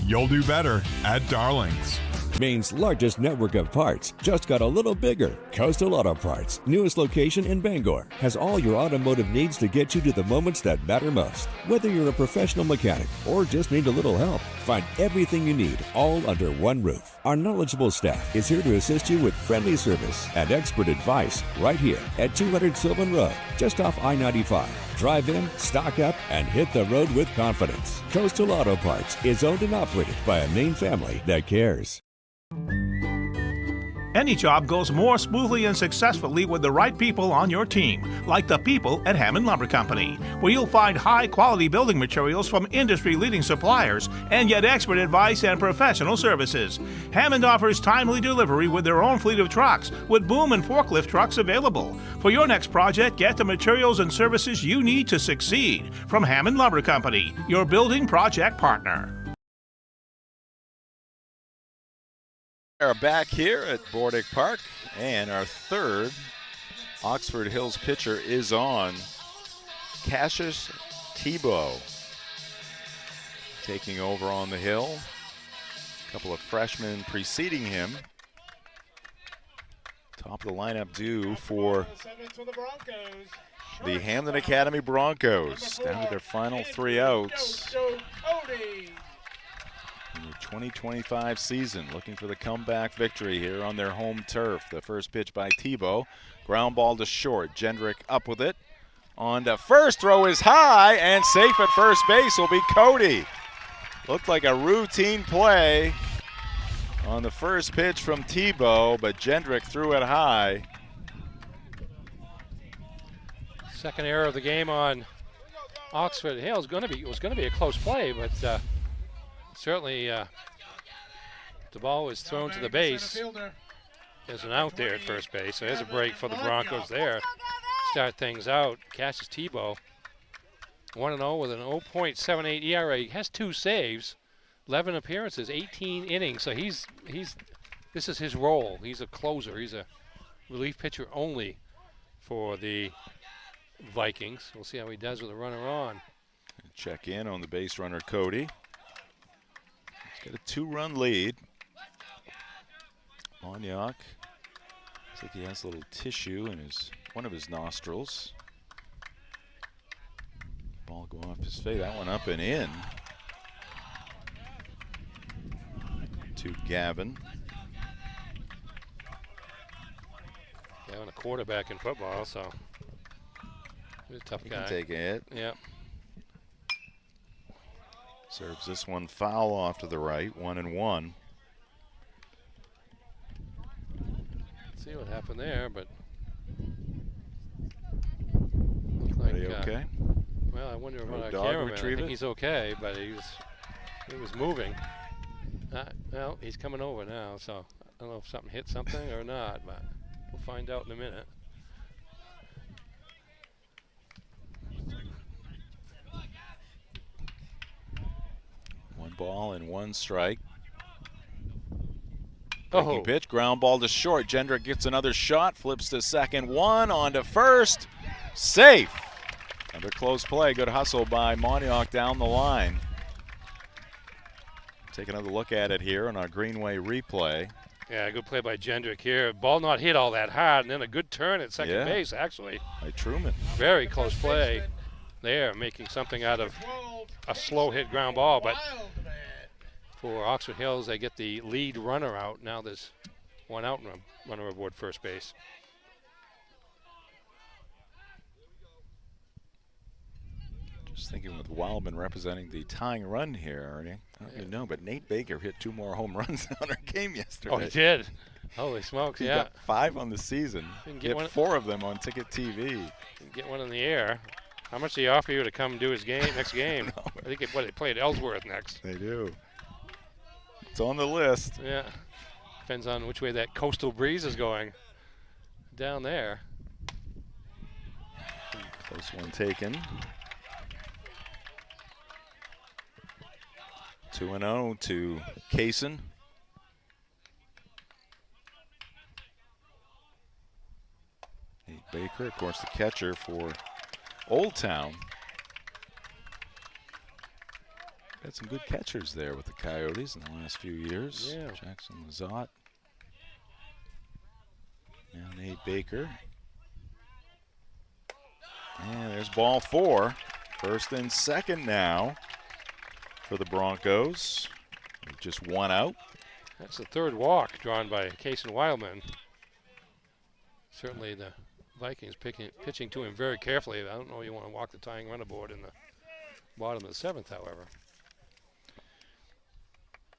Speaker 6: You'll do better at Darling's.
Speaker 9: Maine's largest network of parts just got a little bigger. Coastal Auto Parts, newest location in Bangor, has all your automotive needs to get you to the moments that matter most. Whether you're a professional mechanic or just need a little help, find everything you need all under one roof. Our knowledgeable staff is here to assist you with friendly service and expert advice right here at 200 Sylvan Road, just off I-95. Drive in, stock up, and hit the road with confidence. Coastal Auto Parts is owned and operated by a Maine family that cares.
Speaker 15: Any job goes more smoothly and successfully with the right people on your team, like the people at Hampden Lumber Company, where you'll find high-quality building materials from industry-leading suppliers and get expert advice and professional services. Hampden offers timely delivery with their own fleet of trucks, with boom and forklift trucks available. For your next project, get the materials and services you need to succeed from Hampden Lumber Company, your building project partner.
Speaker 1: We are back here at Bordick Park, and our third Oxford Hills pitcher is on. Cassius Tebow taking over on the hill. A couple of freshmen preceding him. Top of the lineup due for the Hampden Academy Broncos. Down to their final 3 outs. In the 2025 season, looking for the comeback victory here on their home turf. The first pitch by Tebow. Ground ball to short. Jendrick up with it. On to first. Throw is high, and safe at first base will be Cody. Looked like a routine play on the first pitch from Tebow, but Jendrick threw it high.
Speaker 2: Second error of the game on Oxford Hill. It was going to be a close play, but certainly the ball was thrown to the base. There's an out there at first base, so there's a break for the Broncos there. Start things out. Cassius Tebow, 1-0 with an 0.78 ERA. He has 2 saves, 11 appearances, 18 innings. So this is his role. He's a closer. He's a relief pitcher only for the Vikings. We'll see how he does with a runner on.
Speaker 1: Check in on the base runner, Cody. He's got a 2-run lead. Monyak, looks like he has a little tissue in one of his nostrils. Ball going off his face. That one up and in. To Gavin.
Speaker 2: Gavin, a quarterback in football, so he's a tough guy.
Speaker 1: He can take a hit.
Speaker 2: Yeah.
Speaker 1: Serves this one foul off to the right, 1-1.
Speaker 2: See what happened there, but
Speaker 1: looked like okay.
Speaker 2: Well, I wonder about our cameraman. I think he's okay, but he was moving. Well, he's coming over now, so I don't know if something hit something or not, but we'll find out in a minute.
Speaker 1: One ball and 1 strike. Breaking pitch, ground ball to short. Jendrick gets another shot, flips to second, 1 on to first. Safe. Under close play, good hustle by Monyak down the line. Take another look at it here on our Greenway replay.
Speaker 2: Yeah, good play by Jendrick here. Ball not hit all that hard, and then a good turn at second base, actually.
Speaker 1: By Truman.
Speaker 2: Very close play there, making something out of a slow hit ground ball, but for Oxford Hills, they get the lead runner out. Now there's 1 out and runner aboard first base.
Speaker 1: Just thinking with Wildman representing the tying run here, Arnie. I don't even know, but Nate Baker hit 2 more home runs on our game yesterday.
Speaker 2: Oh, he did? Holy smokes,
Speaker 1: he got 5 on the season. He hit 4 of them on Ticket TV.
Speaker 2: Get one in the air. How much do they offer you to come do his game next game? I think they play at Ellsworth next.
Speaker 1: They do. It's on the list.
Speaker 2: Yeah. Depends on which way that coastal breeze is going down there.
Speaker 1: Close one taken. 2-0 to Kaysen. Nate Baker, of course, the catcher for Old Town. Had some good catchers there with the Coyotes in the last few years.
Speaker 2: Yeah.
Speaker 1: Jackson Lazat. Now Nate Baker. And there's ball 4. First and second now for the Broncos. Just 1 out.
Speaker 2: That's the third walk drawn by Kason Wildman. Certainly the Vikings pitching to him very carefully. I don't know you want to walk the tying run aboard in the bottom of the 7th, however.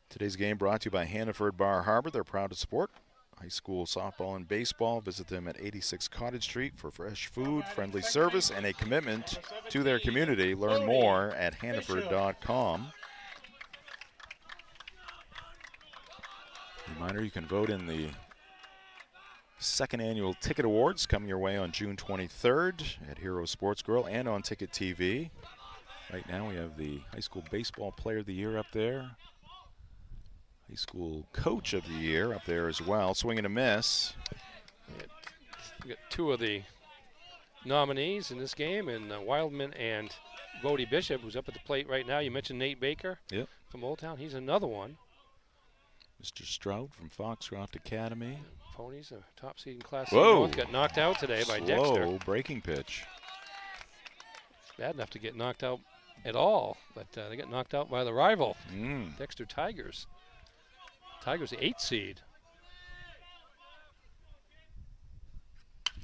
Speaker 1: Today's game brought to you by Hannaford Bar Harbor. They're proud to support high school softball and baseball. Visit them at 86 Cottage Street for fresh food, friendly service, and a commitment to their community. Learn more at hannaford.com. Reminder, you can vote in the second annual Ticket Awards coming your way on June 23rd at Hero Sports Grill and on Ticket TV. Right now we have the High School Baseball Player of the Year up there. High School Coach of the Year up there as well. Swing and a miss.
Speaker 2: We got 2 of the nominees in this game, and Wildman and Bodie Bishop, who's up at the plate right now. You mentioned Nate Baker from Old Town. He's another one.
Speaker 1: Mr. Stroud from Foxcroft Academy.
Speaker 2: Ponies, a top seed in Class
Speaker 1: Whoa.
Speaker 2: C North, got knocked out today by Dexter.
Speaker 1: Slow breaking pitch.
Speaker 2: Bad enough to get knocked out at all, but they got knocked out by the rival, Dexter Tigers. Tigers, the 8th seed.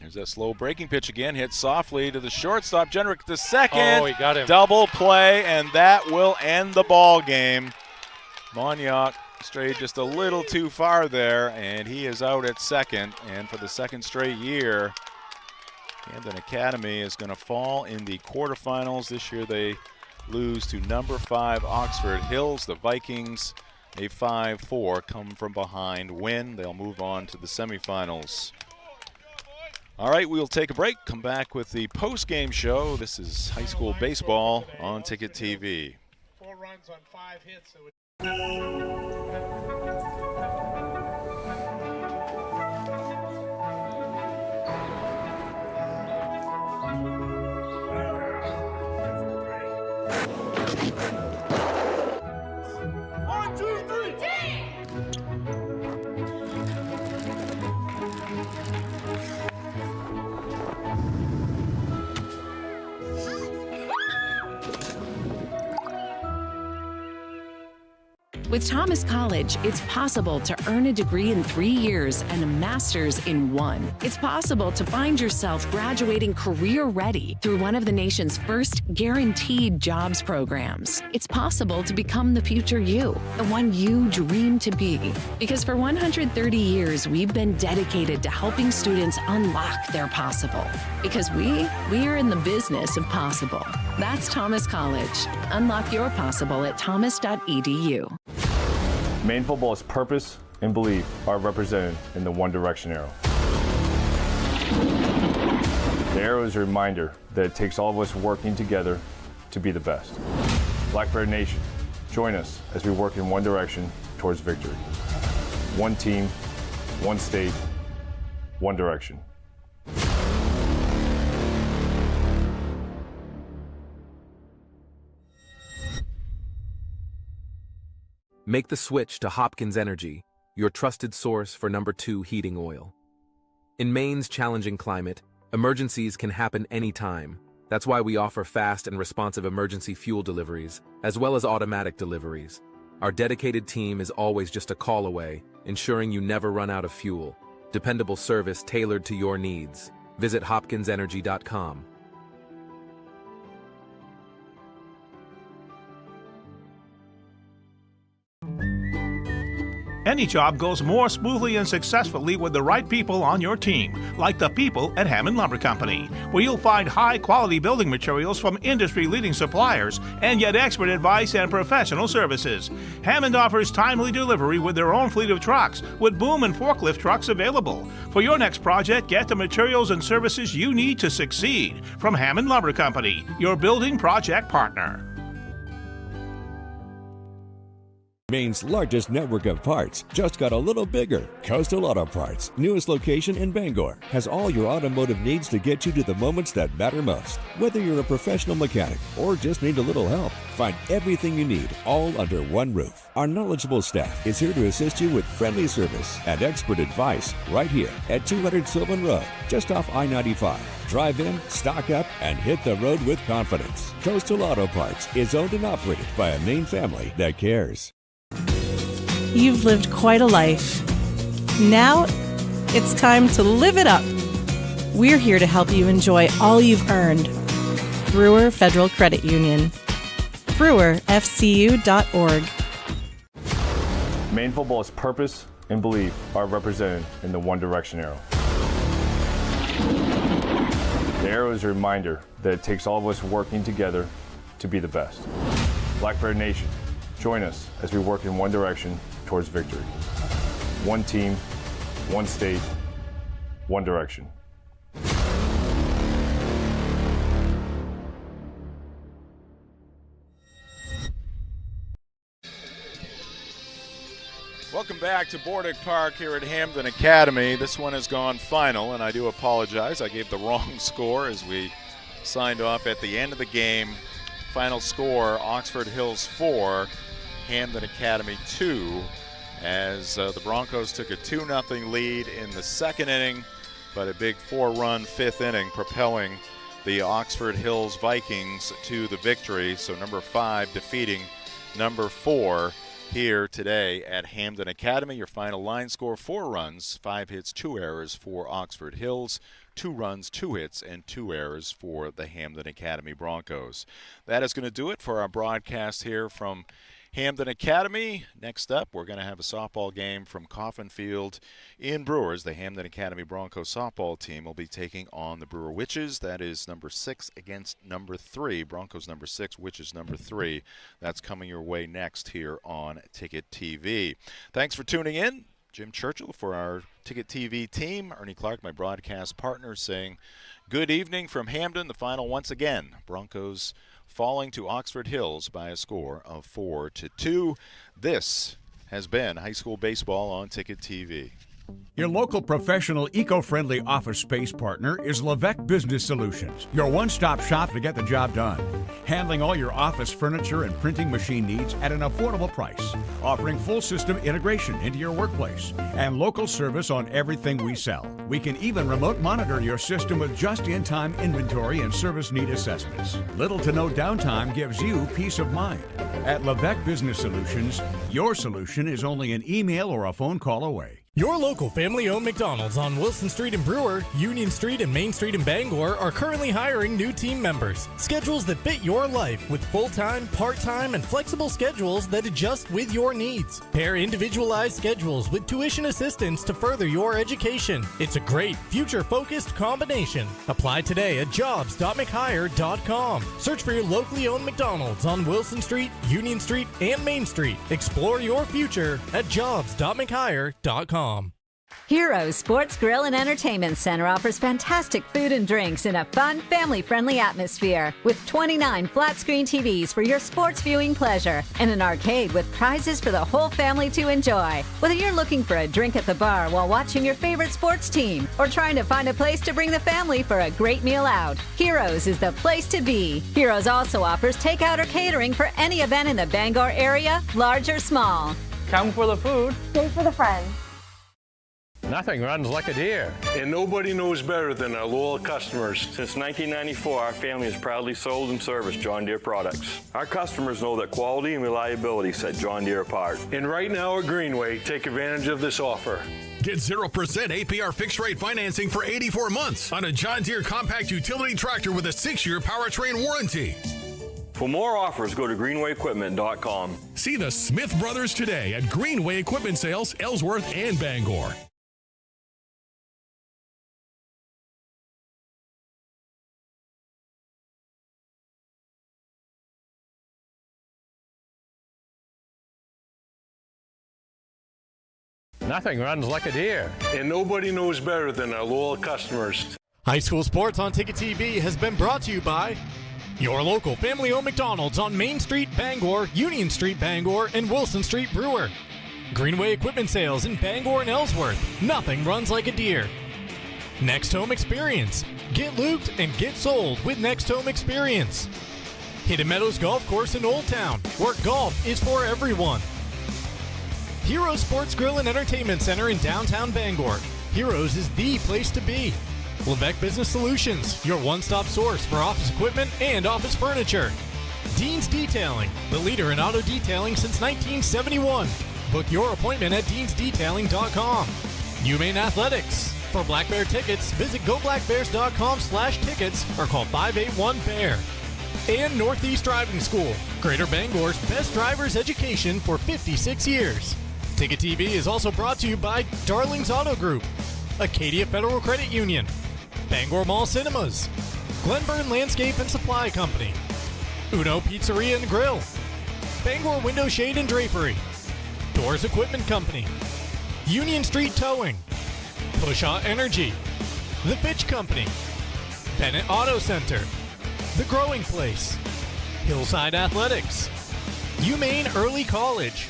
Speaker 1: There's that slow breaking pitch again, hit softly to the shortstop. Jenrick to second.
Speaker 2: Oh, he got him.
Speaker 1: Double play, and that will end the ball game. Monyac strayed just a little too far there, and he is out at second. And for the second straight year, Hampden Academy is going to fall in the quarterfinals. This year they lose to number 5 Oxford Hills. The Vikings, a 5-4 come from behind win. They'll move on to the semifinals. All right, we'll take a break, come back with the post-game show. This is high school baseball on Ticket TV.
Speaker 3: 4 runs on 5 hits.
Speaker 22: With Thomas College, it's possible to earn a degree in 3 years and a master's in 1. It's possible to find yourself graduating career ready through one of the nation's first guaranteed jobs programs. It's possible to become the future you, the one you dream to be. Because for 130 years, we've been dedicated to helping students unlock their possible. Because we are in the business of possible. That's Thomas College. Unlock your possible at thomas.edu.
Speaker 13: Maine football's purpose and belief are represented in the One Direction arrow. The arrow is a reminder that it takes all of us working together to be the best. Blackbird Nation, join us as we work in one direction towards victory. One team, one state, one direction.
Speaker 16: Make the switch to Hopkins Energy, your trusted source for number 2 heating oil. In Maine's challenging climate, emergencies can happen anytime. That's why we offer fast and responsive emergency fuel deliveries, as well as automatic deliveries. Our dedicated team is always just a call away, ensuring you never run out of fuel. Dependable service tailored to your needs. Visit hopkinsenergy.com.
Speaker 15: Any job goes more smoothly and successfully with the right people on your team, like the people at Hammond Lumber Company, where you'll find high-quality building materials from industry-leading suppliers and get expert advice and professional services. Hammond offers timely delivery with their own fleet of trucks, with boom and forklift trucks available. For your next project, get the materials and services you need to succeed from Hammond Lumber Company, your building project partner.
Speaker 9: Maine's largest network of parts just got a little bigger. Coastal Auto Parts, newest location in Bangor, has all your automotive needs to get you to the moments that matter most. Whether you're a professional mechanic or just need a little help, find everything you need all under one roof. Our knowledgeable staff is here to assist you with friendly service and expert advice right here at 200 Sylvan Road, just off I-95. Drive in, stock up, and hit the road with confidence. Coastal Auto Parts is owned and operated by a Maine family that cares.
Speaker 4: You've lived quite a life. Now, it's time to live it up. We're here to help you enjoy all you've earned. Brewer Federal Credit Union. BrewerFCU.org.
Speaker 13: Maine football's purpose and belief are represented in the One Direction arrow. The arrow is a reminder that it takes all of us working together to be the best. Blackbird Nation, join us as we work in one direction towards victory. One team, one state, one direction.
Speaker 1: Welcome back to Bordick Park here at Hampden Academy. This one has gone final, and I do apologize. I gave the wrong score as we signed off at the end of the game. Final score, Oxford Hills 4, Hampden Academy 2, as the Broncos took a 2-0 lead in the second inning, but a big 4-run fifth inning propelling the Oxford Hills Vikings to the victory. So number 5 defeating number 4 here today at Hampden Academy. Your final line score, 4 runs, 5 hits, 2 errors for Oxford Hills, 2 runs, 2 hits, and 2 errors for the Hampden Academy Broncos. That is going to do it for our broadcast here from Hampden Academy. Next up, we're going to have a softball game from Coffin Field in Brewers. The Hampden Academy Broncos softball team will be taking on the Brewer Witches. That is number 6 against number 3. Broncos number 6, Witches number 3. That's coming your way next here on Ticket TV. Thanks for tuning in. Jim Churchill for our Ticket TV team. Ernie Clark, my broadcast partner, saying good evening from Hampden. The final once again, Broncos falling to Oxford Hills by a score of 4-2. This has been high school baseball on Ticket TV.
Speaker 8: Your local professional eco-friendly office space partner is Levesque Business Solutions, your one-stop shop to get the job done. Handling all your office furniture and printing machine needs at an affordable price. Offering full system integration into your workplace and local service on everything we sell. We can even remote monitor your system with just-in-time inventory and service need assessments. Little to no downtime gives you peace of mind. At Levesque Business Solutions, your solution is only an email or a phone call away.
Speaker 14: Your local family-owned McDonald's on Wilson Street in Brewer, Union Street and Main Street in Bangor are currently hiring new team members. Schedules that fit your life with full-time, part-time, and flexible schedules that adjust with your needs. Pair individualized schedules with tuition assistance to further your education. It's a great, future-focused combination. Apply today at jobs.mchire.com. Search for your locally owned McDonald's on Wilson Street, Union Street, and Main Street. Explore your future at jobs.mchire.com.
Speaker 7: Heroes Sports Grill and Entertainment Center offers fantastic food and drinks in a fun, family-friendly atmosphere with 29 flat-screen TVs for your sports viewing pleasure and an arcade with prizes for the whole family to enjoy. Whether you're looking for a drink at the bar while watching your favorite sports team or trying to find a place to bring the family for a great meal out, Heroes is the place to be. Heroes also offers takeout or catering for any event in the Bangor area, large or small.
Speaker 5: Come for the food.
Speaker 17: Stay for the friends.
Speaker 18: Nothing runs like a deer.
Speaker 19: And nobody knows better than our loyal customers. Since 1994, our family has proudly sold and serviced John Deere products. Our customers know that quality and reliability set John Deere apart.
Speaker 18: And right now at Greenway, take advantage of this offer.
Speaker 20: Get 0% APR fixed rate financing for 84 months on a John Deere compact utility tractor with a 6-year powertrain warranty.
Speaker 19: For more offers, go to greenwayequipment.com.
Speaker 20: See the Smith Brothers today at Greenway Equipment Sales, Ellsworth and Bangor.
Speaker 18: Nothing runs like a deer.
Speaker 19: And nobody knows better than our loyal customers.
Speaker 14: High school sports on Ticket TV has been brought to you by Your local family-owned McDonald's on Main Street, Bangor, Union Street, Bangor, and Wilson Street, Brewer. Greenway Equipment Sales in Bangor and Ellsworth. Nothing runs like a deer. Next Home Experience. Get looped and get sold with Next Home Experience. Hidden Meadows Golf Course in Old Town, where golf is for everyone. Heroes Sports Grill and Entertainment Center in downtown Bangor. Heroes is the place to be. Levesque Business Solutions, your one-stop source for office equipment and office furniture. Dean's Detailing, the leader in auto detailing since 1971. Book your appointment at deansdetailing.com. UMaine Athletics. For Black Bear tickets, visit goblackbears.com/tickets or call 581-BEAR. And Northeast Driving School, Greater Bangor's best driver's education for 56 years. Ticket TV is also brought to you by Darling's Auto Group, Acadia Federal Credit Union, Bangor Mall Cinemas, Glenburn Landscape and Supply Company, Uno Pizzeria and Grill, Bangor Window Shade and Drapery, Doors Equipment Company, Union Street Towing, Pushaw Energy, The Fitch Company, Bennett Auto Center, The Growing Place, Hillside Athletics, UMaine Early College,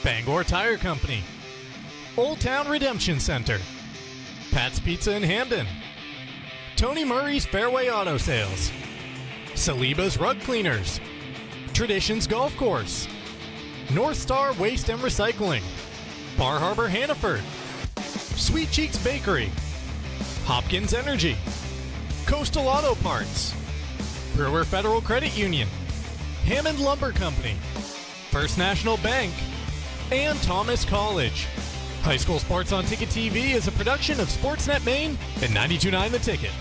Speaker 14: Bangor Tire Company, Old Town Redemption Center, Pat's Pizza in Hampden, Tony Murray's Fairway Auto Sales, Saliba's Rug Cleaners, Traditions Golf Course, North Star Waste and Recycling, Bar Harbor Hannaford, Sweet Cheeks Bakery, Hopkins Energy, Coastal Auto Parts, Brewer Federal Credit Union, Hammond Lumber Company, First National Bank, and Thomas College. High School Sports on Ticket TV is a production of Sportsnet Maine and 92.9 The Ticket.